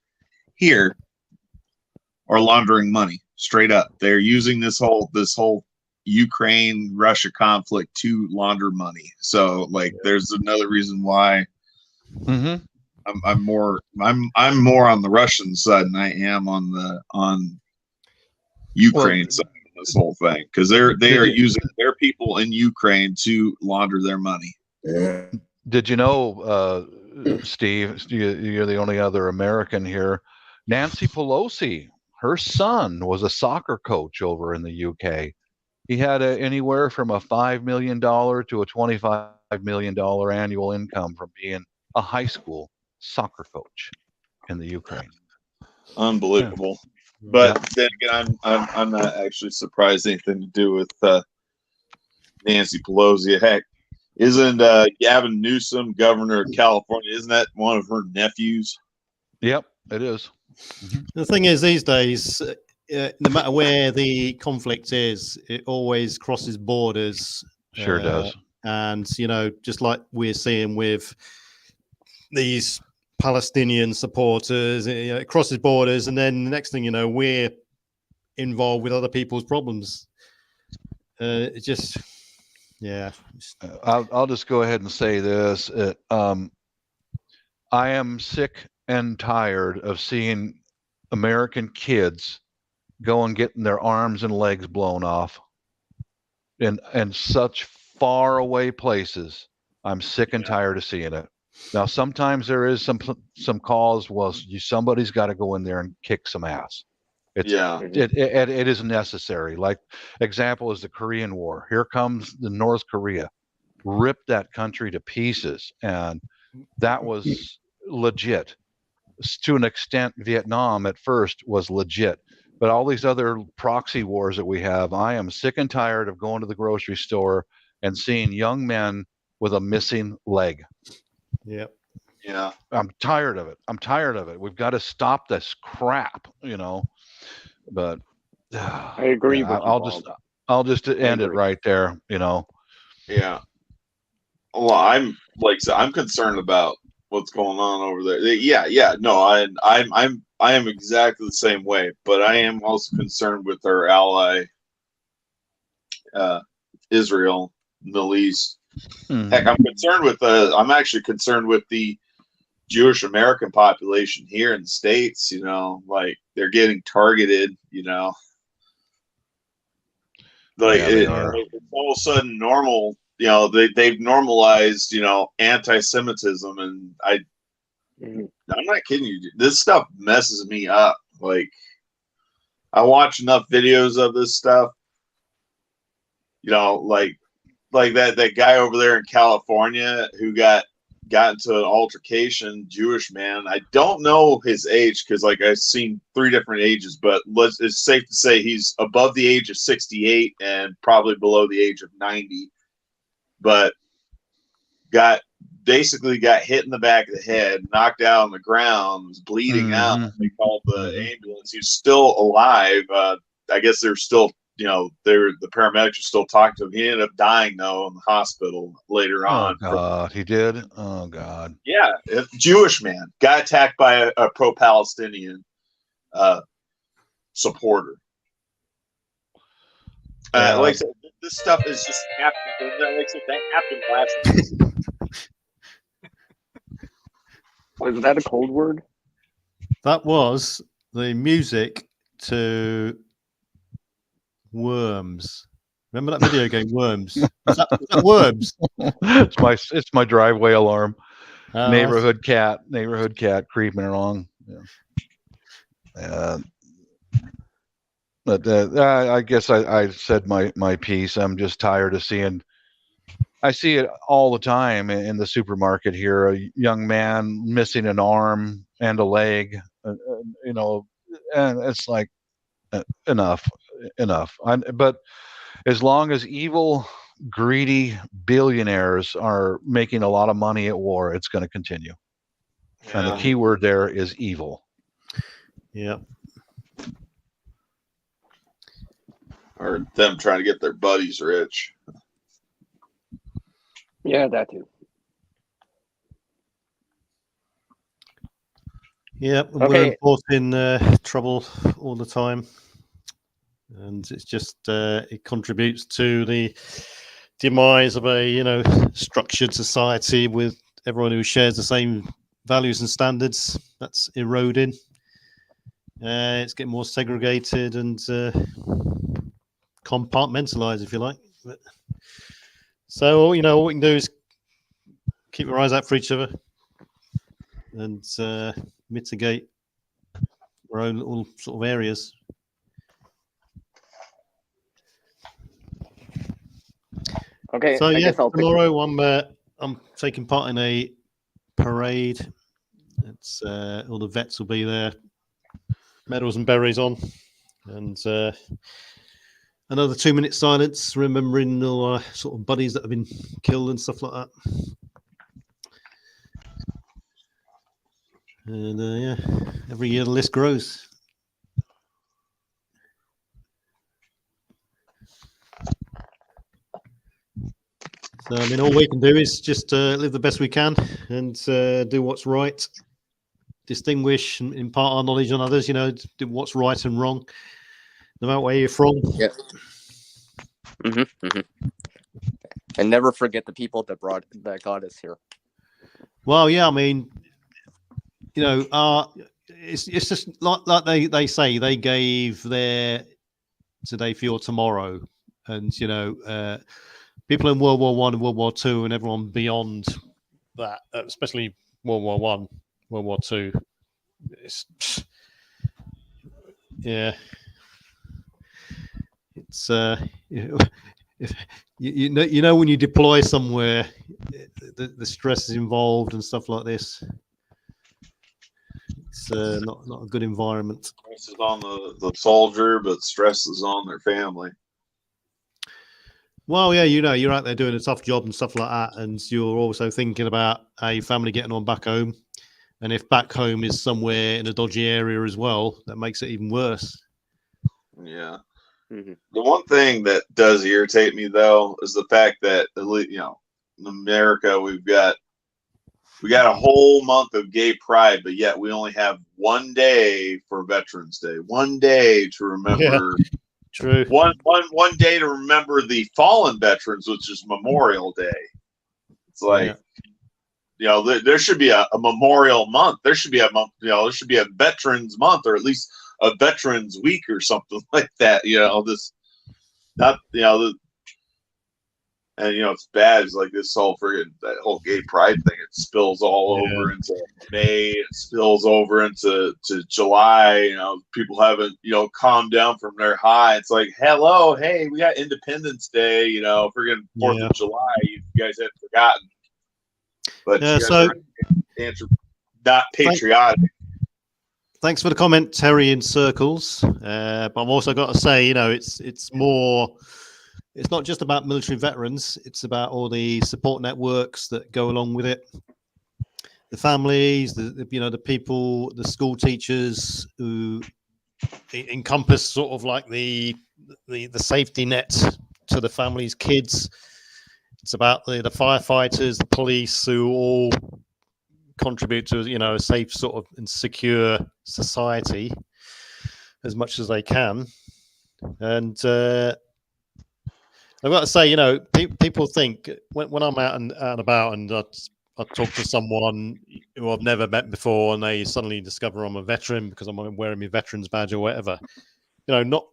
here are laundering money straight up. They're using this whole Ukraine Russia conflict to launder money. So like, there's another reason why I'm more on the Russian side than I am on Ukraine side of this whole thing, because they are using their people in Ukraine to launder their money. Did you know, Steve? You're the only other American here. Nancy Pelosi, her son was a soccer coach over in the UK. He had anywhere from a $5 million to a $25 million annual income from being a high school soccer coach in the Ukraine. Unbelievable. Yeah. But then again, I'm not actually surprised anything to do with Nancy Pelosi. Heck, isn't Gavin Newsom governor of California? Isn't that one of her nephews? Yep, it is. The thing is, these days, no matter where the conflict is, it always crosses borders. Sure does. And, you know, just like we're seeing with these Palestinian supporters, it crosses borders. And then the next thing you know, we're involved with other people's problems. It just, yeah. I'll just go ahead and say this. I am sick and tired of seeing American kids go and getting their arms and legs blown off in such far away places. I'm sick and tired of seeing it. Now, sometimes there is some cause. Well, somebody's got to go in there and kick some ass. It is necessary. Like example is the Korean War. Here comes the North Korea, ripped that country to pieces, and that was legit. To an extent, Vietnam at first was legit. But all these other proxy wars that we have, I am sick and tired of going to the grocery store and seeing young men with a missing leg. Yep. Yeah. I'm tired of it. We've got to stop this crap, you know. But I agree with you, I'll just end it right there, you know. Yeah. Well, I'm concerned about what's going on over there. Yeah. No, I am exactly the same way, but I am also concerned with our ally, Israel, Middle East. Heck, I'm actually concerned with the Jewish American population here in the States. You know, like they're getting targeted. You know, like it's all of a sudden normal. You know, they've normalized, you know, anti-Semitism, and I'm not kidding you. This stuff messes me up. Like, I watch enough videos of this stuff. You know, like that guy over there in California who got into an altercation, Jewish man. I don't know his age because, like, I've seen 3 different ages, but it's safe to say he's above the age of 68 and probably below the age of 90. But basically got hit in the back of the head, knocked out on the ground, was bleeding out. They called the ambulance. He's still alive. I guess they're still, you know, the paramedics are still talking to him. He ended up dying though in the hospital later on. Oh God, he did. Oh God. Yeah, a Jewish man got attacked by a pro-Palestinian supporter. Like I said, this stuff is just happening. Like I said, that happened last week. Was that a cold word? That was the music to Worms. Remember that video game, Worms? Is that Worms? It's my driveway alarm. Oh, Neighborhood cat creeping along. Yeah. But I guess I said my piece. I'm just tired of seeing. I see it all the time in the supermarket here. A young man missing an arm and a leg, you know, and it's like enough. But as long as evil, greedy billionaires are making a lot of money at war, it's going to continue. Yeah. And the key word there is evil. Yeah. Or them trying to get their buddies rich. Yeah, that too. Yeah, we're Okay. importing trouble all the time, and it's just it contributes to the demise of a structured society with everyone who shares the same values and standards. That's eroding. It's getting more segregated and compartmentalized, if you like. So all we can do is keep our eyes out for each other and mitigate our own little sort of areas. Okay. So I yeah, guess I'll pick. tomorrow I'm taking part in a parade. It's all the vets will be there, medals and berets on, and another 2-minute silence, remembering all our sort of buddies that have been killed and stuff like that. And yeah, every year the list grows. So I mean, all we can do is just live the best we can and do what's right, distinguish and impart our knowledge on others. Do what's right and wrong, no matter where you're from. Yeah. And never forget the people that got us here. Well, yeah, I mean, it's just like they say they gave their today for your tomorrow, and people in World War One and World War Two and everyone beyond that, especially World War One, World War Two. Yeah, it's you know when you deploy somewhere, the stress is involved and stuff like this. It's not a good environment. Stress is on the soldier, but stress is on their family. Well, yeah, you're out there doing a tough job and stuff like that, and you're also thinking about your family getting on back home. And if back home is somewhere in a dodgy area as well, that makes it even worse. Yeah. Mm-hmm. The one thing that does irritate me though is the fact that in America we got a whole month of gay pride, but yet we only have one day for Veterans Day. One day to remember. Yeah, true. One day to remember the fallen veterans, which is Memorial Day. It's like, there should be a memorial month. There should be a month. There should be a Veterans Month, or at least a Veterans Week, or something like that. And it's bad. It's like this whole that whole gay pride thing. It spills all over into May. It spills over into July. People haven't calmed down from their high. It's like, hey, we got Independence Day. Friggin' 4th of July. You guys had forgotten. But answer not patriotic. Thanks for the comment, Terry, in circles. But I've also got to say, it's more. It's not just about military veterans. It's about all the support networks that go along with it. The families, the people, the school teachers who encompass sort of like the safety net to the families' kids. It's about the firefighters, the police, who all contribute to a safe sort of and secure society as much as they can. And I've got to say, people think when I'm out and about and I talk to someone who I've never met before and they suddenly discover I'm a veteran because I'm wearing my veteran's badge or whatever, not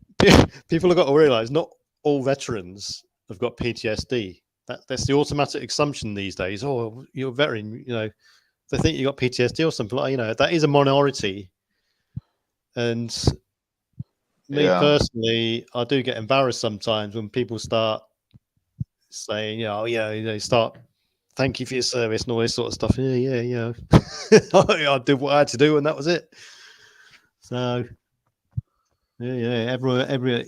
people have got to realize not all veterans have got PTSD. That's the automatic assumption these days. Oh, you're a veteran, they think you got PTSD or something like that is a minority. And me personally, I do get embarrassed sometimes when people start saying, start, thank you for your service and all this sort of stuff. Yeah. I did what I had to do and that was it. So, every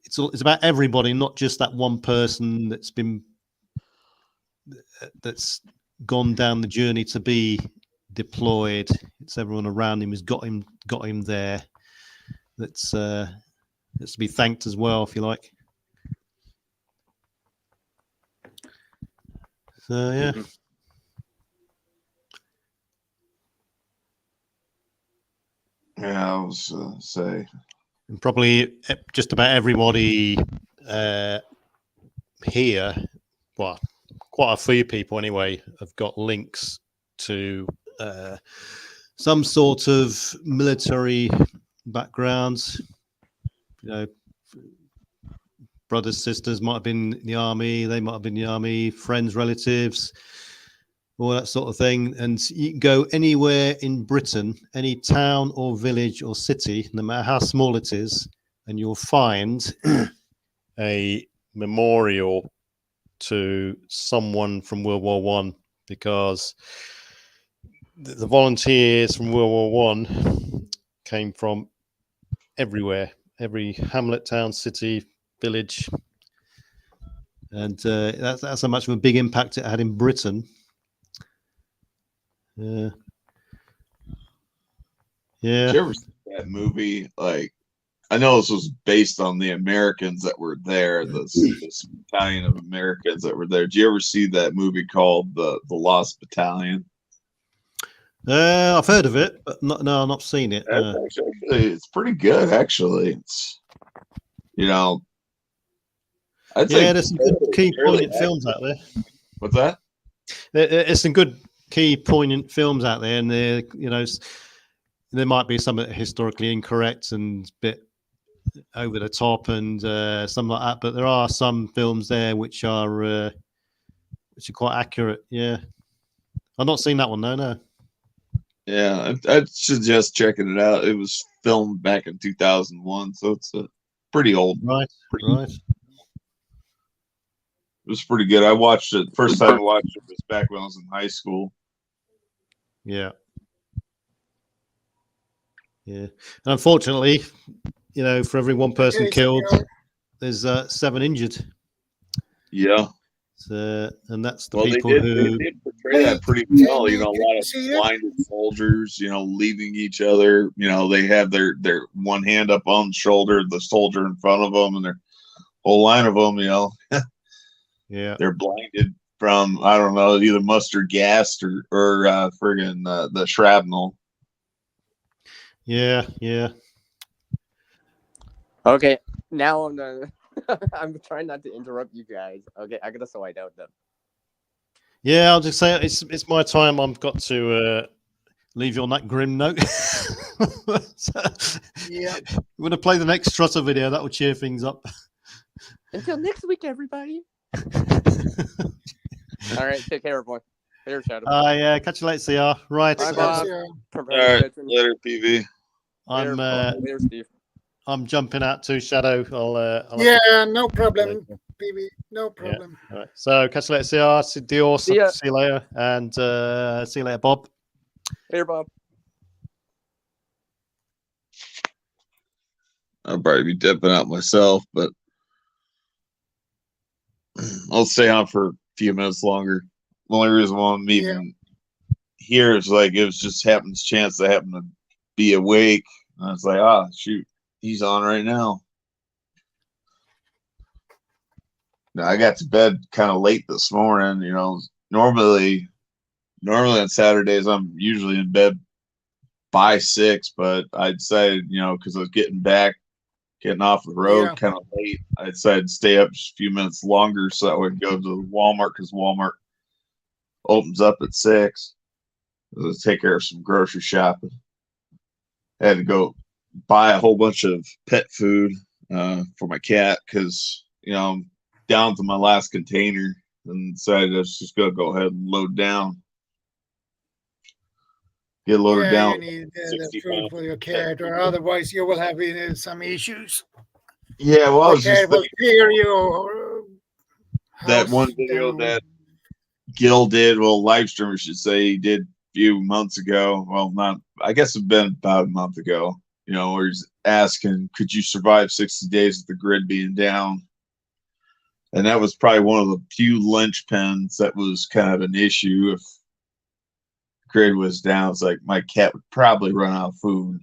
it's about everybody, not just that one person that's gone down the journey to be deployed. It's everyone around him who's got him there. That's to be thanked as well, if you like. So yeah. Yeah, I was say. And probably just about everybody here, well, quite a few people anyway, have got links to some sort of military backgrounds. You know, brothers, sisters might have been in the army, they might have been in the army, friends, relatives, all that sort of thing. And you can go anywhere in Britain, any town or village or city, no matter how small it is, and you'll find a memorial to someone from World War One, because the volunteers from World War One came from everywhere, every hamlet, town, city, village, and that's how much of a big impact it had in Britain. Yeah. Did you ever see that movie? Like, I know this was based on the Americans that were there, this battalion of Americans that were there. Did you ever see that movie called the Lost Battalion? I've heard of it, but no, I've not seen it. It's pretty good, actually. It's, I'd say there's some good key poignant films out there. What's that? There's some good key poignant films out there, and there might be some historically incorrect and a bit over the top and something like that, but there are some films there which are quite accurate. Yeah, I've not seen that one. No. Yeah, I'd suggest checking it out. It was filmed back in 2001, so it's pretty old. Right. It was pretty good. I watched it. First time I watched it was back when I was in high school. Yeah. And unfortunately, for every one person killed, there's 7 injured. Yeah. And that's the people who they did portray that pretty well. A lot of blinded soldiers, leaving each other. They have their one hand up on the shoulder, the soldier in front of them, and their whole line of them, yeah, they're blinded from, I don't know, either mustard gas or friggin' the shrapnel. Yeah. Okay, now I'm done. I'm trying not to interrupt you guys. Okay, I gotta slide out though. Yeah, I'll just say it's my time. I've got to leave you on that grim note. Yeah. We're going to play the next Trotter video. That will cheer things up. Until next week, everybody. All right, take care, everyone. Later, Shadow. Yeah, catch you later, CR. Right. Bye, Bob. All right, later, PV. Later, Steve. I'm jumping out to Shadow. I'll no problem, PV. No problem. Yeah. All right. So catch you later, CR. Dior. See you later, and see you later, Bob. Later, Bob. I'll probably be dipping out myself, but I'll stay on for a few minutes longer. The only reason why I'm even here is like it was just happens chance I happen to be awake, and it's like, shoot, he's on right now. Now, I got to bed kind of late this morning. Normally on Saturdays I'm usually in bed by 6, but I decided, because I was getting off the road kind of late, I decided to stay up just a few minutes longer so that I would go to Walmart, because Walmart opens up at 6. To take care of some grocery shopping. I had to go buy a whole bunch of pet food for my cat, because I'm down to my last container, and decided I was just gonna go ahead and load down. Get loaded down. You need the food for your cat, or otherwise you will have some issues. Yeah, well, I was just will hear you. That one video that Gil did, live stream, I should say, he did a few months ago. Well, I guess it's been about a month ago. Where he's asking, could you survive 60 days with the grid being down? And that was probably one of the few linchpins that was kind of an issue. If grid was down, it's like my cat would probably run out of food.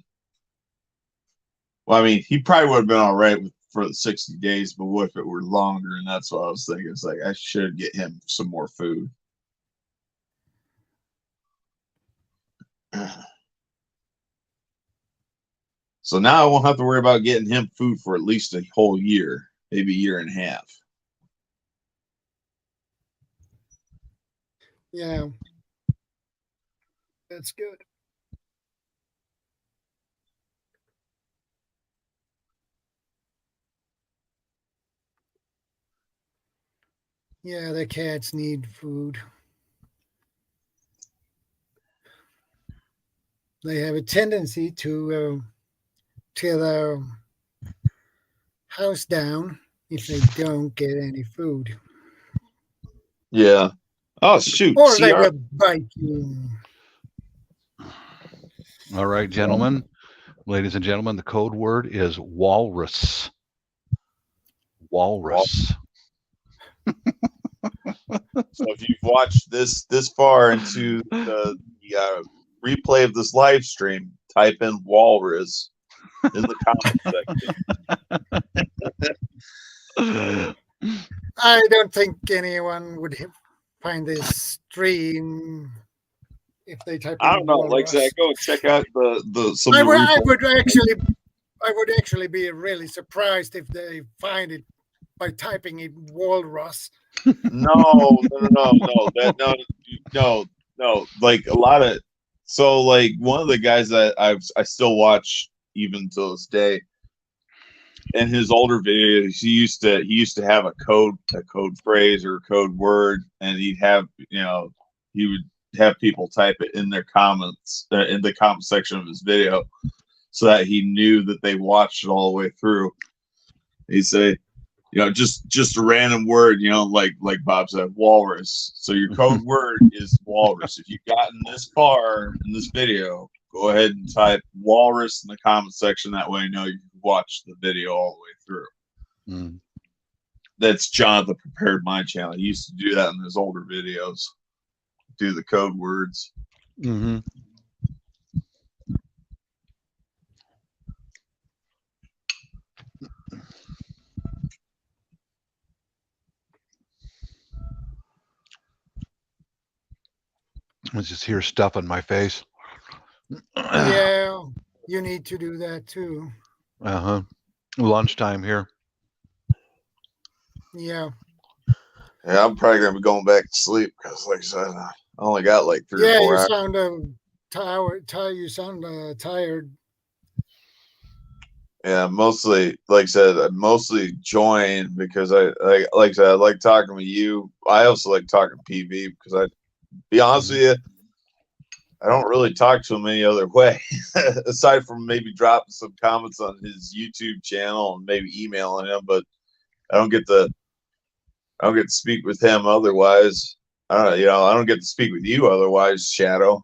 Well, I mean, he probably would have been all right for the 60 days, but what if it were longer? And that's what I was thinking. It's like I should get him some more food. So now I won't have to worry about getting him food for at least a whole year, maybe a year and a half. Yeah, that's good. Yeah, the cats need food. They have a tendency to tear the house down if they don't get any food. Yeah. Oh shoot. Or they CR. will bite you. All right, gentlemen, ladies and gentlemen, the code word is walrus. Walrus. So if you've watched this far into the replay of this live stream, type in walrus in the comment section. I don't think anyone would find this stream if they type in I don't know. Like I said, go and check out some. I would actually be really surprised if they find it by typing in walrus. No. Like a lot of, so like one of the guys that I still watch even to this day. In his older videos, he used to have a code phrase or a code word, and he would have people type it in their comments in the comment section of his video, so that he knew that they watched it all the way through. He'd say, just a random word, like Bob said, walrus. So your code word is walrus. If you've gotten this far in this video, go ahead and type walrus in the comment section. That way, I know you can watch the video all the way through. Mm. That's Jonathan Prepared My Channel. He used to do that in his older videos. Do the code words. Mm-hmm. I just hear stuff in my face. Yeah, you need to do that too. Uh-huh. Lunchtime here. Yeah. Yeah, I'm probably gonna be going back to sleep because, like I said, I only got like 3 or 4 you hours. sound you sound tired. Yeah, mostly, like I said, I mostly join because like I said, I like talking with you. I also like talking PV because be honest with you, I don't really talk to him any other way, aside from maybe dropping some comments on his YouTube channel and maybe emailing him. But I don't get to speak with him otherwise. I don't get to speak with you otherwise, Shadow.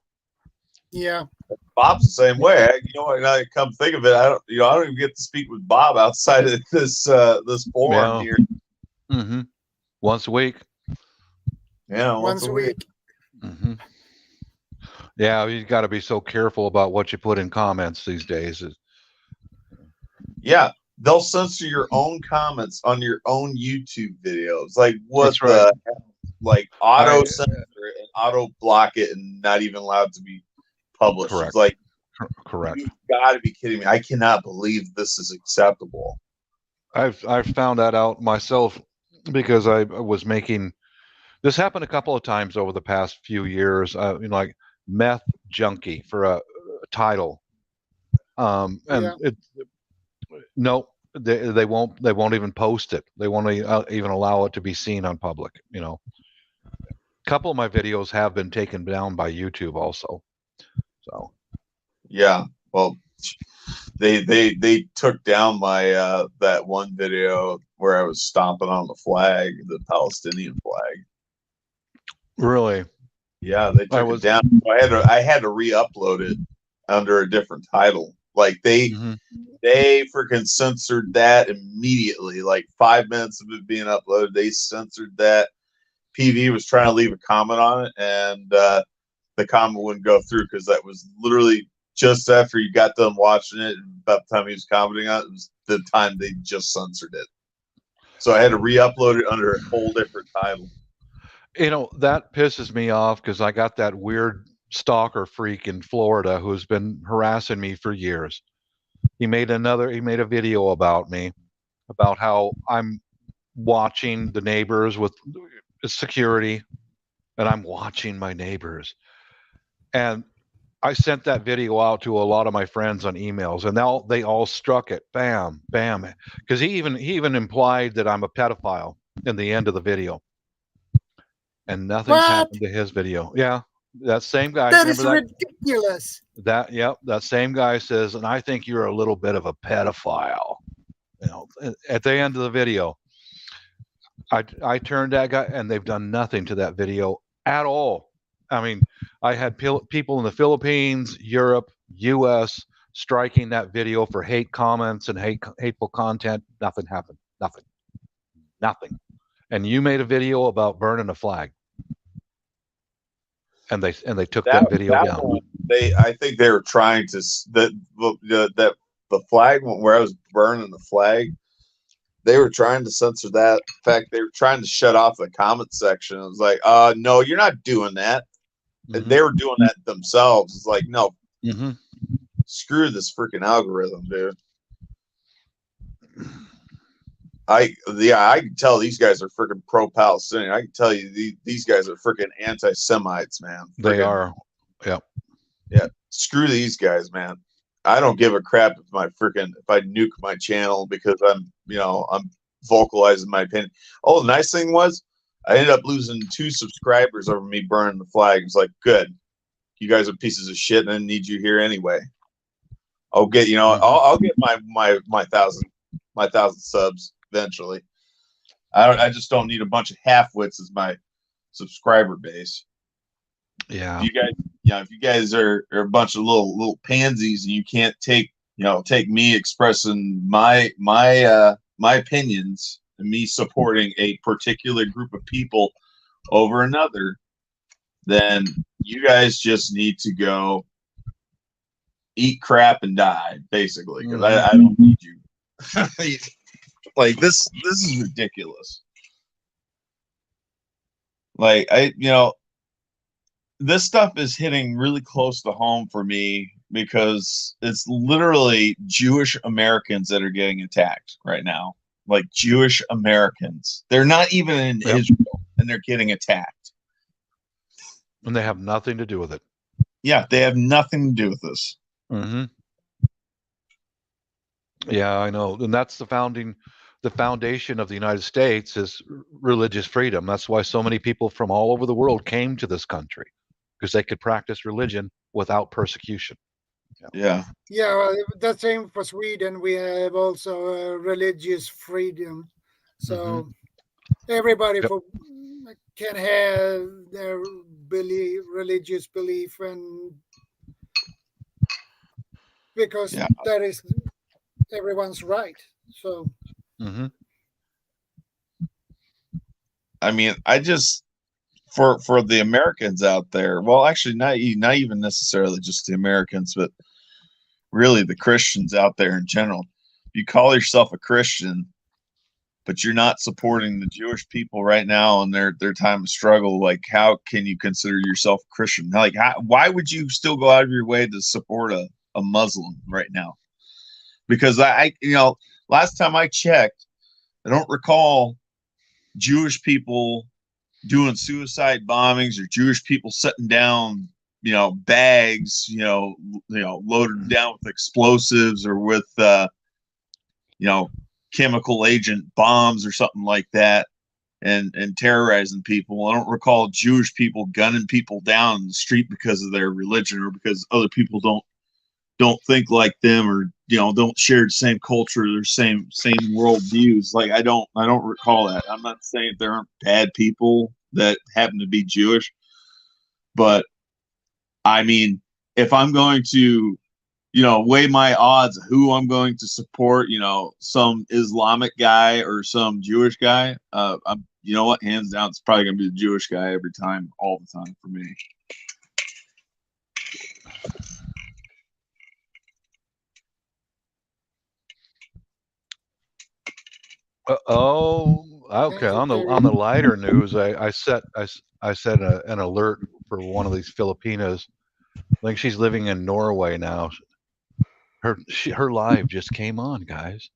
Yeah. Bob's the same way. When I come think of it, I don't even get to speak with Bob outside of this forum here. Mm-hmm. Once a week. Yeah, Once a week. Mm-hmm. Yeah, you got to be so careful about what you put in comments these days. Yeah, they'll censor your own comments on your own YouTube videos. Like what That's right. Like auto censor it and auto block it and not even allowed to be published. Correct. It's like, correct. You've got to be kidding me! I cannot believe this is acceptable. I've found that out myself because I was making. This happened a couple of times over the past few years. Like meth junkie for a title, and they won't even post it. They won't even allow it to be seen on public. A couple of my videos have been taken down by YouTube also. So yeah, well, they took down my that one video where I was stomping on the flag, the Palestinian flag. Really? Yeah, they took it down. I had to re-upload it under a different title. Like they freaking censored that immediately. Like 5 minutes of it being uploaded, they censored that. PV was trying to leave a comment on it, and the comment wouldn't go through because that was literally just after you got done watching it. And about the time he was commenting on it, it was the time they just censored it. So I had to re-upload it under a whole different title. That pisses me off because I got that weird stalker freak in Florida who's been harassing me for years. He made a video about me, about how I'm watching the neighbors with security, and I'm watching my neighbors. And I sent that video out to a lot of my friends on emails, and now they all struck it. Bam, bam. Because he even implied that I'm a pedophile in the end of the video. And nothing's What? happened to his video. Yeah. That same guy. That remember is ridiculous. that same guy says, and I think you're a little bit of a pedophile. You know, at the end of the video, I turned that guy, and they've done nothing to that video at all. I mean, I had people in the Philippines, Europe, U.S. striking that video for hate comments and hateful content. Nothing happened. Nothing. And you made a video about burning a flag, and they took that video down. One, I think they were trying to the flag where I was burning the flag. They were trying to censor that. In fact, they were trying to shut off the comment section. It was like, no, you're not doing that. Mm-hmm. They were doing that themselves. It's like, no, screw this freaking algorithm, dude. I can tell these guys are freaking pro-Palestinian. I can tell you these guys are freaking anti-Semites, man. They are. Yeah. Yeah. Screw these guys, man. I don't give a crap if I nuke my channel because I'm vocalizing my opinion. Oh, the nice thing was I ended up losing 2 subscribers over me burning the flag. It's like, good. You guys are pieces of shit, and I didn't need you here anyway. I'll get, I'll get my 1,000 subs eventually. I just don't need a bunch of half-wits as my subscriber base. Yeah. If you guys are a bunch of little pansies and you can't take me expressing my opinions and me supporting a particular group of people over another, then you guys just need to go eat crap and die, basically, because I don't need you. Like this is ridiculous. Like this stuff is hitting really close to home for me because it's literally Jewish Americans that are getting attacked right now. Like Jewish Americans. They're not even in Israel, and they're getting attacked. And they have nothing to do with it. Yeah, they have nothing to do with this. Mm-hmm. Yeah, I know. And that's the foundation of the United States is religious freedom. That's why so many people from all over the world came to this country, because they could practice religion without persecution. Yeah. Yeah, well, the same for Sweden. We have also religious freedom. So everybody can have their religious belief, and because that is everyone's right. So I mean, I just for the Americans out there, well, actually not even necessarily just the Americans, but really the Christians out there in general. You call yourself a Christian, but you're not supporting the Jewish people right now in their time of struggle. Like, how can you consider yourself a Christian? Like, why would you still go out of your way to support a Muslim right now? Because last time I checked, I don't recall Jewish people doing suicide bombings or Jewish people setting down, bags, loaded down with explosives or with, chemical agent bombs or something like that, and terrorizing people. I don't recall Jewish people gunning people down in the street because of their religion or because other people don't think like them or don't share the same culture or same world views. Like I don't recall that. I'm not saying there aren't bad people that happen to be Jewish, but I mean, if I'm going to weigh my odds of who I'm going to support, some Islamic guy or some Jewish guy, I'm hands down it's probably gonna be the Jewish guy every time, all the time for me. Okay. On the lighter news, I set an alert for one of these Filipinas. I think she's living in Norway now. Her live just came on, guys.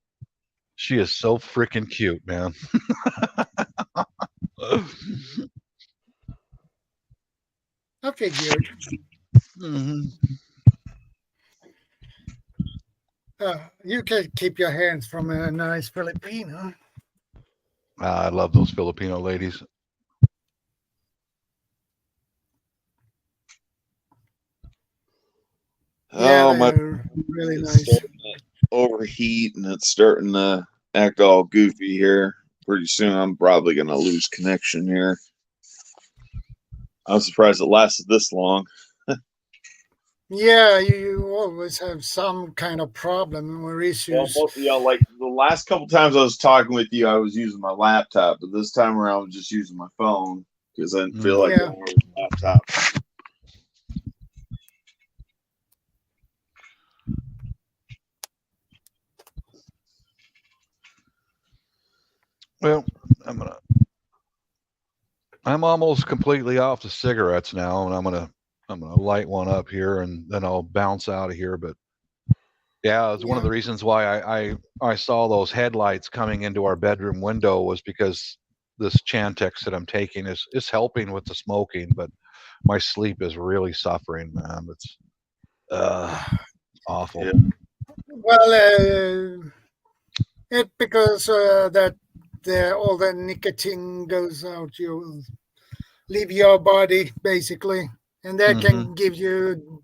She is so freaking cute, man. I figured. Mhm. You can keep your hands from a nice Filipino. I love those Filipino ladies. Yeah, Oh my! they're really It's nice. starting to overheat and it's starting to act all goofy here. Pretty soon, I'm probably gonna lose connection here. I'm surprised it lasted this long. Yeah, you always have some kind of problem or Well, issues. like the last couple times I was talking with you, I was using my laptop, but this time around, I was just using my phone because I didn't feel like Yeah. going with the laptop. Well, I'm almost completely off the cigarettes now, and I'm gonna light one up here, and then I'll bounce out of here. But yeah, it's one of the reasons why I saw those headlights coming into our bedroom window was because this Chantix that I'm taking is helping with the smoking, but my sleep is really suffering, man. It's awful. Yeah. Well, it because that all the nicotine goes out, you leave your body basically, and that can give you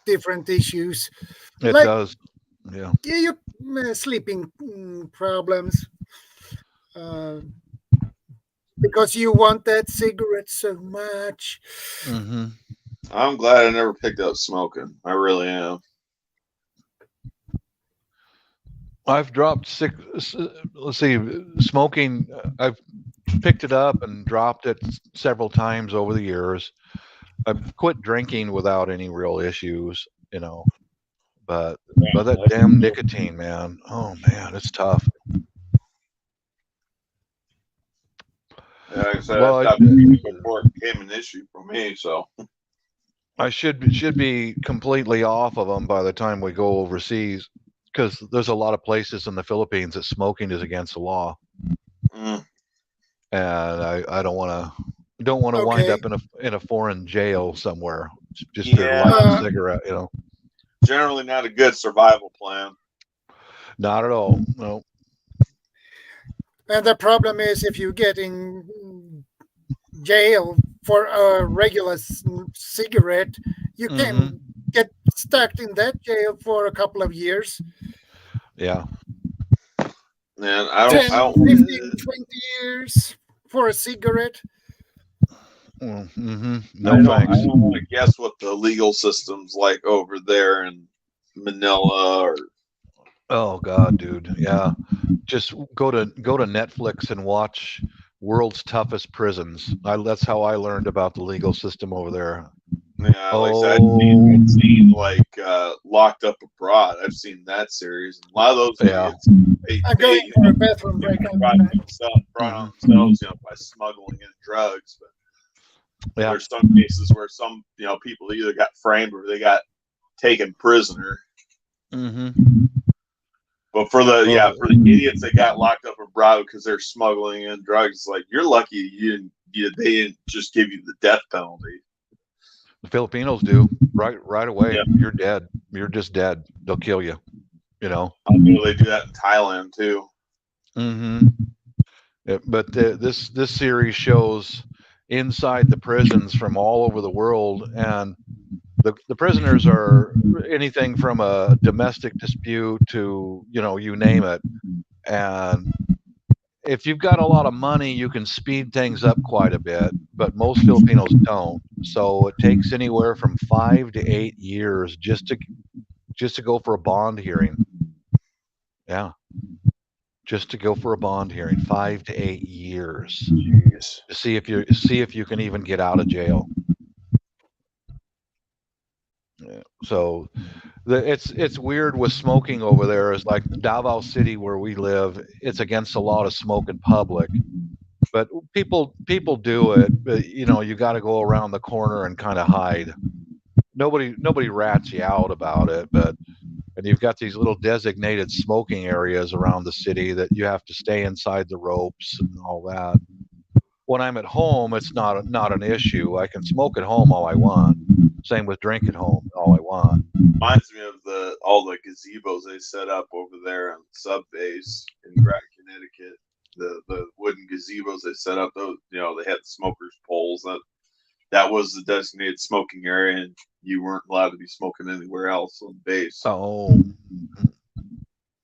different issues. It Like does. Yeah. you sleeping problems. Because you want that cigarette so much. I'm glad I never picked up smoking. I really am. I've dropped let's see, smoking. I've picked it up and dropped it several times over the years. I've quit drinking without any real issues, but that damn nicotine, man. Oh man, it's tough. Yeah, like I said, Well, I stopped drinking before it became an issue for me. So I should be completely off of them by the time we go overseas, because there's a lot of places in the Philippines that smoking is against the law, and I don't want to wind up in a foreign jail somewhere just to light a cigarette. Generally not a good survival plan. Not at all. No. And the problem is if you get in jail for a regular cigarette, you can get stuck in that jail for a couple of years. Yeah. Man, 10, 15, 20 years for a cigarette. No I thanks. don't want to guess what the legal system's like over there in Manila or. Oh God, dude. Yeah. Just go to Netflix and watch World's Toughest Prisons. That's how I learned about the legal system over there. Yeah, like I said, I've seen like Locked Up Abroad. I've seen that series. A lot of those idiots, I'm going for a bathroom break. Pride on themselves, by smuggling in drugs. But there's some cases where some people either got framed or they got taken prisoner. But for the idiots that got locked up abroad because they're smuggling in drugs, like you're lucky they didn't just give you the death penalty. The Filipinos do right away. Yeah. You're dead. You're just dead. They'll kill you. I know they do that in Thailand too. Yeah, but this series shows inside the prisons from all over the world, and the prisoners are anything from a domestic dispute to you name it. And if you've got a lot of money, you can speed things up quite a bit, but most Filipinos don't. So it takes anywhere from 5 to 8 years just to go for a bond hearing. Yeah. Just to go for a bond hearing, 5 to 8 years. Jeez. To see if you can even get out of jail. Yeah. So it's weird with smoking over there. Is like Davao City where we live. It's against the law to smoke in public, but people do it. But you got to go around the corner and kind of hide. Nobody rats you out about it, but you've got these little designated smoking areas around the city that you have to stay inside the ropes and all that. When I'm at home, it's not an issue. I can smoke at home all I want. Same with drink at home all I want. Reminds me of all the gazebos they set up over there on sub base in Groton, Connecticut. The wooden gazebos they set up, those, you know, they had smokers poles. That was the designated smoking area, and you weren't allowed to be smoking anywhere else on base. Oh,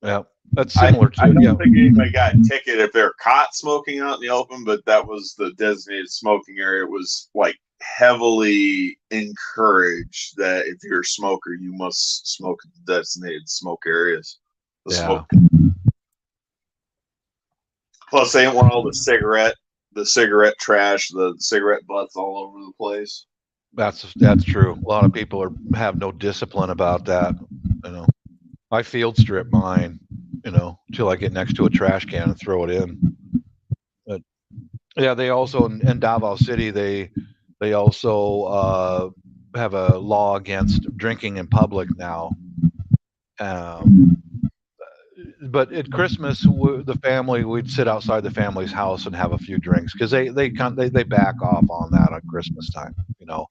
yeah, that's similar to. I don't think anybody got a ticket if they're caught smoking out in the open, but that was the designated smoking area. It was like heavily encouraged that if you're a smoker, you must smoke at the designated smoke areas. Smoke. Plus, they didn't want all the cigarette trash, the cigarette butts all over the place. That's true. A lot of people have no discipline about that. You know, I field strip mine, you know, till I get next to a trash can and throw it in. But yeah, they also in Davao City they also have a law against drinking in public now. But at Christmas, the family, we'd sit outside the family's house and have a few drinks because they back off on that on Christmas time, you know.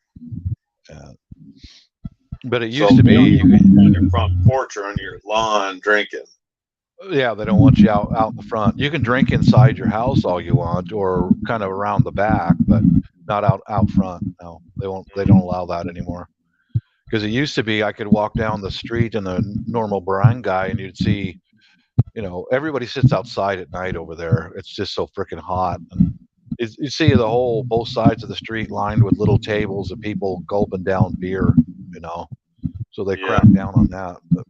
But it used to be you could, on your front porch or on your lawn drinking. Yeah, they don't want you out in the front. You can drink inside your house all you want, or kind of around the back, but not out front. No, they won't. They don't allow that anymore. Because it used to be I could walk down the street in a normal barangay and you'd see, you know, everybody sits outside at night over there. It's just so freaking hot. And you see both sides of the street lined with little tables of people gulping down beer, you know. So they crack down on that. But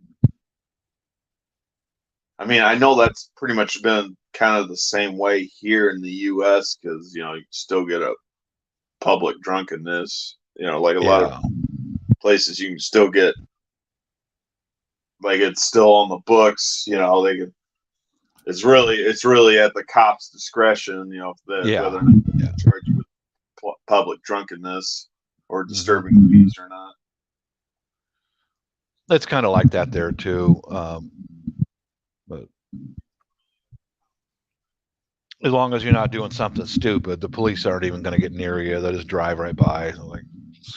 I mean, I know that's pretty much been kind of the same way here in the U.S. because, you know, you still get a public drunkenness. You know, like a lot of places you can still get, like it's still on the books. You know, they can. It's really at the cop's discretion. You know, if whether they charge you with public drunkenness or disturbing the peace or not. It's kind of like that there too. But as long as you're not doing something stupid, the police aren't even going to get near you. They just drive right by. Like,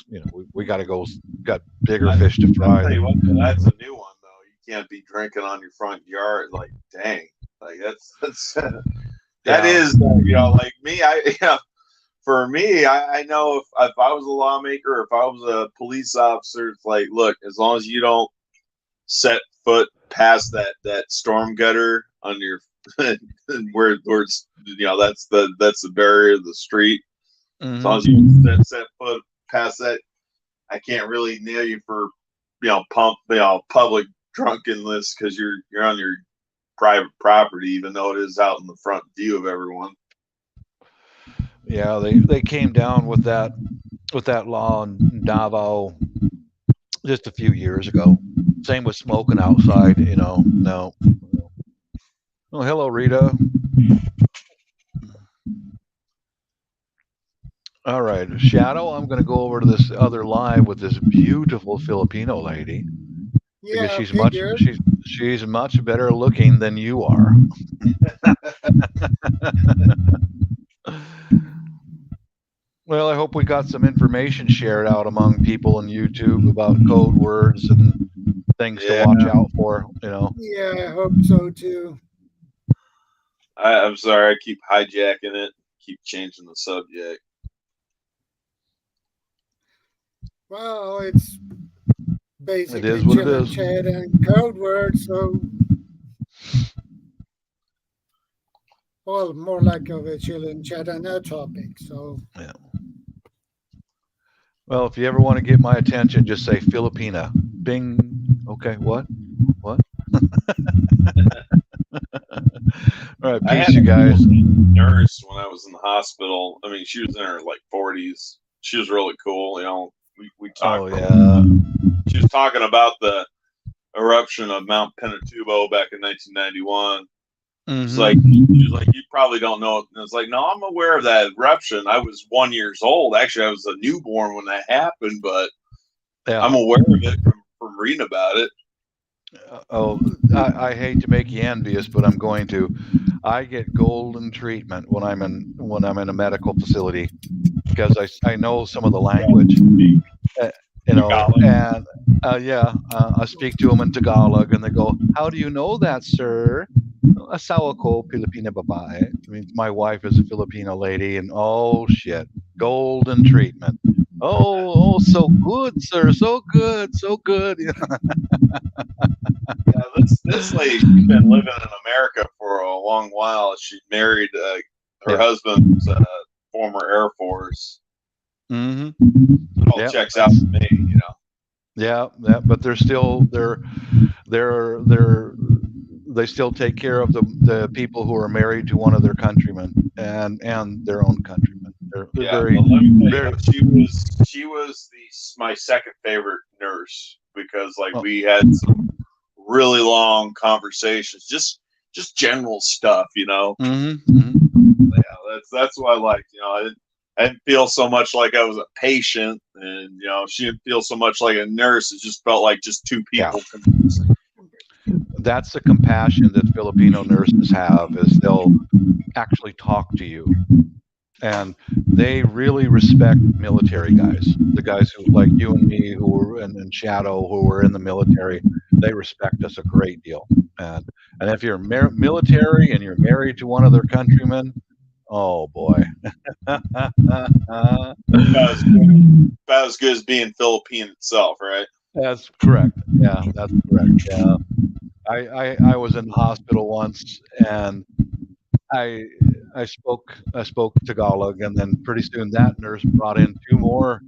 you know, we got to go. Got bigger fish to fry. I'll tell you what, that's a new one though. You can't be drinking on your front yard. Like, dang, like that's that is, you know, like me. For me, I know if I was a lawmaker, or if I was a police officer, it's like, look, as long as you don't set foot past that storm gutter on your where it's, you know, that's the barrier of the street. As long as you set foot past that, I can't really nail you for, you know, public drunkenness because you're on your private property, even though it is out in the front view of everyone. Yeah, they came down with that law in Davao just a few years ago. Same with smoking outside, you know. No. Oh, hello, Rita. All right, Shadow, I'm going to go over to this other live with this beautiful Filipino lady. Yeah, because she's much better looking than you are. Well, I hope we got some information shared out among people on YouTube about code words and things to watch out for, you know. Yeah, I hope so too. I'm sorry, I keep hijacking it, keep changing the subject. Well, it's basically It is what it chill and is. chat and code words, so well, more like of a chill and chat and a topic. So yeah. Well, if you ever want to get my attention, just say Filipina. Bing. Okay, what? All right, peace, you guys. Nurse when I was in the hospital. I mean, she was in her like 40s. She was really cool. You know, we talked. Oh yeah. She was talking about the eruption of Mount Pinatubo back in 1991. It's like, she was like, you probably don't know it. And it's like, no, I'm aware of that eruption. I was 1 year old. Actually, I was a newborn when that happened, but I'm aware of it from reading about it. I hate to make you envious, but I'm going to. I get golden treatment when I'm in a medical facility because I know some of the language, and I speak to them in Tagalog, and they go, "How do you know that, sir?" Asawa ko Pilipina babae. I mean, my wife is a Filipino lady, and oh shit, golden treatment. Oh, so good, sir, so good, so good. Yeah, this lady's been living in America for a long while. She married her husband's former Air Force. Mm-hmm. It all checks out to me, you know. Yeah, but they're still they still take care of the people who are married to one of their countrymen and their own countrymen. They're very, very. She was my second favorite nurse because we had some really long conversations, just general stuff, you know. Mm-hmm, mm-hmm. Yeah, that's what I liked. You know, I didn't feel so much like I was a patient, and you know, she didn't feel so much like a nurse. It just felt like just two people conversing. That's the compassion that Filipino nurses have, is they'll actually talk to you. And they really respect military guys, the guys who, like you and me, who were in Shadow, who were in the military. They respect us a great deal. And if you're military and you're married to one of their countrymen, oh boy. About as good as being Philippine itself, right? That's correct. Yeah, that's correct. Yeah. I was in the hospital once, and I spoke Tagalog, and then pretty soon that nurse brought in two more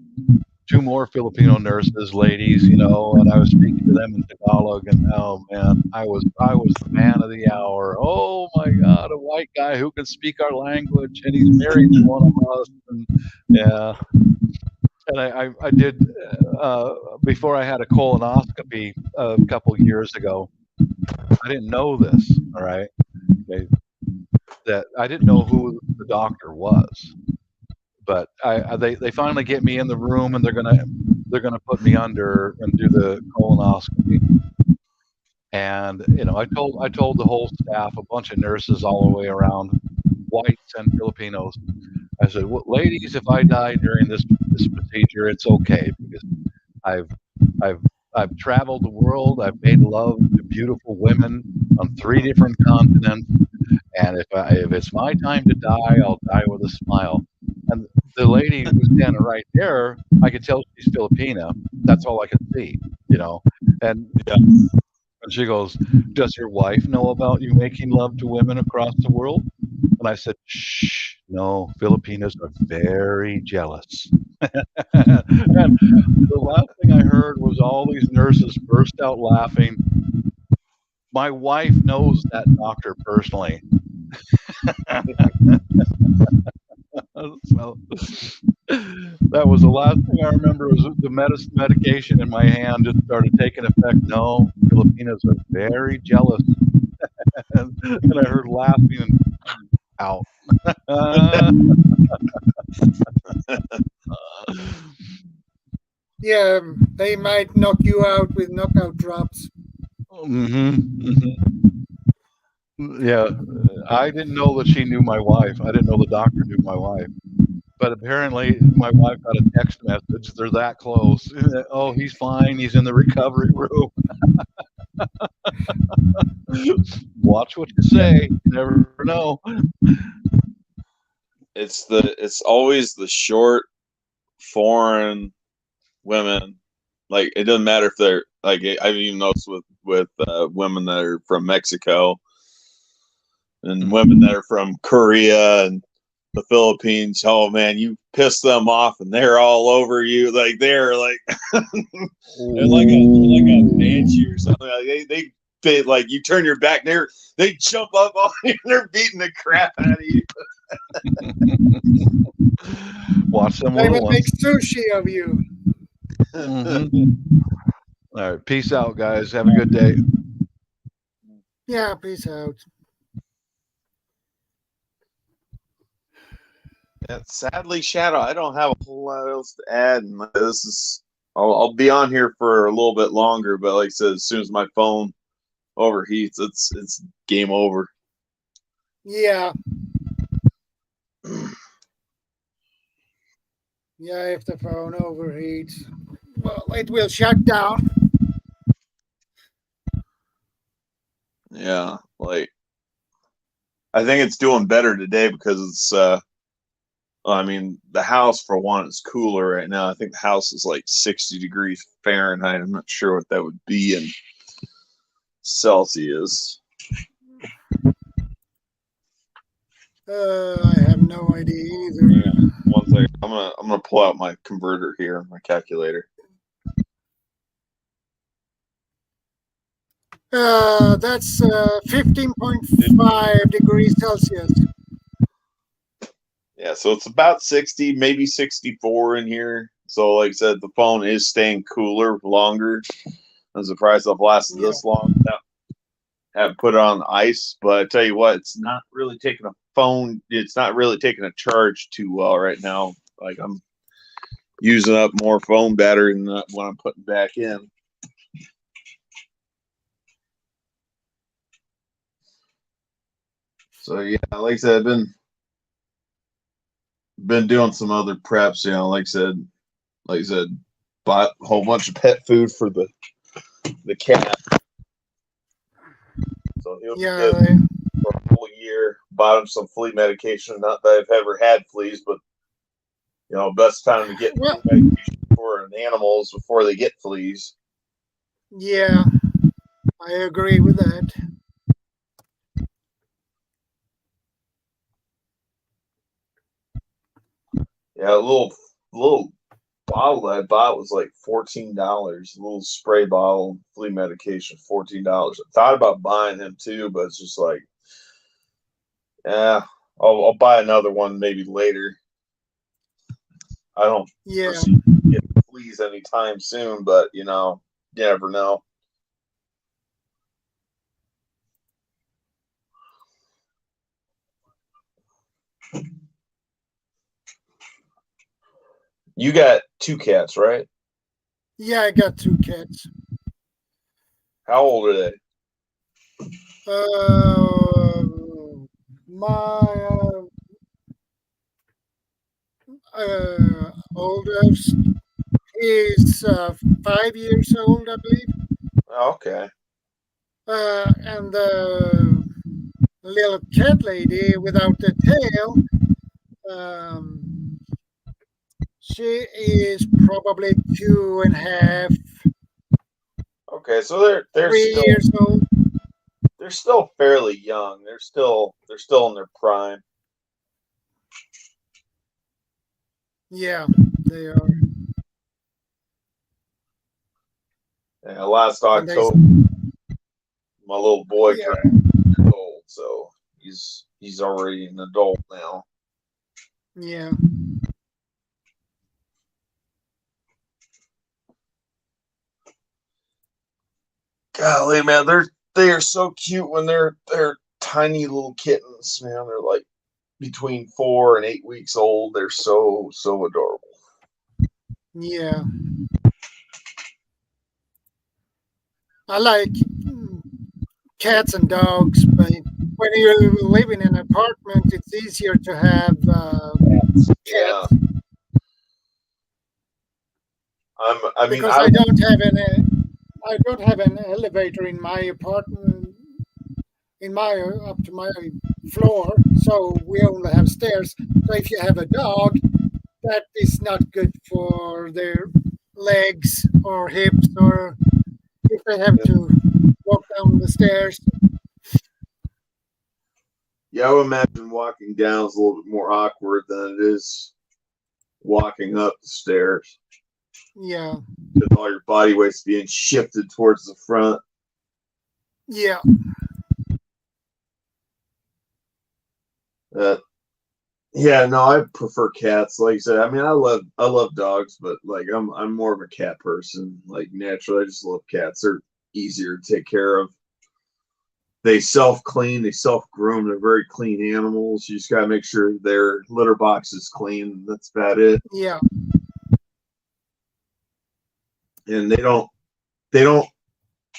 Filipino nurses, ladies, you know, and I was speaking to them in Tagalog, and oh man, I was the man of the hour. Oh my God, a white guy who can speak our language, and he's married to one of us, and yeah. And I did before I had a colonoscopy a couple years ago. I didn't know this, all right. Okay. That I didn't know who the doctor was, but they finally get me in the room, and they're gonna put me under and do the colonoscopy. And you know, I told the whole staff, a bunch of nurses all the way around, whites and Filipinos. I said, well, ladies, if I die during this procedure, it's okay, because I've traveled the world. I've made love to beautiful women on 3 different continents. And if it's my time to die, I'll die with a smile. And the lady who was standing right there, I could tell she's Filipina. That's all I could see, you know. And she goes, "Does your wife know about you making love to women across the world?" And I said, "Shh, no, Filipinos are very jealous." And the last thing I heard was all these nurses burst out laughing. My wife knows that doctor personally. So that was the last thing I remember, was the medication in my hand just started taking effect. No, Filipinos are very jealous. and I heard laughing and out. Yeah, they might knock you out with knockout drops. Yeah, I didn't know that she knew my wife. I didn't know the doctor knew my wife. But apparently my wife got a text message. They're that close. Oh, he's fine. He's in the recovery room. Watch what you say. You never know. It's always the short foreign women. Like, it doesn't matter if they're like, I've even noticed with women that are from Mexico and women that are from Korea and the Philippines. Oh man, you piss them off and they're all over you. Like they're like they're like a banshee or something. Like they like, you turn your back, they jump up on you and they're beating the crap out of you. Watch them They little will make ones. sushi of you. All right, peace out, guys. Have a good day. Yeah, peace out. Yeah, sadly, Shadow, I don't have a whole lot else to add. And this is, I'll be on here for a little bit longer, but like I said, as soon as my phone overheats, it's game over. Yeah. Yeah, if the phone overheats, well, it will shut down. Yeah, like I think it's doing better today because it's I mean, the house for one is cooler right now. I think the house is like 60 degrees Fahrenheit. I'm not sure what that would be in Celsius. I have no idea either. Yeah, one second. I'm gonna pull out my converter here, my calculator. That's 15.5 degrees Celsius. Yeah, so it's about 60, maybe 64 in here. So, like I said, the phone is staying cooler longer. I'm surprised I've lasted this long. Have put it on ice, but I tell you what, it's not really taking a phone. It's not really taking a charge too well right now. Like I'm using up more phone battery than what I'm putting back in. So yeah, like I said, I've been doing some other preps. You know, like I said, bought a whole bunch of pet food for the cat. So he'll be good for a whole year. Bought him some flea medication. Not that I've ever had fleas, but you know, best time to get flea medication for an animals before they get fleas. Yeah, I agree with that. Yeah, a little bottle that I bought was like $14. A little spray bottle, flea medication, $14. I thought about buying him too, but it's just like, yeah, I'll buy another one maybe later. I don't foresee getting fleas anytime soon, but you know, you never know. You got 2 cats, right? Yeah, I got 2 cats. How old are they? My oldest is 5 years old, I believe. Oh, okay. And the little cat lady without the tail, she is probably 2.5. Okay, so they're 3 still years old. They're still fairly young. They're still in their prime. Yeah, they are. Yeah, last October, my little boy turned 2 years old, so he's already an adult now. Yeah. Golly, man, they are so cute when they're tiny little kittens, man. They're like between 4 and 8 weeks old. They're so adorable. Yeah. I like cats and dogs, but when you're living in an apartment, it's easier to have cats. Yeah. Because I don't have an elevator in my apartment, up to my floor, so we only have stairs. So if you have a dog, that is not good for their legs or hips, or if they have to walk down the stairs. Yeah, I would imagine walking down is a little bit more awkward than it is walking up the stairs. Yeah. Because all your body weight's being shifted towards the front. Yeah. Yeah, no, I prefer cats. Like I said, I mean, I love dogs, but like I'm more of a cat person. Like naturally, I just love cats. They're easier to take care of. They self-clean, they self-groom. They're very clean animals. You just gotta make sure their litter box is clean. That's about it. Yeah. And they don't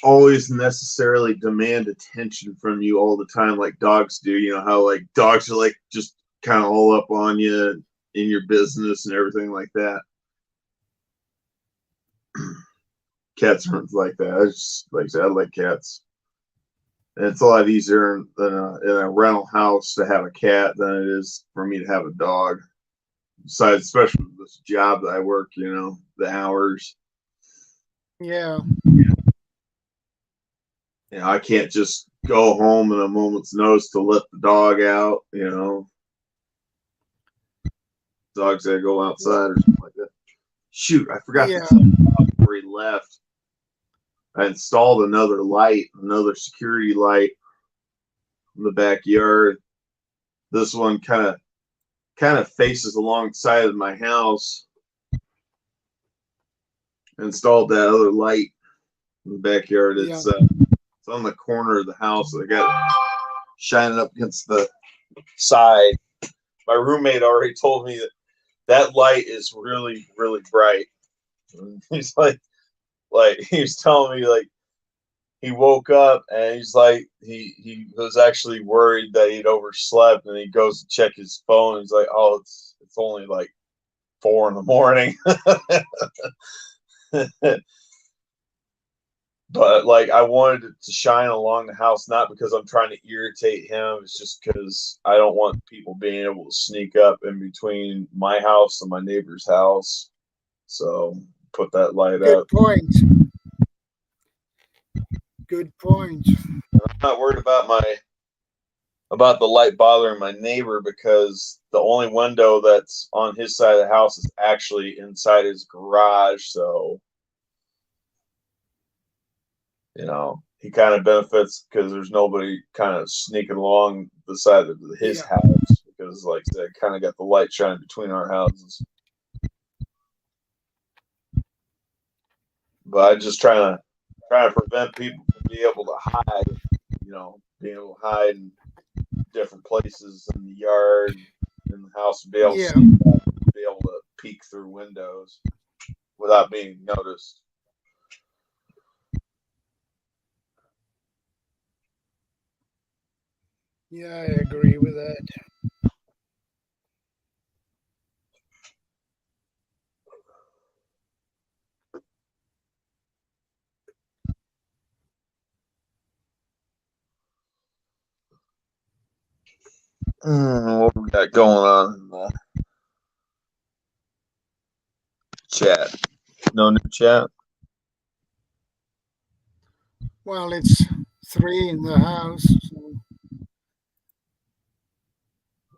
always necessarily demand attention from you all the time like dogs do. You know how like dogs are like just kind of all up on you in your business and everything like that. Cats aren't like that. I just like I said, I like cats. And it's a lot easier in a rental house to have a cat than it is for me to have a dog. Besides, especially with this job that I work, you know, the hours. Yeah. You know, I can't just go home in a moment's notice to let the dog out, you know. Dogs that go outside or something like that. Shoot, I forgot to tell Bob before he left. I installed another light, another security light in the backyard. This one kind of faces alongside of my house. Installed that other light in the backyard. It's on the corner of the house. I got it shining up against the side. My roommate already told me that light is really, really bright. And he's like he was telling me like he woke up and he's like he was actually worried that he'd overslept, and he goes to check his phone. He's like, oh, it's only like 4 a.m. But like I wanted it to shine along the house, not because I'm trying to irritate him. It's just because I don't want people being able to sneak up in between my house and my neighbor's house. So put that light up. Good point. Good point. And I'm not worried about the light bothering my neighbor, because the only window that's on his side of the house is actually inside his garage. So, you know, he kind of benefits because there's nobody kind of sneaking along the side of his house, because, like I said, kind of got the light shining between our houses. But I'm just trying to prevent people from being able to hide, you know, being able to hide in different places in the yard, in the house, and be able to sneak up, be able to peek through windows without being noticed. Yeah, I agree with that. What we got going on in the chat? No new chat? Well, it's 3 in the house. So.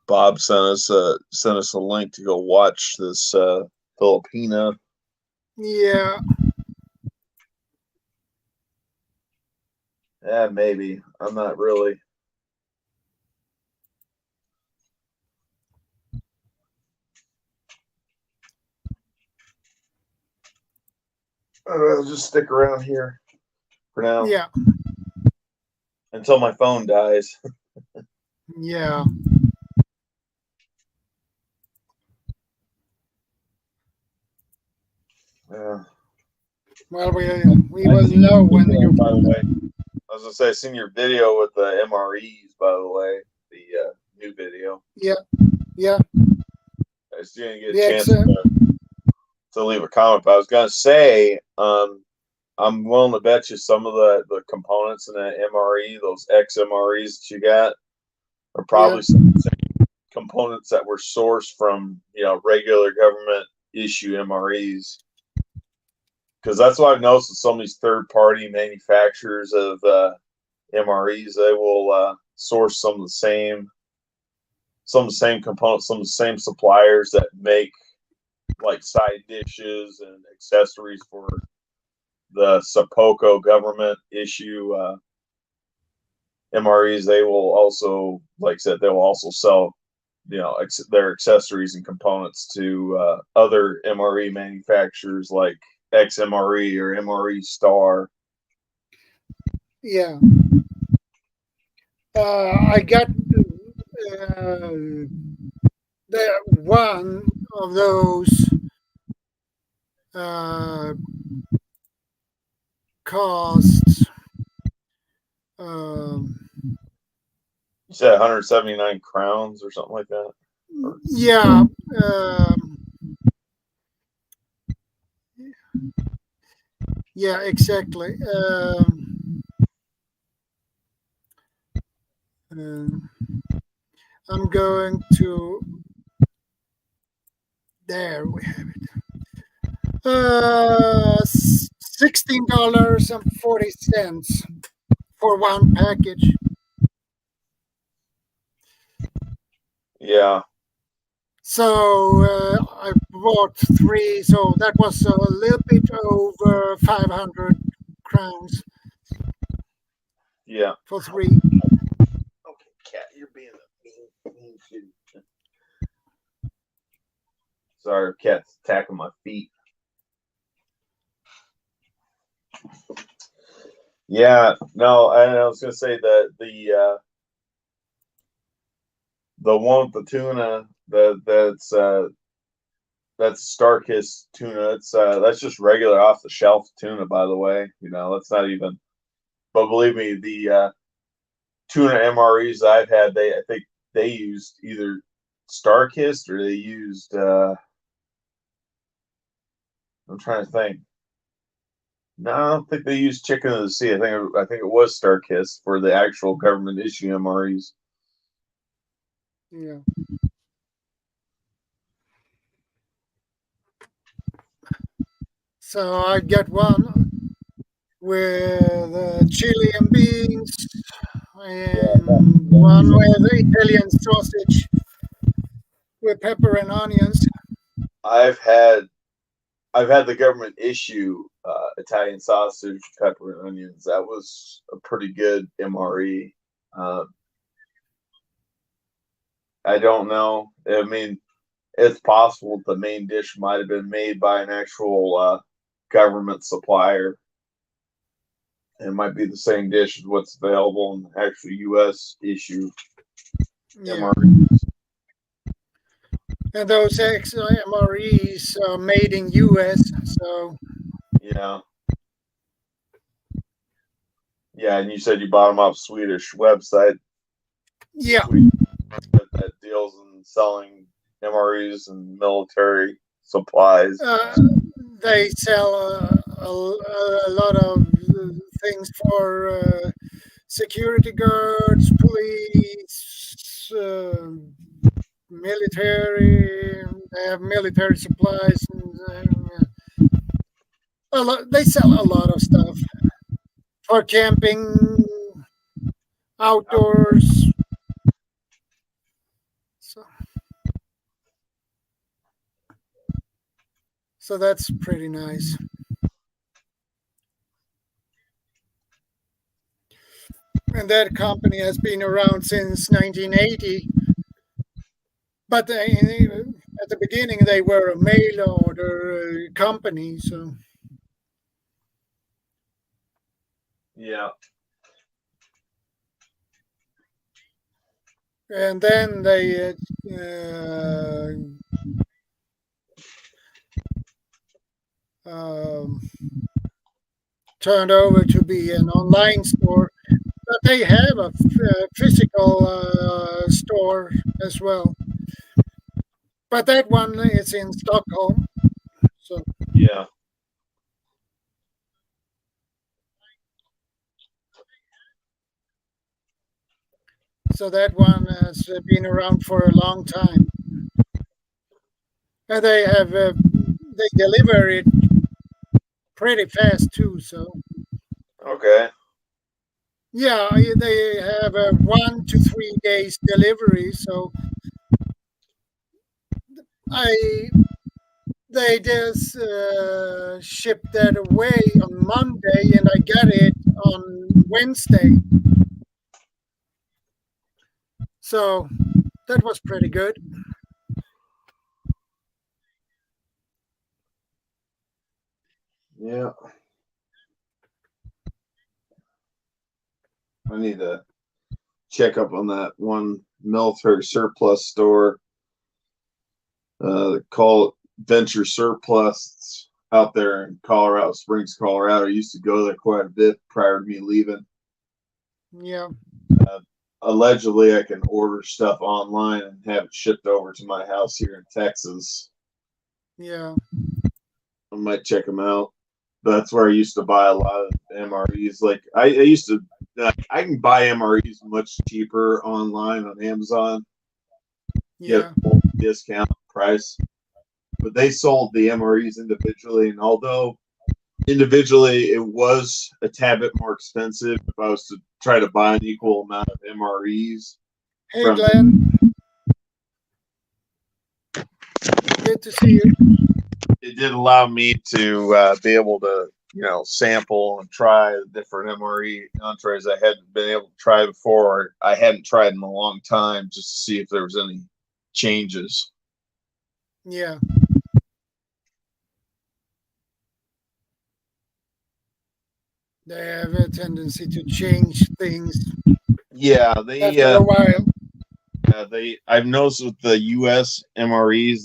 Bob sent us a link to go watch this Filipina. Yeah. Yeah, maybe. I'm not really. I'd rather just stick around here for now. Yeah. Until my phone dies. Yeah. Yeah. Well, we will know when you. By the way, I was gonna say, I seen your video with the MREs. By the way, the new video. Yeah. Yeah. I just didn't get a chance to leave a comment. But I was gonna say, I'm willing to bet you some of the components in that MRE, those XMREs that you got, are probably some of the same components that were sourced from, you know, regular government issue MREs. Because that's what I've noticed with some of these third-party manufacturers of MREs. They will source some of the same components, some of the same suppliers that make like side dishes and accessories for the Sapoko government issue MREs. They will also, like I said, they will also sell, you know, their accessories and components to other MRE manufacturers like XMRE or MRE Star. Yeah. I got one of those cost. You said 179 crowns or something like that. Yeah. Yeah, exactly. I'm going to. There we have it. $16.40 for one package. Yeah. So I bought 3, so that was a little bit over 500 crowns. Yeah. For 3. Okay, cat, you're being a mean shit. Sorry, cat's attacking my feet. Yeah, no, I was gonna say that the one with the tuna that's Starkist tuna. It's that's just regular off the shelf tuna, by the way. That's not even. But believe me, the tuna MREs I've had, I think they used either Starkist or they used. I'm trying to think. No, I don't think they used Chicken of the Sea. I think it was Starkist for the actual government issue MREs. Yeah. So I got one with chili and beans, and one with Italian sausage with pepper and onions. I've had the government issue Italian sausage, pepper, and onions. That was a pretty good MRE. I don't know. I mean, it's possible the main dish might have been made by an actual government supplier. It might be the same dish as what's available in the actual U.S. issue MREs. And those MREs are made in U.S. So yeah, and you said you bought them off Swedish website. Yeah, that deals in selling MREs and military supplies. They sell a lot of things for security guards, police, military. They have military supplies, and they sell a lot of stuff for camping, outdoors. So that's pretty nice. And that company has been around since 1980. But at the beginning, they were a mail order company. So yeah. And then they turned over to be an online store. But they have a physical store as well. But that one is in Stockholm. So yeah. So that one has been around for a long time. And they have they deliver it pretty fast too. So okay. Yeah, they have a 1 to 3 days delivery. So they just shipped that away on Monday, and I got it on Wednesday. So that was pretty good. Yeah. I need to check up on that one military surplus store. Call it Venture Surplus. out there in Colorado Springs, Colorado. I used to go there quite a bit prior to me leaving. Yeah. Allegedly, I can order stuff online and have it shipped over to my house here in Texas. Yeah. I might check them out. But that's where I used to buy a lot of MREs. Like I used to, I can buy MREs much cheaper online on Amazon. Yeah. Get a full discount price. But they sold the MREs individually, and although individually it was a tad bit more expensive if I was to try to buy an equal amount of MREs. Hey, Glenn. Good to see you. It did allow me to be able to, sample and try the different MRE entrees I hadn't been able to try before. I hadn't tried in a long time, just to see if there was any changes. Yeah. They have a tendency to change things Yeah, after a while. I've noticed with the US MREs,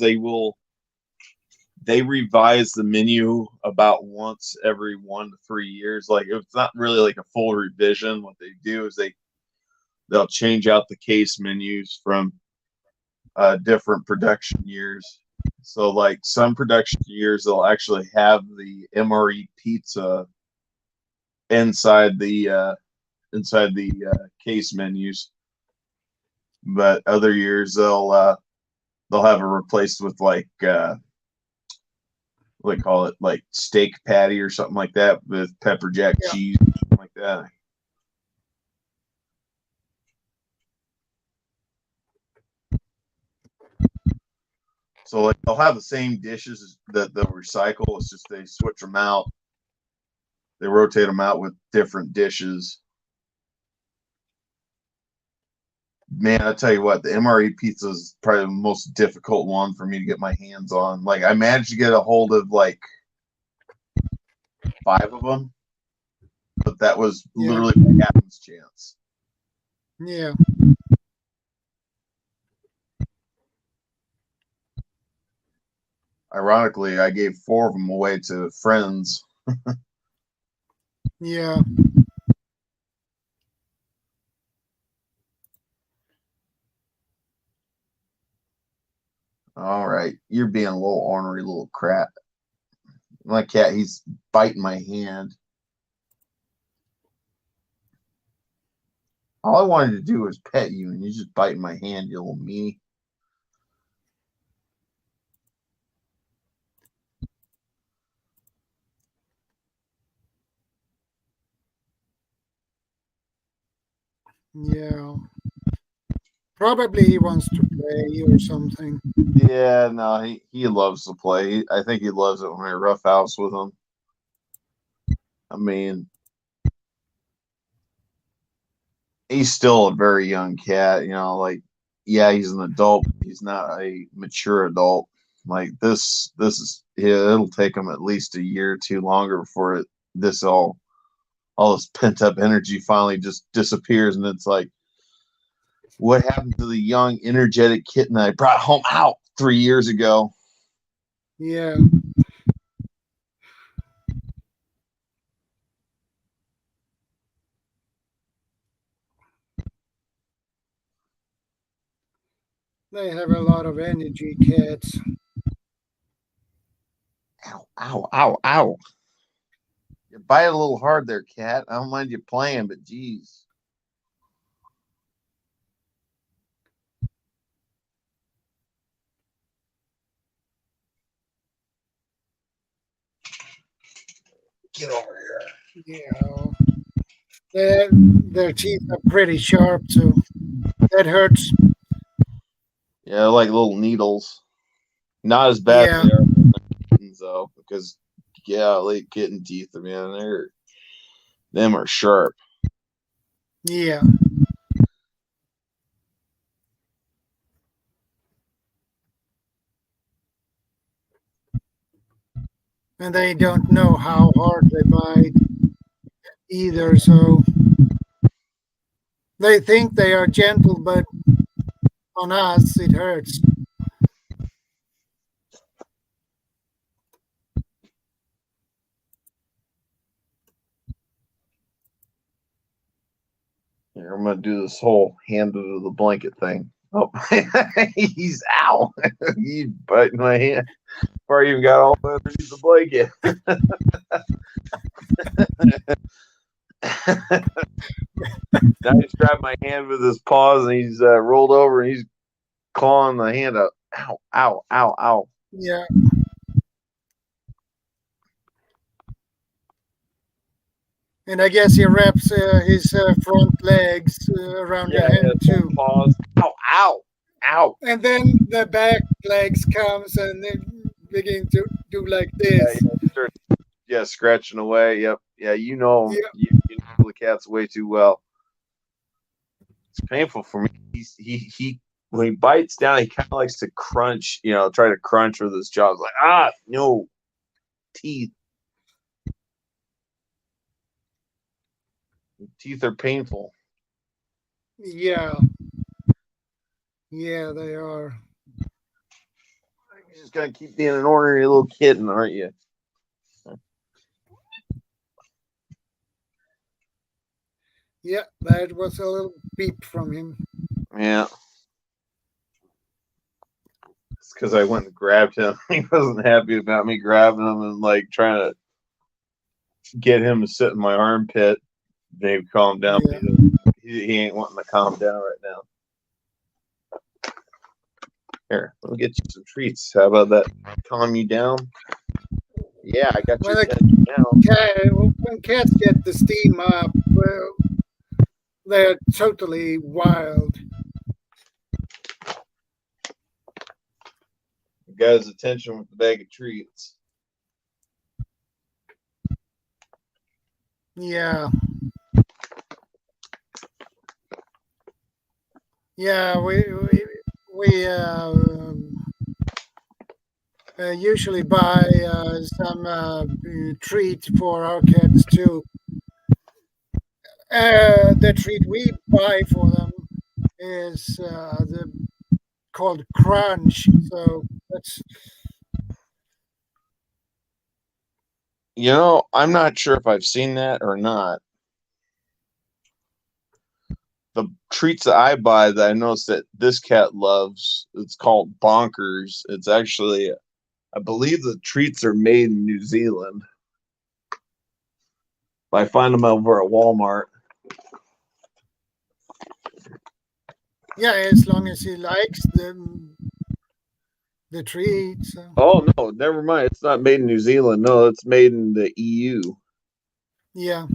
they revise the menu about once every 1 to 3 years. Like it's not really like a full revision. What they do is they'll change out the case menus from different production years. So like some production years, they'll actually have the MRE pizza inside the case menus. But other years they'll have it replaced with like what they call it, like steak patty or something like that with pepper jack cheese, something like that. So like they'll have the same dishes that they'll recycle. It's just they switch them out. They rotate them out with different dishes. Man, I tell you what, the MRE pizza is probably the most difficult one for me to get my hands on. Like I managed to get a hold of like 5 of them, but that was literally by happens chance. Yeah. Ironically, I gave 4 of them away to friends. Yeah. All right, you're being a little ornery little crap. My cat, he's biting my hand. All I wanted to do was pet you, and you're just biting my hand, you little meanie. Yeah. Probably he wants to play or something. Yeah, no, he loves to play. I think he loves it when I rough house with him. I mean, he's still a very young cat, like, yeah, he's an adult, but he's not a mature adult. Like this is, yeah, it'll take him at least a year or two longer before all this pent up energy finally just disappears, and it's like, what happened to the young, energetic kitten I brought home out 3 years ago? Yeah. They have a lot of energy, cats. Ow, ow, ow, ow. You bite a little hard there, cat. I don't mind you playing, but geez. Get over here. Yeah. Their teeth are pretty sharp, so that hurts. Yeah, like little needles. Not as bad as they are with kittens, though, because like kitten teeth, man, them are sharp. Yeah. And they don't know how hard they bite either, so they think they are gentle, but on us it hurts. Here, I'm gonna do this whole hand under the blanket thing. Oh, he's ow! He's biting my hand before I even got all the way underneath the blanket. Now he's grabbed my hand with his paws and he's rolled over and he's clawing the hand up. Ow! Ow! Ow! Ow! Yeah. And I guess he wraps his front legs around your hand too. Paws. Ow! Ow! Ow! And then the back legs comes and they begin to do like this. Scratching away. Yep. Yeah, you know, Yeah. you know the cats way too well. It's painful for me. He when he bites down, he kind of likes to crunch. Try to crunch with his jaws. Like no teeth. Teeth are painful. Yeah. Yeah, they are. You're just gonna keep being an ordinary little kitten, aren't you? Yeah, that was a little beep from him. Yeah. It's because I went and grabbed him. He wasn't happy about me grabbing him and like trying to get him to sit in my armpit. Dave, calm down. Yeah. He ain't wanting to calm down right now. Here, let me get you some treats. How about that? Calm you down? Yeah, I got Well, your attention now. when cats get the steam up, well, they're totally wild. Got his attention with the bag of treats. Yeah. Yeah, we usually buy some treat for our cats too. The treat we buy for them is called Crunch. So that's I'm not sure if I've seen that or not. The treats that I buy that I noticed that this cat loves, it's called Bonkers. It's actually, I believe the treats are made in New Zealand. I find them over at Walmart. yeah, as long as he likes the treats. So. Oh, no, never mind. It's not made in New Zealand. No, it's made in the EU. Yeah.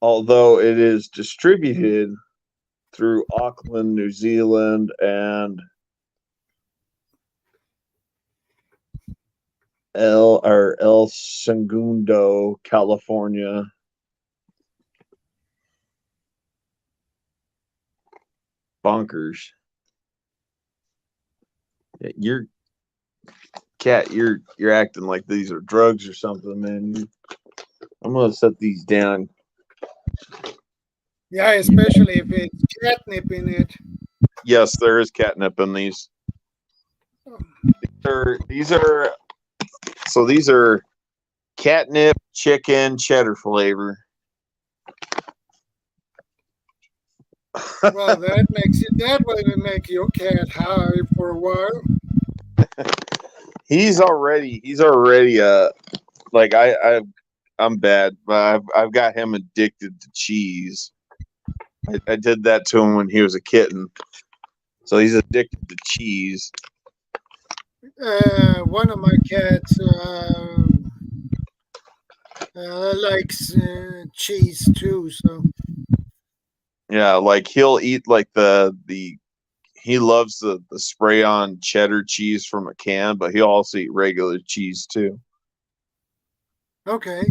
Although it is distributed through Auckland, New Zealand, and El Segundo, California. Bonkers. You're acting like these are drugs or something, man. I'm gonna set these down. Yeah, especially if it's catnip in it. Yes, there is catnip in these. These are catnip, chicken, cheddar flavor. Well, that will make your cat high for a while. He's already like I'm bad, but I've got him addicted to cheese. I did that to him when he was a kitten, so he's addicted to cheese. One of my cats likes cheese too. So Yeah, like he'll eat like he loves the spray on cheddar cheese from a can, but he'll also eat regular cheese too. okay.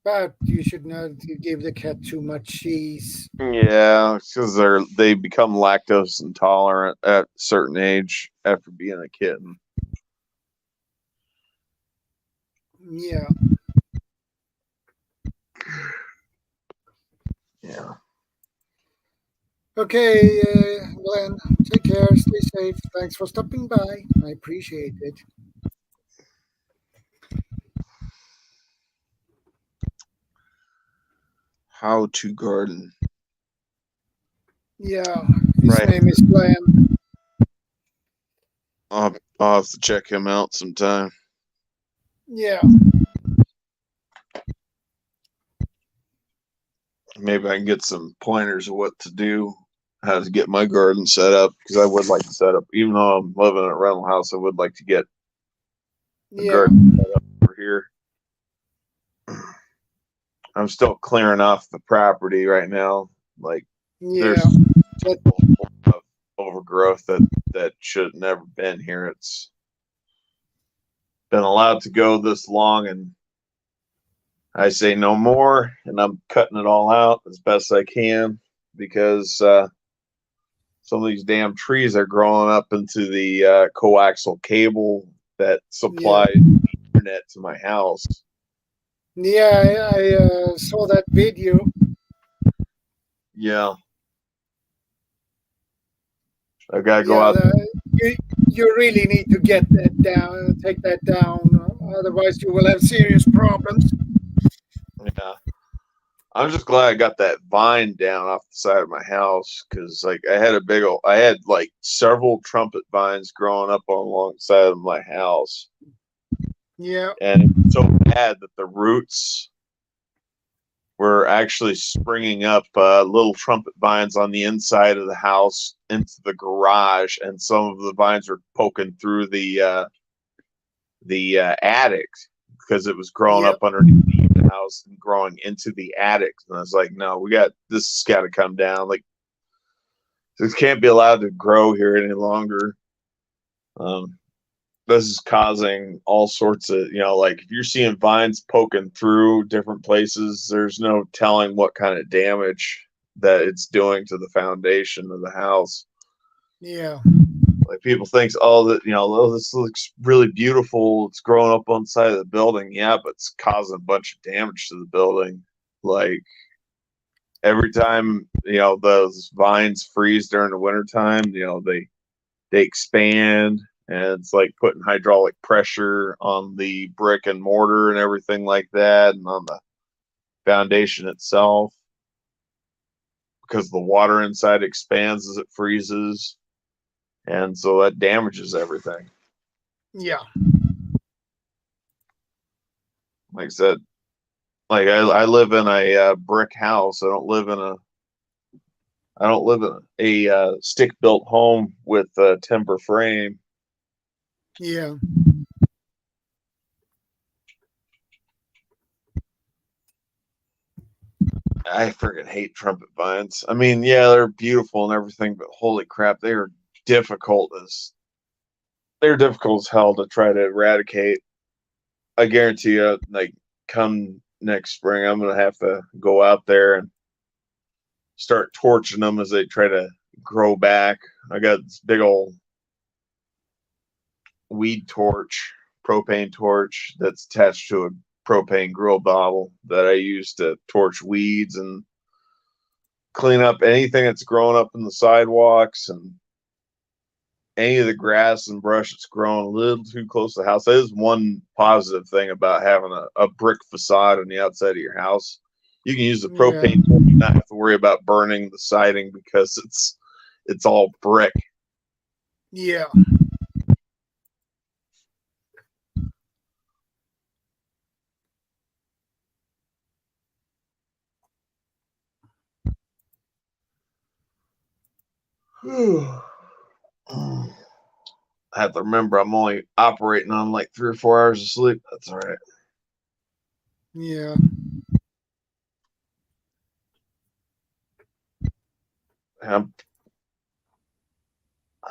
But you should not give the cat too much cheese. Yeah, because they become lactose intolerant at a certain age after being a kitten. Yeah. Yeah. Okay, Glenn, take care. care. Stay safe. Thanks for stopping by. I appreciate it. How to garden. Yeah, his Right. name is Glenn. I'll have to check him out sometime. Yeah, Maybe I can get some pointers of what to do, how to get my garden set up, because I would like to set up, even though I'm living in a rental house, I would like to get a yeah, garden set up over here. I'm still clearing off the property right now. Like there's yeah. That, of overgrowth that should have never been here. It's been allowed to go this long, and I say no more, and I'm cutting it all out as best I can because some of these damn trees are growing up into the coaxial cable that supplies the internet to my house. yeah, I saw that video. Yeah. I gotta go Yeah, out. you really need to get that down, take that down. Otherwise, you will have serious problems. Yeah. I'm just glad I got that vine down off the side of my house because, like, I had like several trumpet vines growing up alongside of my house, Yeah, and it was so bad that the roots were actually springing up little trumpet vines on the inside of the house into the garage, and some of the vines were poking through the attic because it was growing yeah, up underneath the house and growing into the attic. And I was like, no, this has got to come down. Like, this can't be allowed to grow here any longer. This is causing all sorts of, like if you're seeing vines poking through different places, there's no telling what kind of damage that it's doing to the foundation of the house. yeah, Like people think, oh, this looks really beautiful. It's growing up on the side of the building. Yeah, but it's causing a bunch of damage to the building. Like every time, those vines freeze during the wintertime, they expand, and it's like putting hydraulic pressure on the brick and mortar and everything like that, and on the foundation itself because the water inside expands as it freezes. And so that damages everything. yeah, Like I said, like I live in a brick house. I don't live in a stick built home with a timber frame. yeah, I freaking hate trumpet vines. I mean, yeah, they're beautiful and everything, but holy crap, difficult as they're difficult as hell to try to eradicate. I guarantee you, like come next spring, I'm gonna have to go out there and start torching them as they try to grow back. I got this big old weed torch, propane torch that's attached to a propane grill bottle that I use to torch weeds and clean up anything that's growing up in the sidewalks and any of the grass and brush that's growing a little too close to the house. That is one positive thing about having a brick facade on the outside of your house. You can use the propane torch and not have to worry about burning the siding because it's all brick. yeah. I have to remember I'm only operating on like 3 or 4 hours of sleep. That's all right. Yeah. I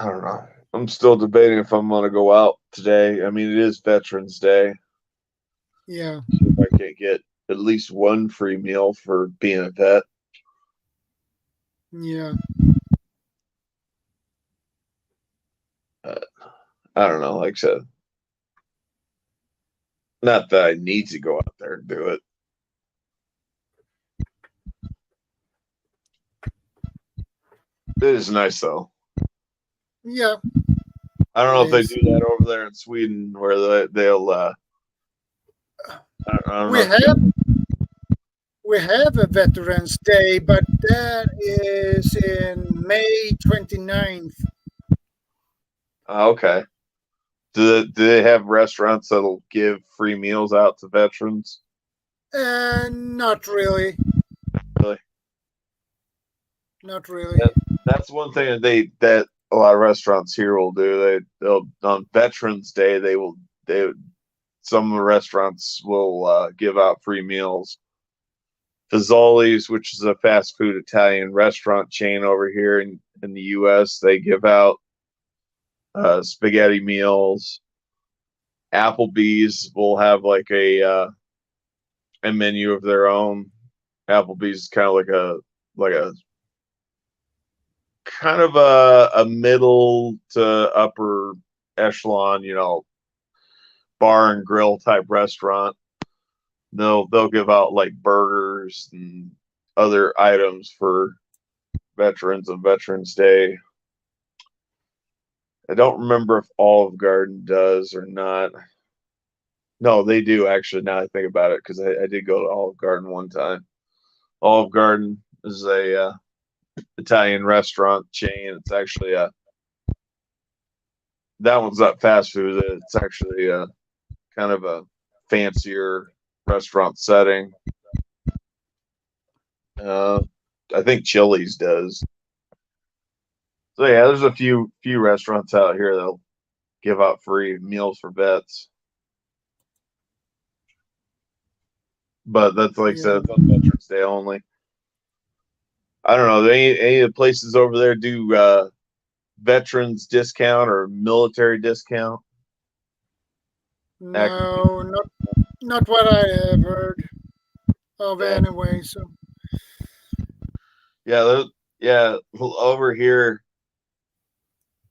don't know. I'm still debating if I'm going to go out today. I mean, it is Veterans Day. Yeah. So if I can't get at least one free meal for being a vet. Yeah. I don't know. Like I said, not that I need to go out there and do it. It is nice though. Yeah, I don't know it if they is. do that over there in Sweden, where they'll. I don't We know. have we have a Veterans Day, but that is in May 29th. Okay. Do they have restaurants that'll give free meals out to veterans? Not really. Really? Not really. That's one thing that a lot of restaurants here will do. They'll on Veterans Day some of the restaurants will give out free meals. Fazoli's, which is a fast food Italian restaurant chain over here in the U.S., they give out spaghetti meals. Applebee's will have like a menu of their own. Applebee's is kind of like a kind of a middle to upper echelon, bar and grill type restaurant. They'll give out like burgers and other items for veterans on Veterans Day. I don't remember if Olive Garden does or not. No, they do actually. Now I think about it, because I did go to Olive Garden one time. Olive Garden is a Italian restaurant chain. It's actually that one's not fast food. It's actually kind of a fancier restaurant setting. I think Chili's does. So yeah, there's a few restaurants out here that'll give out free meals for vets. But that's like I said, it's on Veterans Day only. I don't know. Any of the places over there do veterans discount or military discount? No, not what I have heard of anyway. So yeah, over here,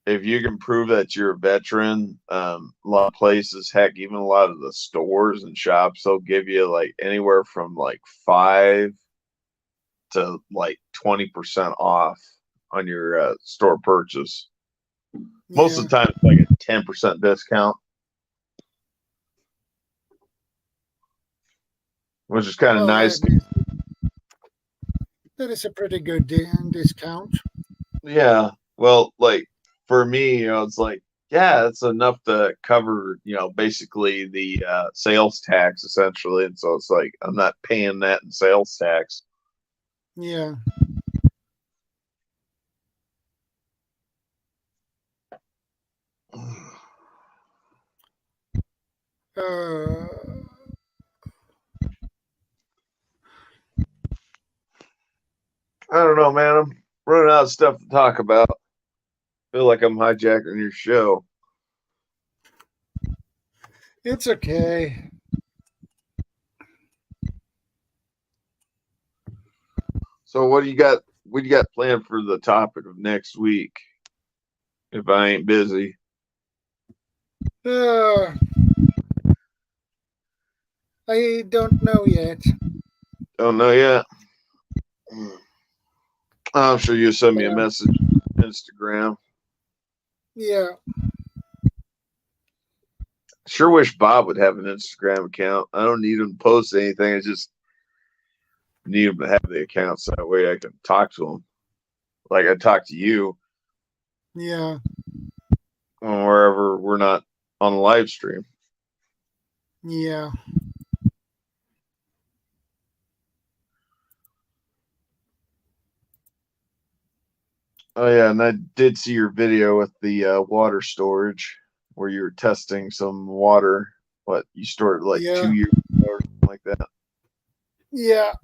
if you can prove that you're a veteran, a lot of places, heck, even a lot of the stores and shops, they'll give you like anywhere from like 5 to like 20% off on your store purchase. Most of the time, it's like a 10% discount, which is kind of nice. That is a pretty good discount. Yeah. Well, like for me, it's like, yeah, it's enough to cover, basically the sales tax essentially. And so it's like, I'm not paying that in sales tax. Yeah. I don't know, man. I'm running out of stuff to talk about. I feel like I'm hijacking your show. It's okay. So what do you got? What do you got planned for the topic of next week? If I ain't busy. I don't know yet. Don't know yet. I'm sure you'll send me a message on Instagram. Yeah. Sure wish Bob would have an Instagram account. I don't need him to post anything. I just need him to have the account so that way I can talk to him. Like I talk to you. Yeah. Wherever we're not on a live stream. Yeah. Oh yeah, and I did see your video with the water storage where you were testing some water. What you stored like 2 years ago or something like that. Yeah.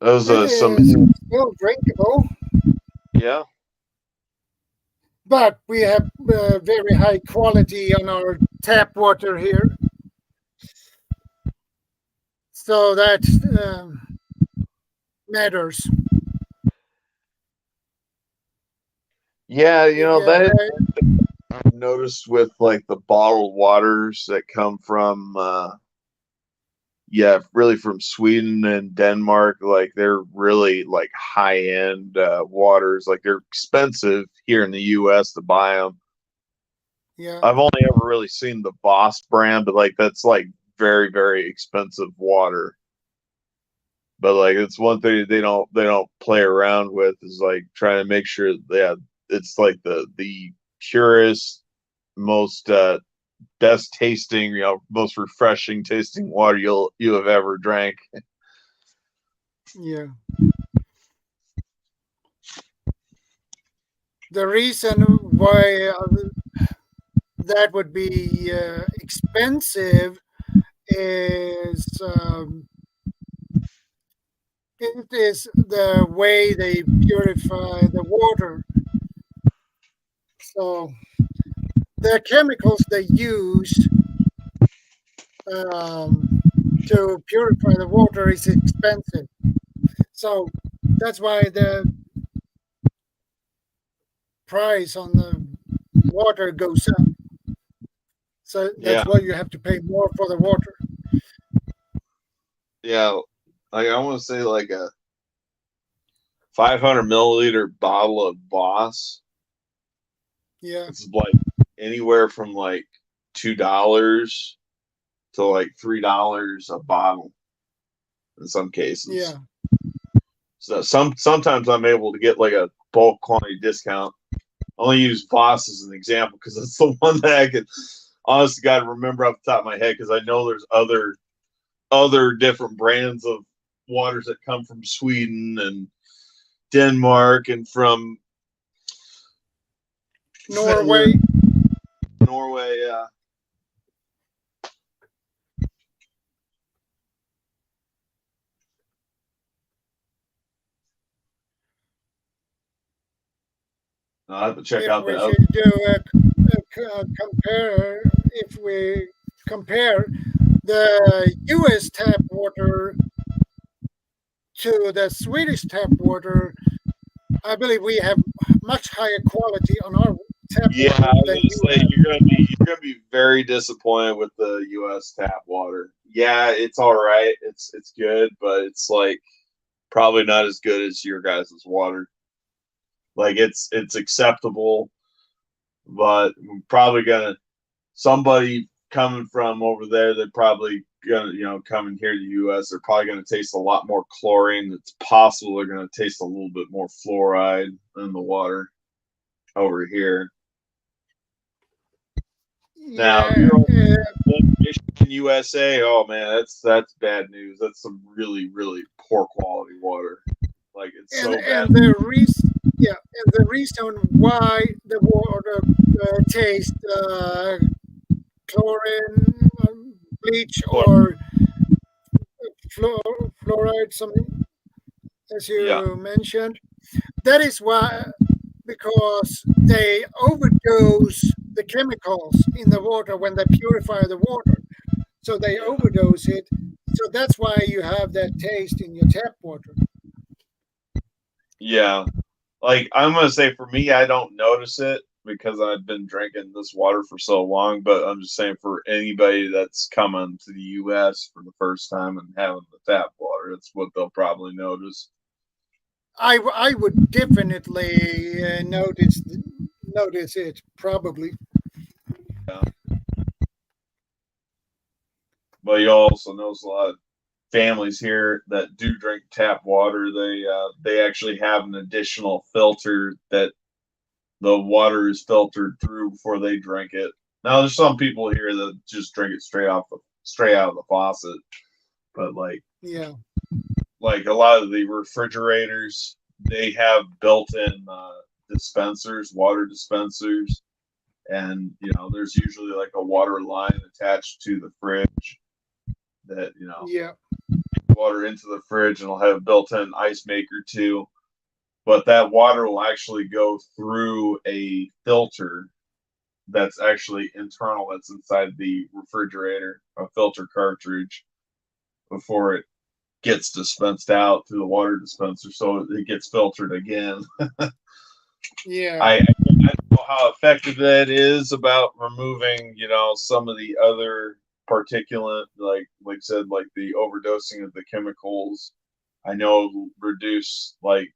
Those some still drinkable. Yeah. But we have very high quality on our tap water here. So that matters. Yeah, that I've noticed with like the bottled waters that come from yeah, really from Sweden and Denmark, like they're really like high end waters. Like they're expensive here in the U.S. to buy them. Yeah. I've only ever really seen the Boss brand, but like that's like very, very expensive water. But like it's one thing they don't play around with is like trying to make sure that it's like the purest, most best tasting, most refreshing tasting water you have ever drank. Yeah. The reason why that would be expensive is it is the way they purify the water. So the chemicals they use to purify the water is expensive. So that's why the price on the water goes up. So that's Yeah, why you have to pay more for the water. yeah. Like I want to say like a 500 milliliter bottle of Boss. Yeah. It's like anywhere from like $2 to like $3 a bottle in some cases. Yeah. So sometimes I'm able to get like a bulk quantity discount. I only use Voss as an example because it's the one that I can honestly got to remember off the top of my head because I know there's other different brands of waters that come from Sweden and Denmark and from Norway. Norway, yeah. I'll have to check If out we the should do if we compare the U.S. tap water to the Swedish tap water, I believe we have much higher quality on our tap Yeah, water I was than gonna you say have. you're gonna be very disappointed with the U.S. tap water. Yeah, it's all right. It's good, but it's like probably not as good as your guys' water. Like it's acceptable, but we're probably gonna somebody coming from over there. They're probably gonna coming here to the U.S. They're probably gonna taste a lot more chlorine. It's possible they're gonna taste a little bit more fluoride in the water over here. Now, if Yeah, you're Michigan, USA, oh man, that's bad news. That's some really, really poor quality water. Like it's so bad. and the reason why the water tastes chlorine, bleach, or fluoride, something as Yeah, you mentioned, that is why, because they overdose the chemicals in the water when they purify the water. So they yeah, overdose it. So that's why you have that taste in your tap water. yeah. Like I'm gonna say for me, I don't notice it because I've been drinking this water for so long. But I'm just saying for anybody that's coming to the U.S. for the first time and having the tap water, that's what they'll probably notice. I would definitely notice it probably. Yeah. But you also notice a lot of families here that do drink tap water. They actually have an additional filter that the water is filtered through before they drink it. Now there's some people here that just drink it straight out of the faucet, but Yeah, like a lot of the refrigerators, they have built-in dispensers, water dispensers, and there's usually like a water line attached to the fridge that yeah, water into the fridge and it'll have a built-in ice maker too. But that water will actually go through a filter that's actually internal, that's inside the refrigerator, a filter cartridge, before it gets dispensed out through the water dispenser. So it gets filtered again. yeah, I don't know how effective that is about removing, some of the other particulate, like I said, like the overdosing of the chemicals, I know it'll reduce, like,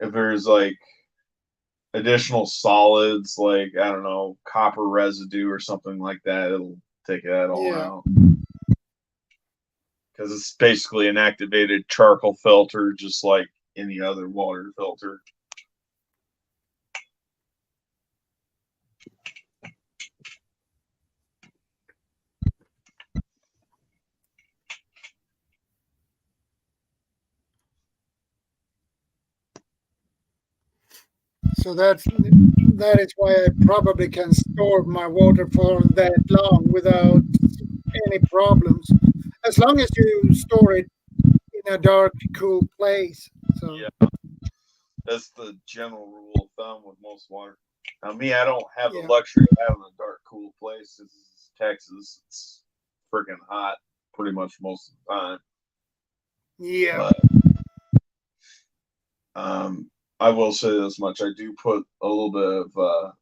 if there's like additional solids, like, I don't know, copper residue or something like that, it'll take that all out. Because it's basically an activated charcoal filter, just like any other water filter. So that is why I probably can store my water for that long without any problems, as long as you store it in a dark, cool place. So yeah, that's the general rule of thumb with most water. Now, me, I don't have the luxury of having a dark, cool place. This is Texas. It's freaking hot pretty much most of the time. Yeah. But, I will say this much. I do put a little bit of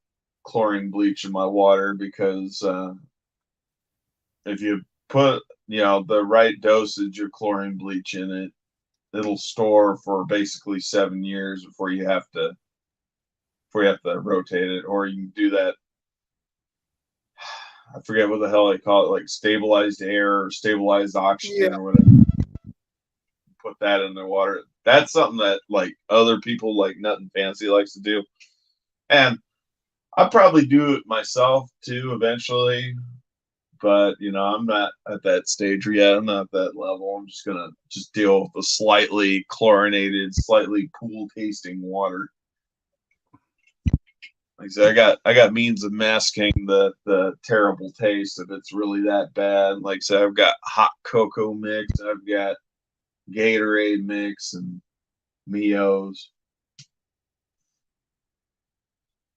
chlorine bleach in my water because if you put, the right dosage of chlorine bleach in it, it'll store for basically 7 years before you have to rotate it. Or you can do that. I forget what the hell they call it, like stabilized air or stabilized oxygen or whatever. Put that in the water. That's something that, like, other people like Nothing Fancy likes to do. And I'll probably do it myself too eventually. But, I'm not at that stage yet. I'm not at that level. I'm just going to deal with the slightly chlorinated, slightly pool tasting water. Like I said, I got means of masking the terrible taste if it's really that bad. Like I said, I've got hot cocoa mix. I've got Gatorade mix and Mio's.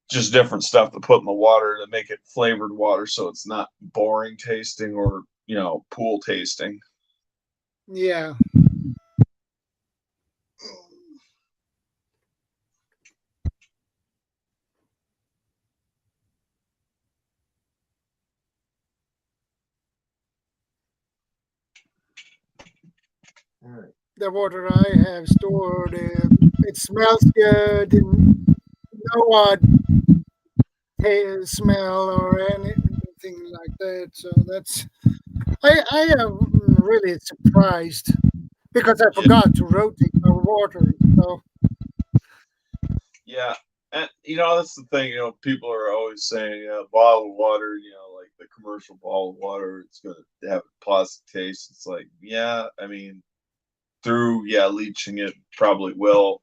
Just different stuff to put in the water to make it flavored water so it's not boring tasting or, pool tasting. Yeah. All right. The water I have stored, it smells good, and no odd smell or anything like that. So I am really surprised because I forgot to rotate my water. So yeah, and that's the thing. People are always saying, bottled water. Like the commercial bottled water, it's gonna have a plastic taste. It's like, yeah, I mean, through leaching it probably will.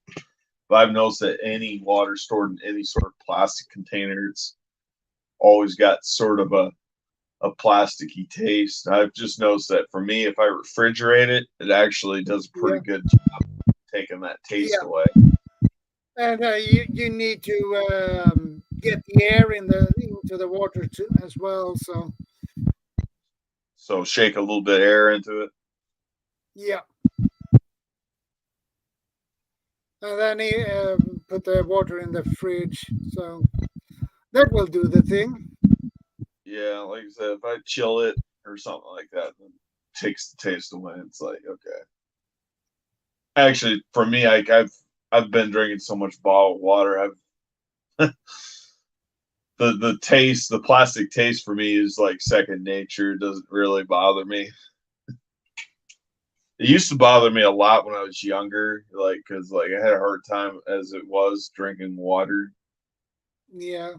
But I've noticed that any water stored in any sort of plastic container, it's always got sort of a plasticky taste. I've just noticed that for me, if I refrigerate it, it actually does a pretty good job taking that taste away. And you need to get the air into the water too, as well. So shake a little bit of air into it. Yeah. And then put the water in the fridge. So that will do the thing. Yeah, like I said, if I chill it or something like that, then it takes the taste away. It's like, okay. Actually, for me, I've been drinking so much bottled water. The taste, the plastic taste for me is like second nature. It doesn't really bother me. It used to bother me a lot when I was younger, like, because I had a hard time as it was drinking water. Yeah.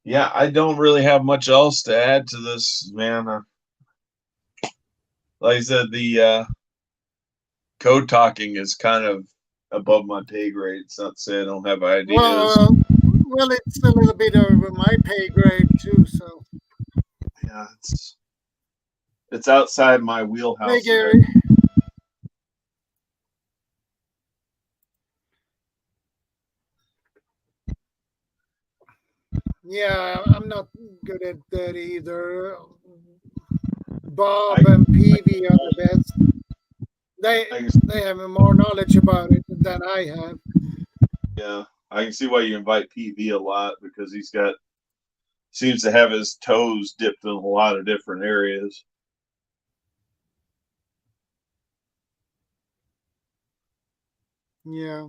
Yeah, I don't really have much else to add to this, man. Like I said, the code talking is kind of above my pay grade. It's not to say I don't have ideas. Well, it's a little bit over my pay grade too. So yeah, it's outside my wheelhouse. Hey, Gary. Yeah, I'm not good at that either. Bob and Peavy are the best. They have more knowledge about it than I have. Yeah, I can see why you invite PV a lot because seems to have his toes dipped in a lot of different areas. Yeah.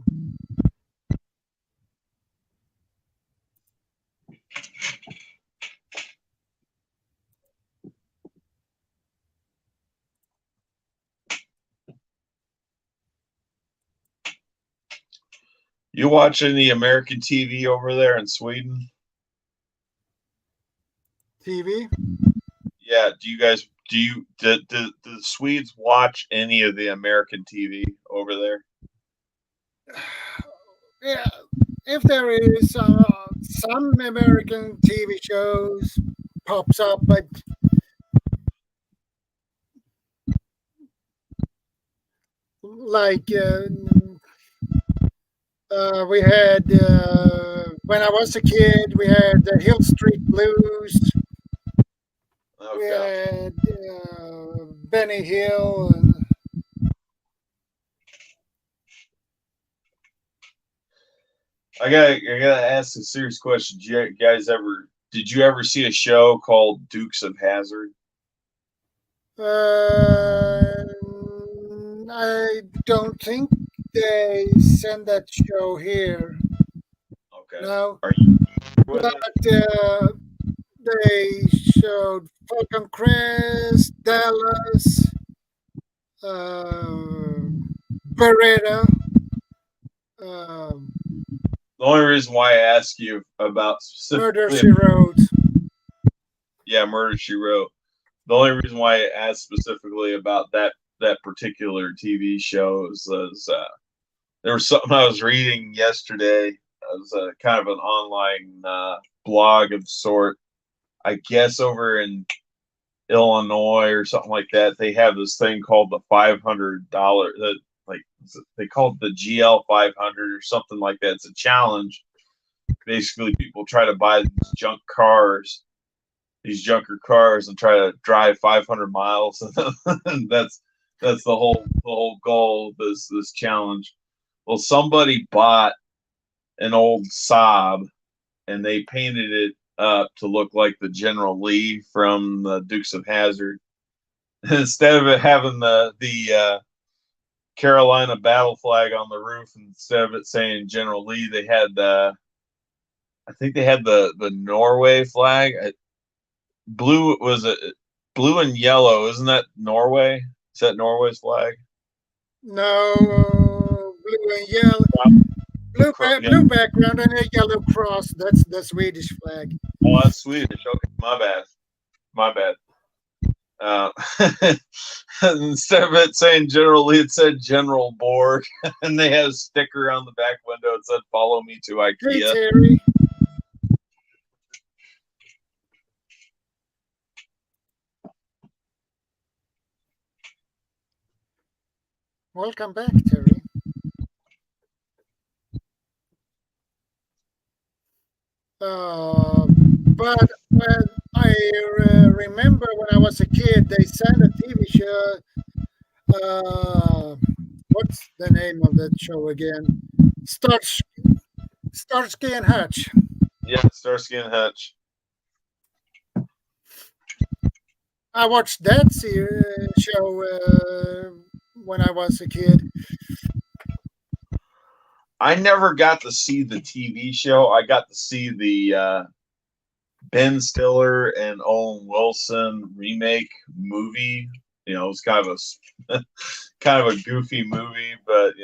You watch any American TV over there in Sweden? TV? Yeah. Do the Swedes watch any of the American TV over there? Yeah. If there is some American TV shows pops up, but like we had when I was a kid, we had the Hill Street Blues. We Okay. had Benny Hill. And I gotta ask a serious question. Did you ever see a show called Dukes of Hazzard? I don't think they send that show here. Okay. No, Are you with but it? they showed Falcon Crest, Dallas, Beretta. The only reason why I ask you about Murder specifically, She Wrote. yeah, Murder She Wrote. The only reason why I asked specifically about that particular TV show is there was something I was reading yesterday. It was kind of an online blog of sort. I guess over in Illinois or something like that, they have this thing called the $500. Like they call it the GL 500 or something like that. It's a challenge. Basically, people try to buy these junker cars, and try to drive 500 miles. And that's the whole goal of this challenge. Well, somebody bought an old Saab, and they painted it up to look like the General Lee from the Dukes of Hazzard. Instead of it having the Carolina battle flag on the roof, instead of it saying General Lee, they had I think they had the Norway flag. Blue was it blue and yellow? Isn't that Norway? Is that Norway's flag? No, blue and yellow. Blue background and a yellow cross. That's the Swedish flag. Oh, that's Swedish. Okay, my bad. Instead of it saying General Lee, it said General Borg, and they had a sticker on the back window that said "Follow me to IKEA." Hey, Terry. Welcome back, Terry. But when I remember when I was a kid, they sent a TV show. What's the name of that show again? Starsky and Hutch. Yeah, Starsky and Hutch. I watched that show when I was a kid. I never got to see the TV show. I got to see the Ben Stiller and Owen Wilson remake movie. You know, it was kind of a goofy movie, but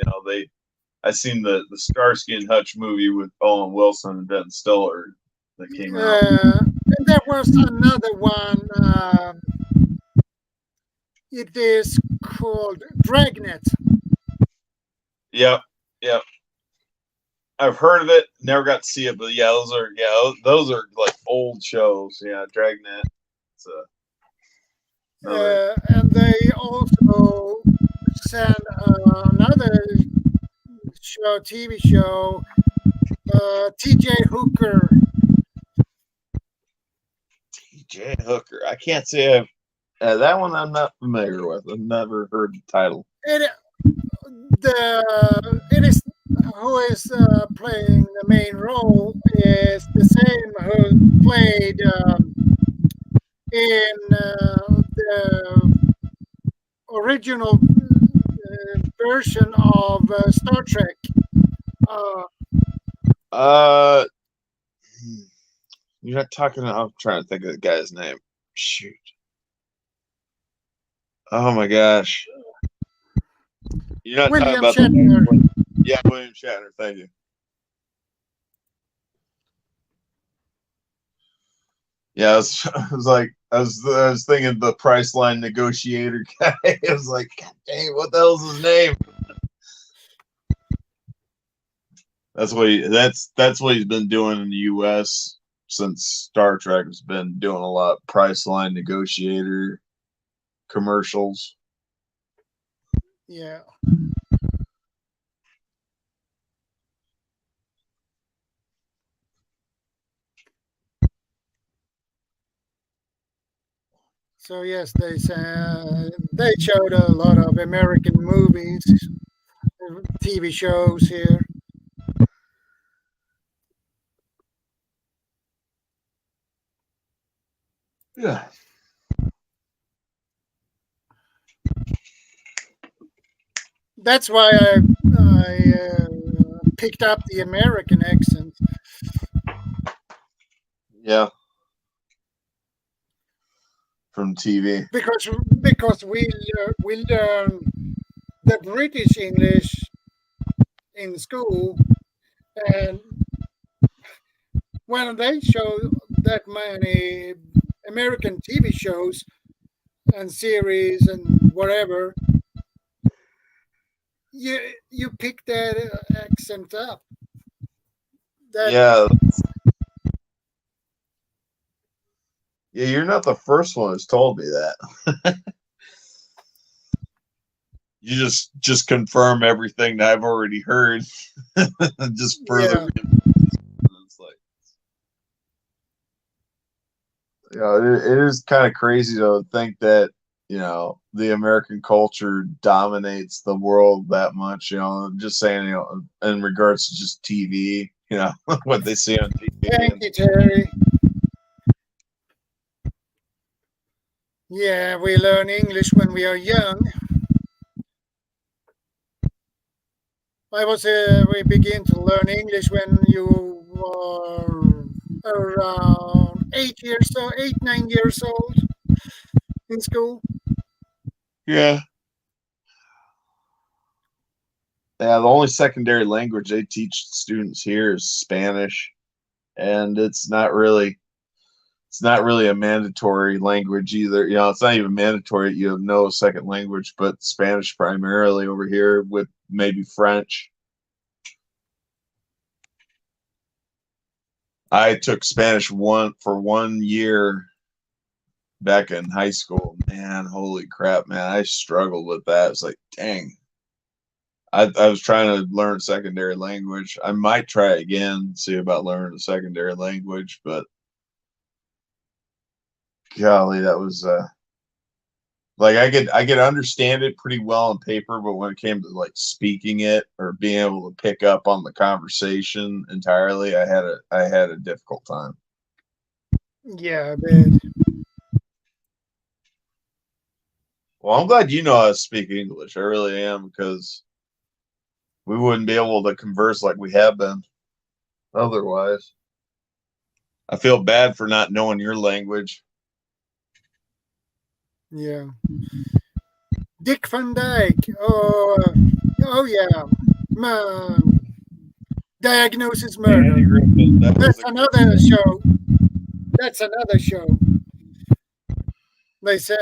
I seen the Starsky and Hutch movie with Owen Wilson and Ben Stiller that came out. And there was another one. It is called Dragnet. Yep. I've heard of it, never got to see it, but those are like old shows. Yeah, Dragnet. And they also sent another TV show, T.J. Hooker. Jay Hooker. I can't say I've that one. I'm not familiar with. I've never heard the title. It is who is playing the main role is the same who played in the original version of Star Trek. You're not talking. I'm trying to think of the guy's name. Shoot. Oh my gosh. You're not William talking about Shatner. Yeah, William Shatner. Thank you. Yeah, I was thinking the Priceline negotiator guy. I was like, God dang, what the hell's his name? That's what he's been doing in the U.S. since Star Trek has been doing a lot of Priceline negotiator commercials. Yeah. So yes, they showed a lot of American movies, TV shows here. Yeah. That's why I picked up the American accent. Yeah. From TV. Because we learn the British English in school, and when they show that many American TV shows and series and whatever, you pick that accent up. Yeah. Yeah, you're not the first one who's told me that. You just confirm everything that I've already heard. Just further. Yeah. It's like, it is kind of crazy to think that the American culture dominates the world that much. Just saying, in regards to just TV, what they see on TV. Thank you, Terry. Yeah, we learn English when we are young. We begin to learn English when you are around 9 years old in school. Yeah. Yeah, the only secondary language they teach students here is Spanish, and it's not really a mandatory language either. It's not even mandatory. You have no second language, but Spanish primarily over here, with maybe French. I took Spanish for 1 year back in high school. Man, holy crap, man. I struggled with that. It's like, dang. I was trying to learn secondary language. I might try again, see about learning a secondary language, but golly, that was like I could understand it pretty well on paper, but when it came to like speaking it or being able to pick up on the conversation entirely, I had a difficult time. Yeah, I bet. Well, I'm glad you know how to speak English. I really am, because we wouldn't be able to converse like we have been otherwise. I feel bad for not knowing your language. Yeah. Dick Van Dyke. Oh yeah. Diagnosis Murder. That's another show. That's another show. They said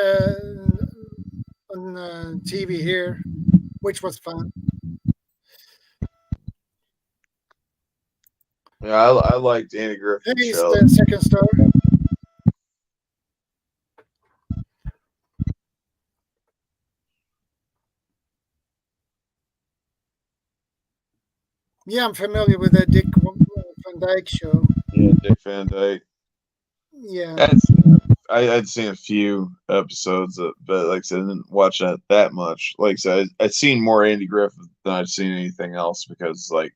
on TV here, which was fun. Yeah, I liked Andy Griffin's He's show. the second star. Yeah, I'm familiar with that Dick Van Dyke show. Yeah, Dick Van Dyke. Yeah. I'd seen a few episodes, but like I said, I didn't watch that much. Like I said, I'd seen more Andy Griffith than I've seen anything else because like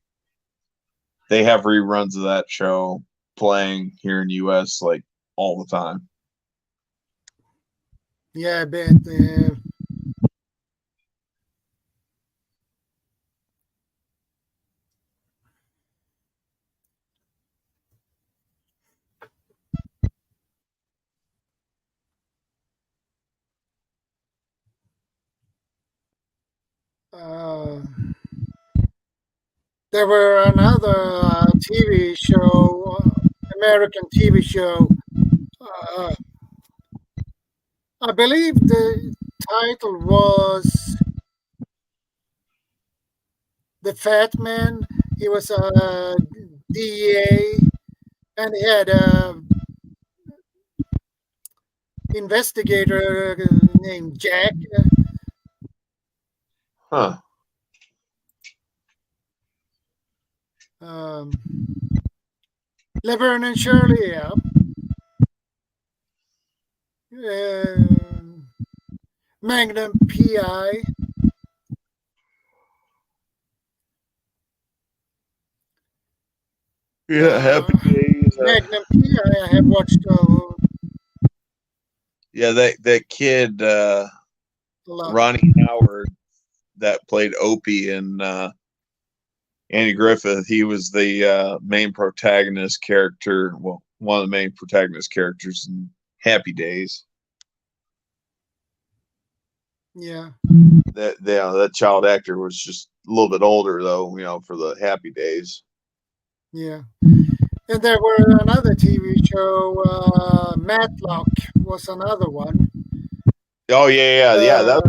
they have reruns of that show playing here in the U.S. like all the time. Yeah, I bet. There were another TV show, American TV show. Uh, I believe the title was The Fat Man. He was a DEA, and he had a investigator named Jack. Huh. Laverne and Shirley, yeah. Magnum PI. Yeah, Happy Days. Magnum PI. I have watched Yeah, that kid, a lot. Ronnie Howard, that played Opie in Andy Griffith. He was the main protagonist character. Well, one of the main protagonist characters in Happy Days. Yeah. That child actor was just a little bit older though, for the Happy Days. Yeah. And there were another TV show, Matlock was another one. Oh yeah. That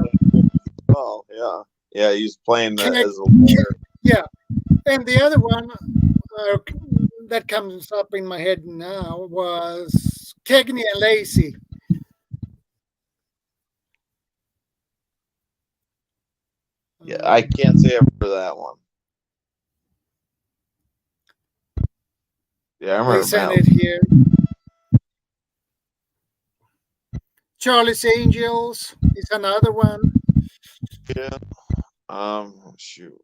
was, yeah. He's playing as a lawyer. Yeah, and the other one that comes up in my head now was Cagney and Lacey. Yeah, I can't say I've heard of that one. Yeah, I remember They sent that. it here. Charlie's Angels is another one. Yeah. Shoot.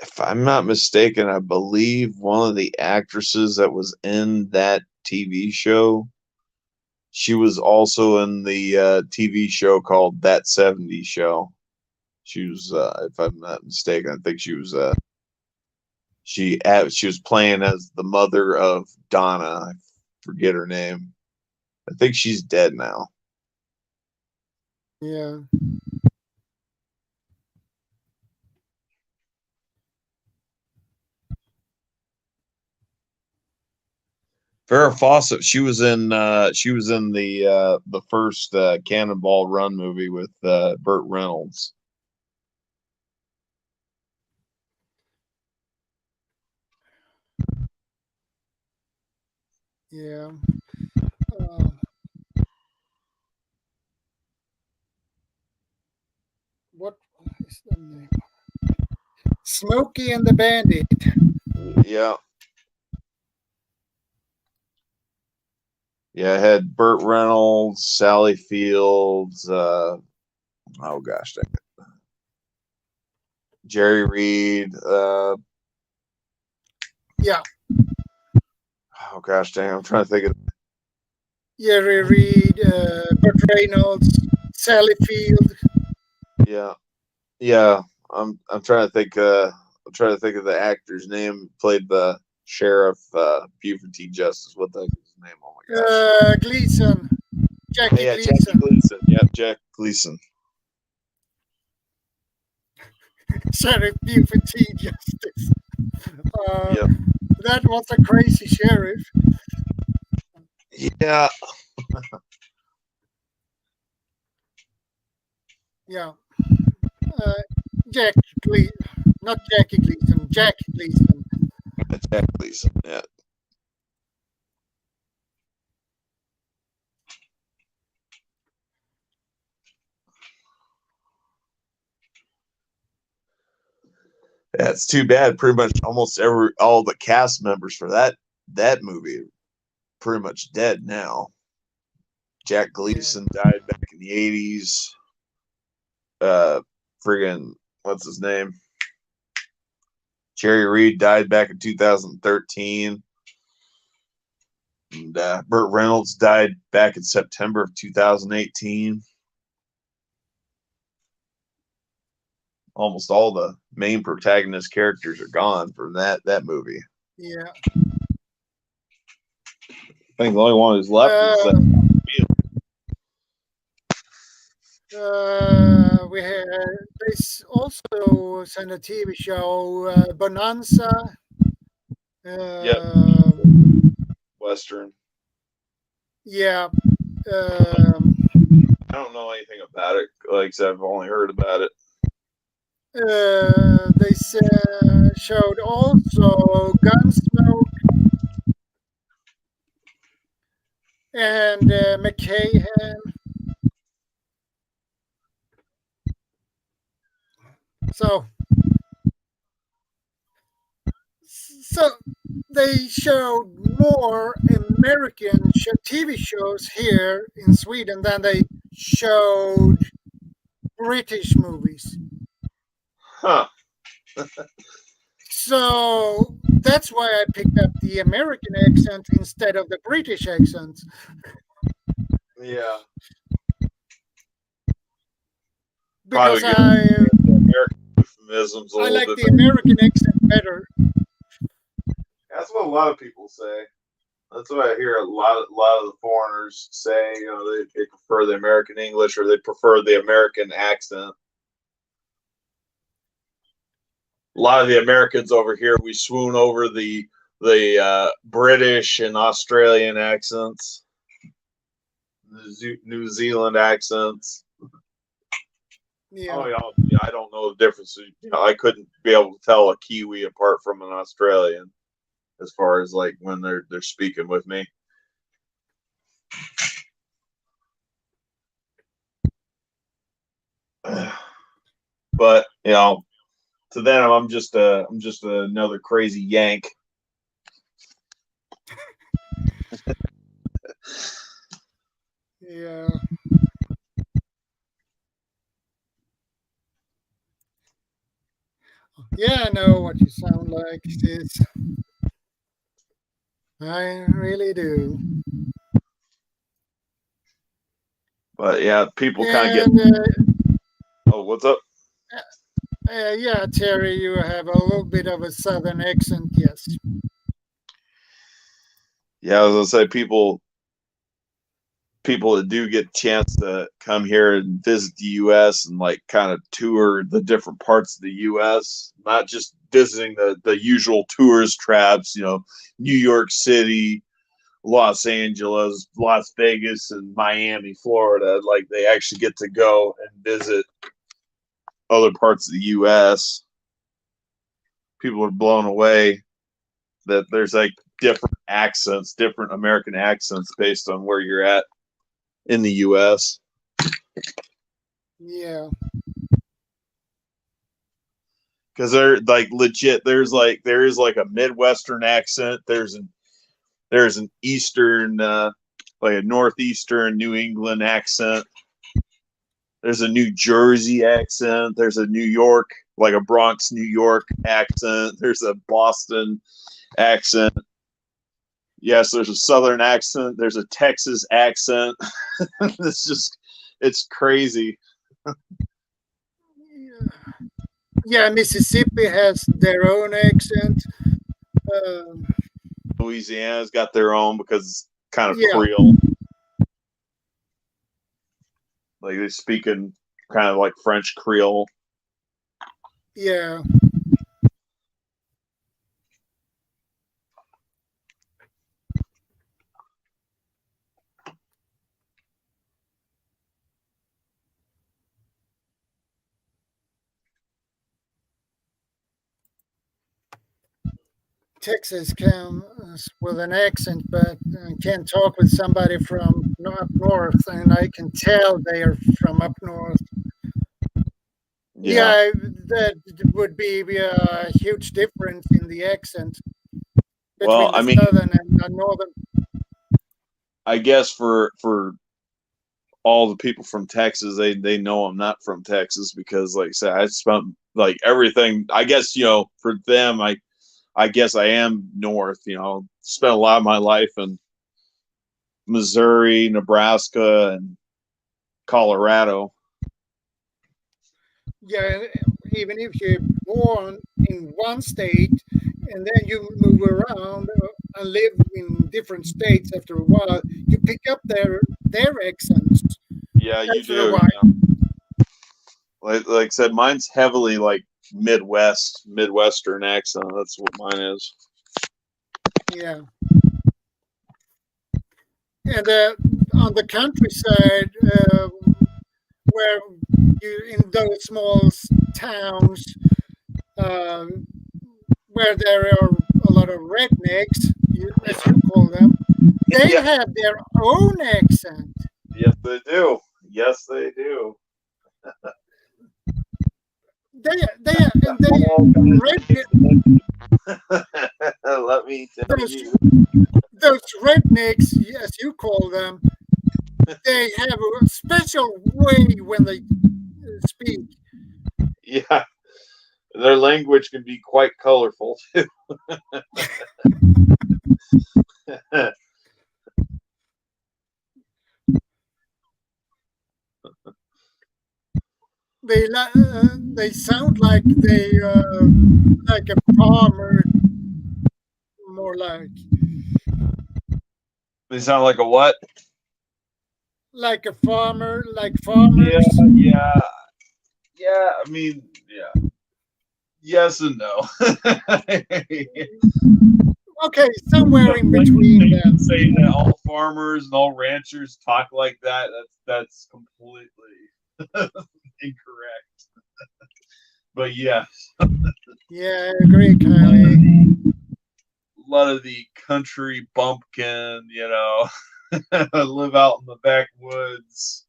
If I'm not mistaken, I believe one of the actresses that was in that TV show, she was also in the TV show called That 70s Show. She was, if I'm not mistaken, I think she was she was playing as the mother of Donna. I forget her name. I think she's dead now. Yeah. Farrah Fawcett, she was in the first Cannonball Run movie with Burt Reynolds. Yeah. What is the name? Smokey and the Bandit. Yeah. Yeah, I had Burt Reynolds, Sally Fields, oh gosh, dang it. Jerry Reed, Yeah. oh gosh, dang, I'm trying to think of Jerry Reed, Burt Reynolds, Sally Field. Yeah. I'm trying to think of the actor's name, played the sheriff, Buford T. Justice. What the heck is his name? Oh my gosh. Gleason. Jackie Yeah, Gleason. Jackie Gleason. Yeah, Jack Gleason. Sheriff Buford T. Justice. Yep. That was a crazy sheriff. Yeah. Yeah. Jack Gleason. Not Jackie Gleason. Jack Gleason. Jack Gleason. Yeah. Yeah, it's too bad. Pretty much almost all the cast members for that movie pretty much dead now. Jack Gleason died back in the 80s. Friggin', what's his name? Jerry Reed died back in 2013. And Burt Reynolds died back in September of 2018. Almost all the main protagonist characters are gone from that movie. Yeah. I think the only one who's left is we had this also sent a TV show, Bonanza. Western. Yeah. I don't know anything about it. Like I said, I've only heard about it. They showed also Gunsmoke and McCahan. So they showed more American TV shows here in Sweden than they showed British movies. Huh. So that's why I picked up the American accent instead of the British accent. Yeah. Because American euphemisms I like the American accent better. That's what a lot of people say. That's what I hear a lot of the foreigners say. You know, they prefer the American English or they prefer the American accent. A lot of the Americans over here, we swoon over the British and Australian accents, the New Zealand accents. Yeah. Oh, yeah, I don't know the difference. You know, I couldn't be able to tell a Kiwi apart from an Australian, as far as like when they're speaking with me. But you know, to them, I'm just another crazy Yank. Yeah. Yeah, I know what you sound like, sis. I really do. But yeah, people kind of get. Oh, what's up? Yeah, Terry, you have a little bit of a southern accent, yes. Yeah, I was gonna say people that do get a chance to come here and visit the U.S. and like kind of tour the different parts of the U.S., not just visiting the usual tourist traps, you know, New York City, Los Angeles, Las Vegas, and Miami, Florida. Like they actually get to go and visit other parts of the U.S. People are blown away that there's like different accents, different American accents based on where you're at in the U.S. Yeah. Because they're like legit. There is like a Midwestern accent. There's an Eastern, like a Northeastern New England accent. There's a New Jersey accent. There's a New York, like a Bronx, New York accent. There's a Boston accent. Yes, there's a Southern accent. There's a Texas accent. It's crazy. Yeah, Mississippi has their own accent. Louisiana's got their own because it's kind of Yeah. Creole. Like they speak in kind of like French Creole. Yeah. Texas comes with an accent, but I can't talk with somebody from up north, and I can tell they are from up north. Yeah, that would be a huge difference in the accent between Well, the I mean, southern and the northern. I guess for all the people from Texas, they know I'm not from Texas because, like I said, I spent like everything. I guess for them, I guess I am north. Spent a lot of my life in Missouri, Nebraska, and Colorado. Yeah, even if you're born in one state and then you move around and live in different states after a while, you pick up their accents. Yeah, you After a do. while. Like I said, mine's heavily like Midwestern accent. That's what mine is. Yeah. And on the countryside, where you in those small towns, where there are a lot of rednecks, as you call them, they Yeah. have their own accent. Yes, they do. Yes, they do. They Let me tell you. those rednecks, as you call them, they have a special way when they speak. Yeah, their language can be quite colorful too. They sound like like a farmer, more They sound like a what? like a farmer, like farmers. Yeah. I mean, yeah. Yes and no. Okay, somewhere in between them. Saying that all farmers and all ranchers talk like that, that's completely incorrect. But yeah. Yeah, I agree, Kylie. A lot of the country bumpkin, live out in the backwoods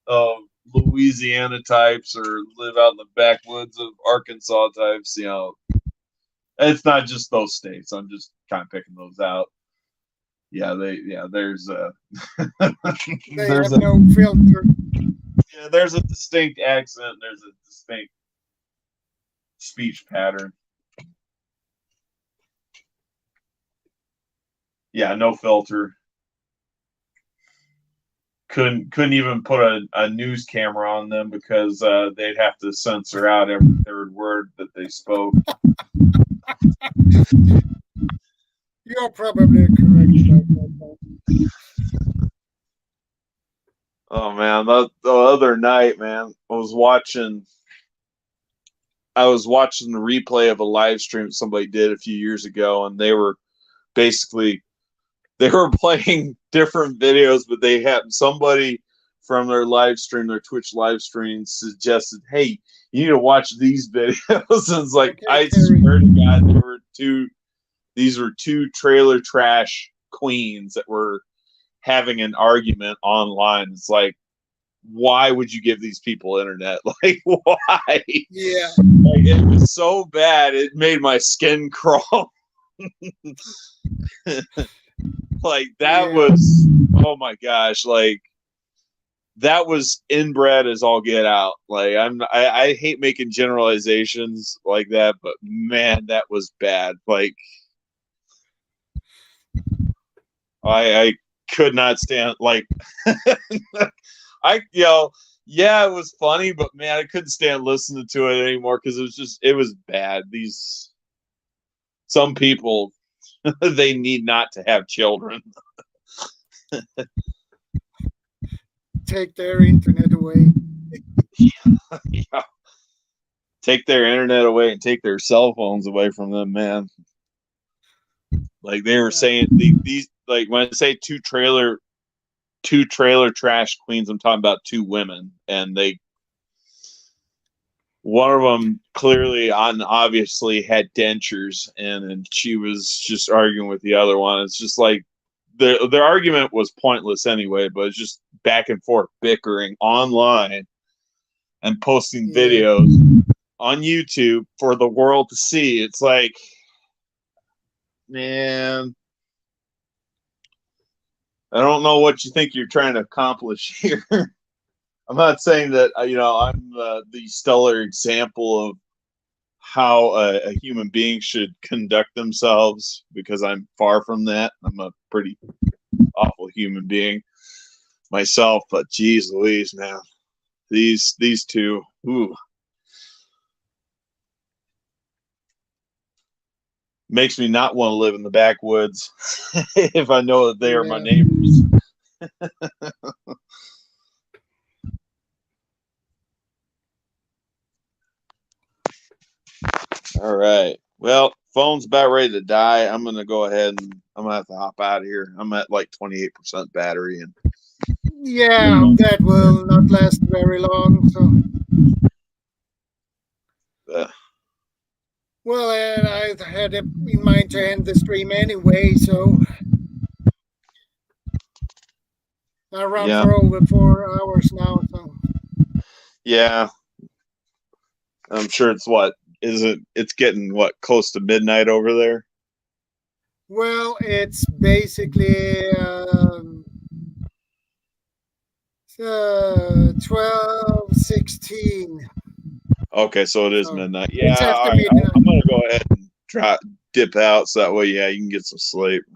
of Louisiana types or live out in the backwoods of Arkansas types, It's not just those states. I'm just kind of picking those out. Yeah, there's They have no filter. Yeah, there's a distinct accent, there's a distinct speech pattern. Yeah, no filter. Couldn't even put a news camera on them because they'd have to censor out every third word that they spoke. You're probably correct about that. Oh man, the other night, man, I was watching the replay of a live stream somebody did a few years ago, and they were playing different videos, but they had somebody from their Twitch live stream suggested, "Hey, you need to watch these videos." And it's like, I swear to God, these were two trailer trash queens that were having an argument online. It's like, why would you give these people internet? Like, why? Yeah. Like, it was so bad, it made my skin crawl. Like, that was, oh my gosh, like, that was inbred as all get out. Like, I hate making generalizations like that, but man, that was bad. Like, I could not stand, like, yeah, it was funny, but man, I couldn't stand listening to it anymore because it was bad. Some people, they need not to have children. Take their internet away. Yeah. Take their internet away and take their cell phones away from them, man. Like they were saying, these like when I say two trailer trash queens, I'm talking about two women, and one of them clearly and obviously had dentures, and she was just arguing with the other one. It's just like their argument was pointless anyway, but it's just back and forth bickering online and posting videos on YouTube for the world to see. It's like, man, I don't know what you think you're trying to accomplish here. I'm not saying that I'm the stellar example of how a human being should conduct themselves, because I'm far from that. I'm a pretty awful human being myself, but geez Louise, man, these two, ooh, makes me not want to live in the backwoods if I know that they are my neighbors. All right. Well, phone's about ready to die. I'm gonna go ahead and I'm gonna have to hop out of here. I'm at like 28% battery, and Yeah, that will not last very long. So, well, and I had it in mind to end the stream anyway, so I run for over 4 hours now. So, yeah, I'm sure it's what is it? It's getting what, close to midnight over there. well, it's basically 12:16. Okay, so it is So, midnight. it's Yeah, all after right. midnight. I'm gonna go ahead and dip out, so that way, yeah, you can get some sleep. I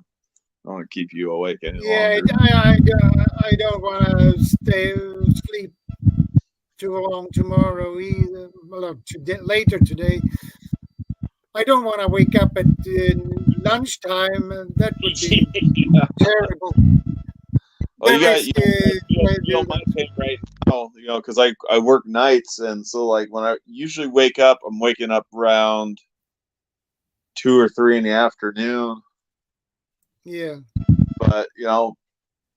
don't want to keep you awake any Yeah, longer. I don't want to sleep too long tomorrow either. Well, later today. I don't want to wake up at lunchtime. That would be terrible. Well, you got Guys, you on my pay right now, because I work nights, and so like when I usually wake up, I'm waking up around 2 or 3 in the afternoon. yeah. But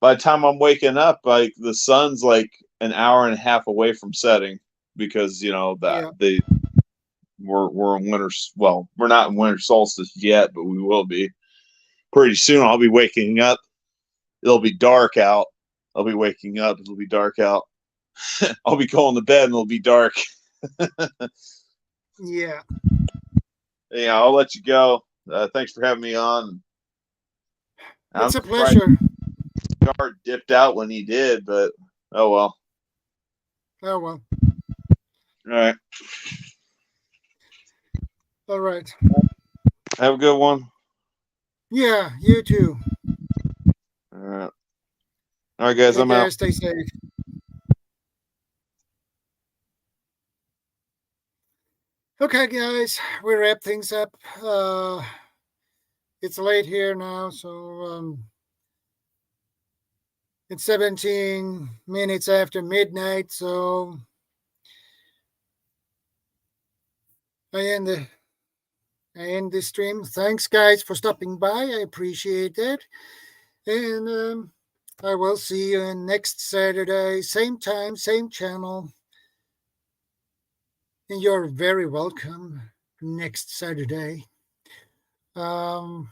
by the time I'm waking up, like the sun's like an hour and a half away from setting, because we're in winter. Well, we're not in winter solstice yet, but we will be pretty soon. I'll be waking up. It'll be dark out. I'll be waking up. It'll be dark out. I'll be going to bed and it'll be dark. Yeah. Yeah, I'll let you go. Thanks for having me on. It's a pleasure. Guard dipped out when he did, but oh well. Oh well. All right. All right. Have a good one. Yeah, you too. All right. All right, guys. Take I'm care, out. stay safe. Okay, guys, we wrap things up. It's late here now, so it's 17 minutes after midnight. So I end the stream. Thanks, guys, for stopping by. I appreciate it, and I will see you next Saturday, same time, same channel. And you're very welcome next Saturday. And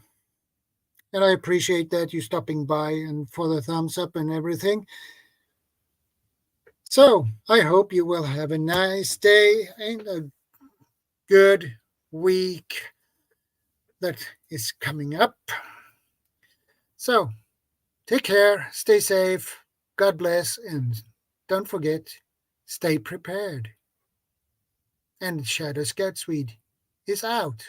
I appreciate that you stopping by and for the thumbs up and everything. So I hope you will have a nice day and a good week that is coming up. So take care, stay safe, God bless, and don't forget, stay prepared. And ShadowScoutSwede is out.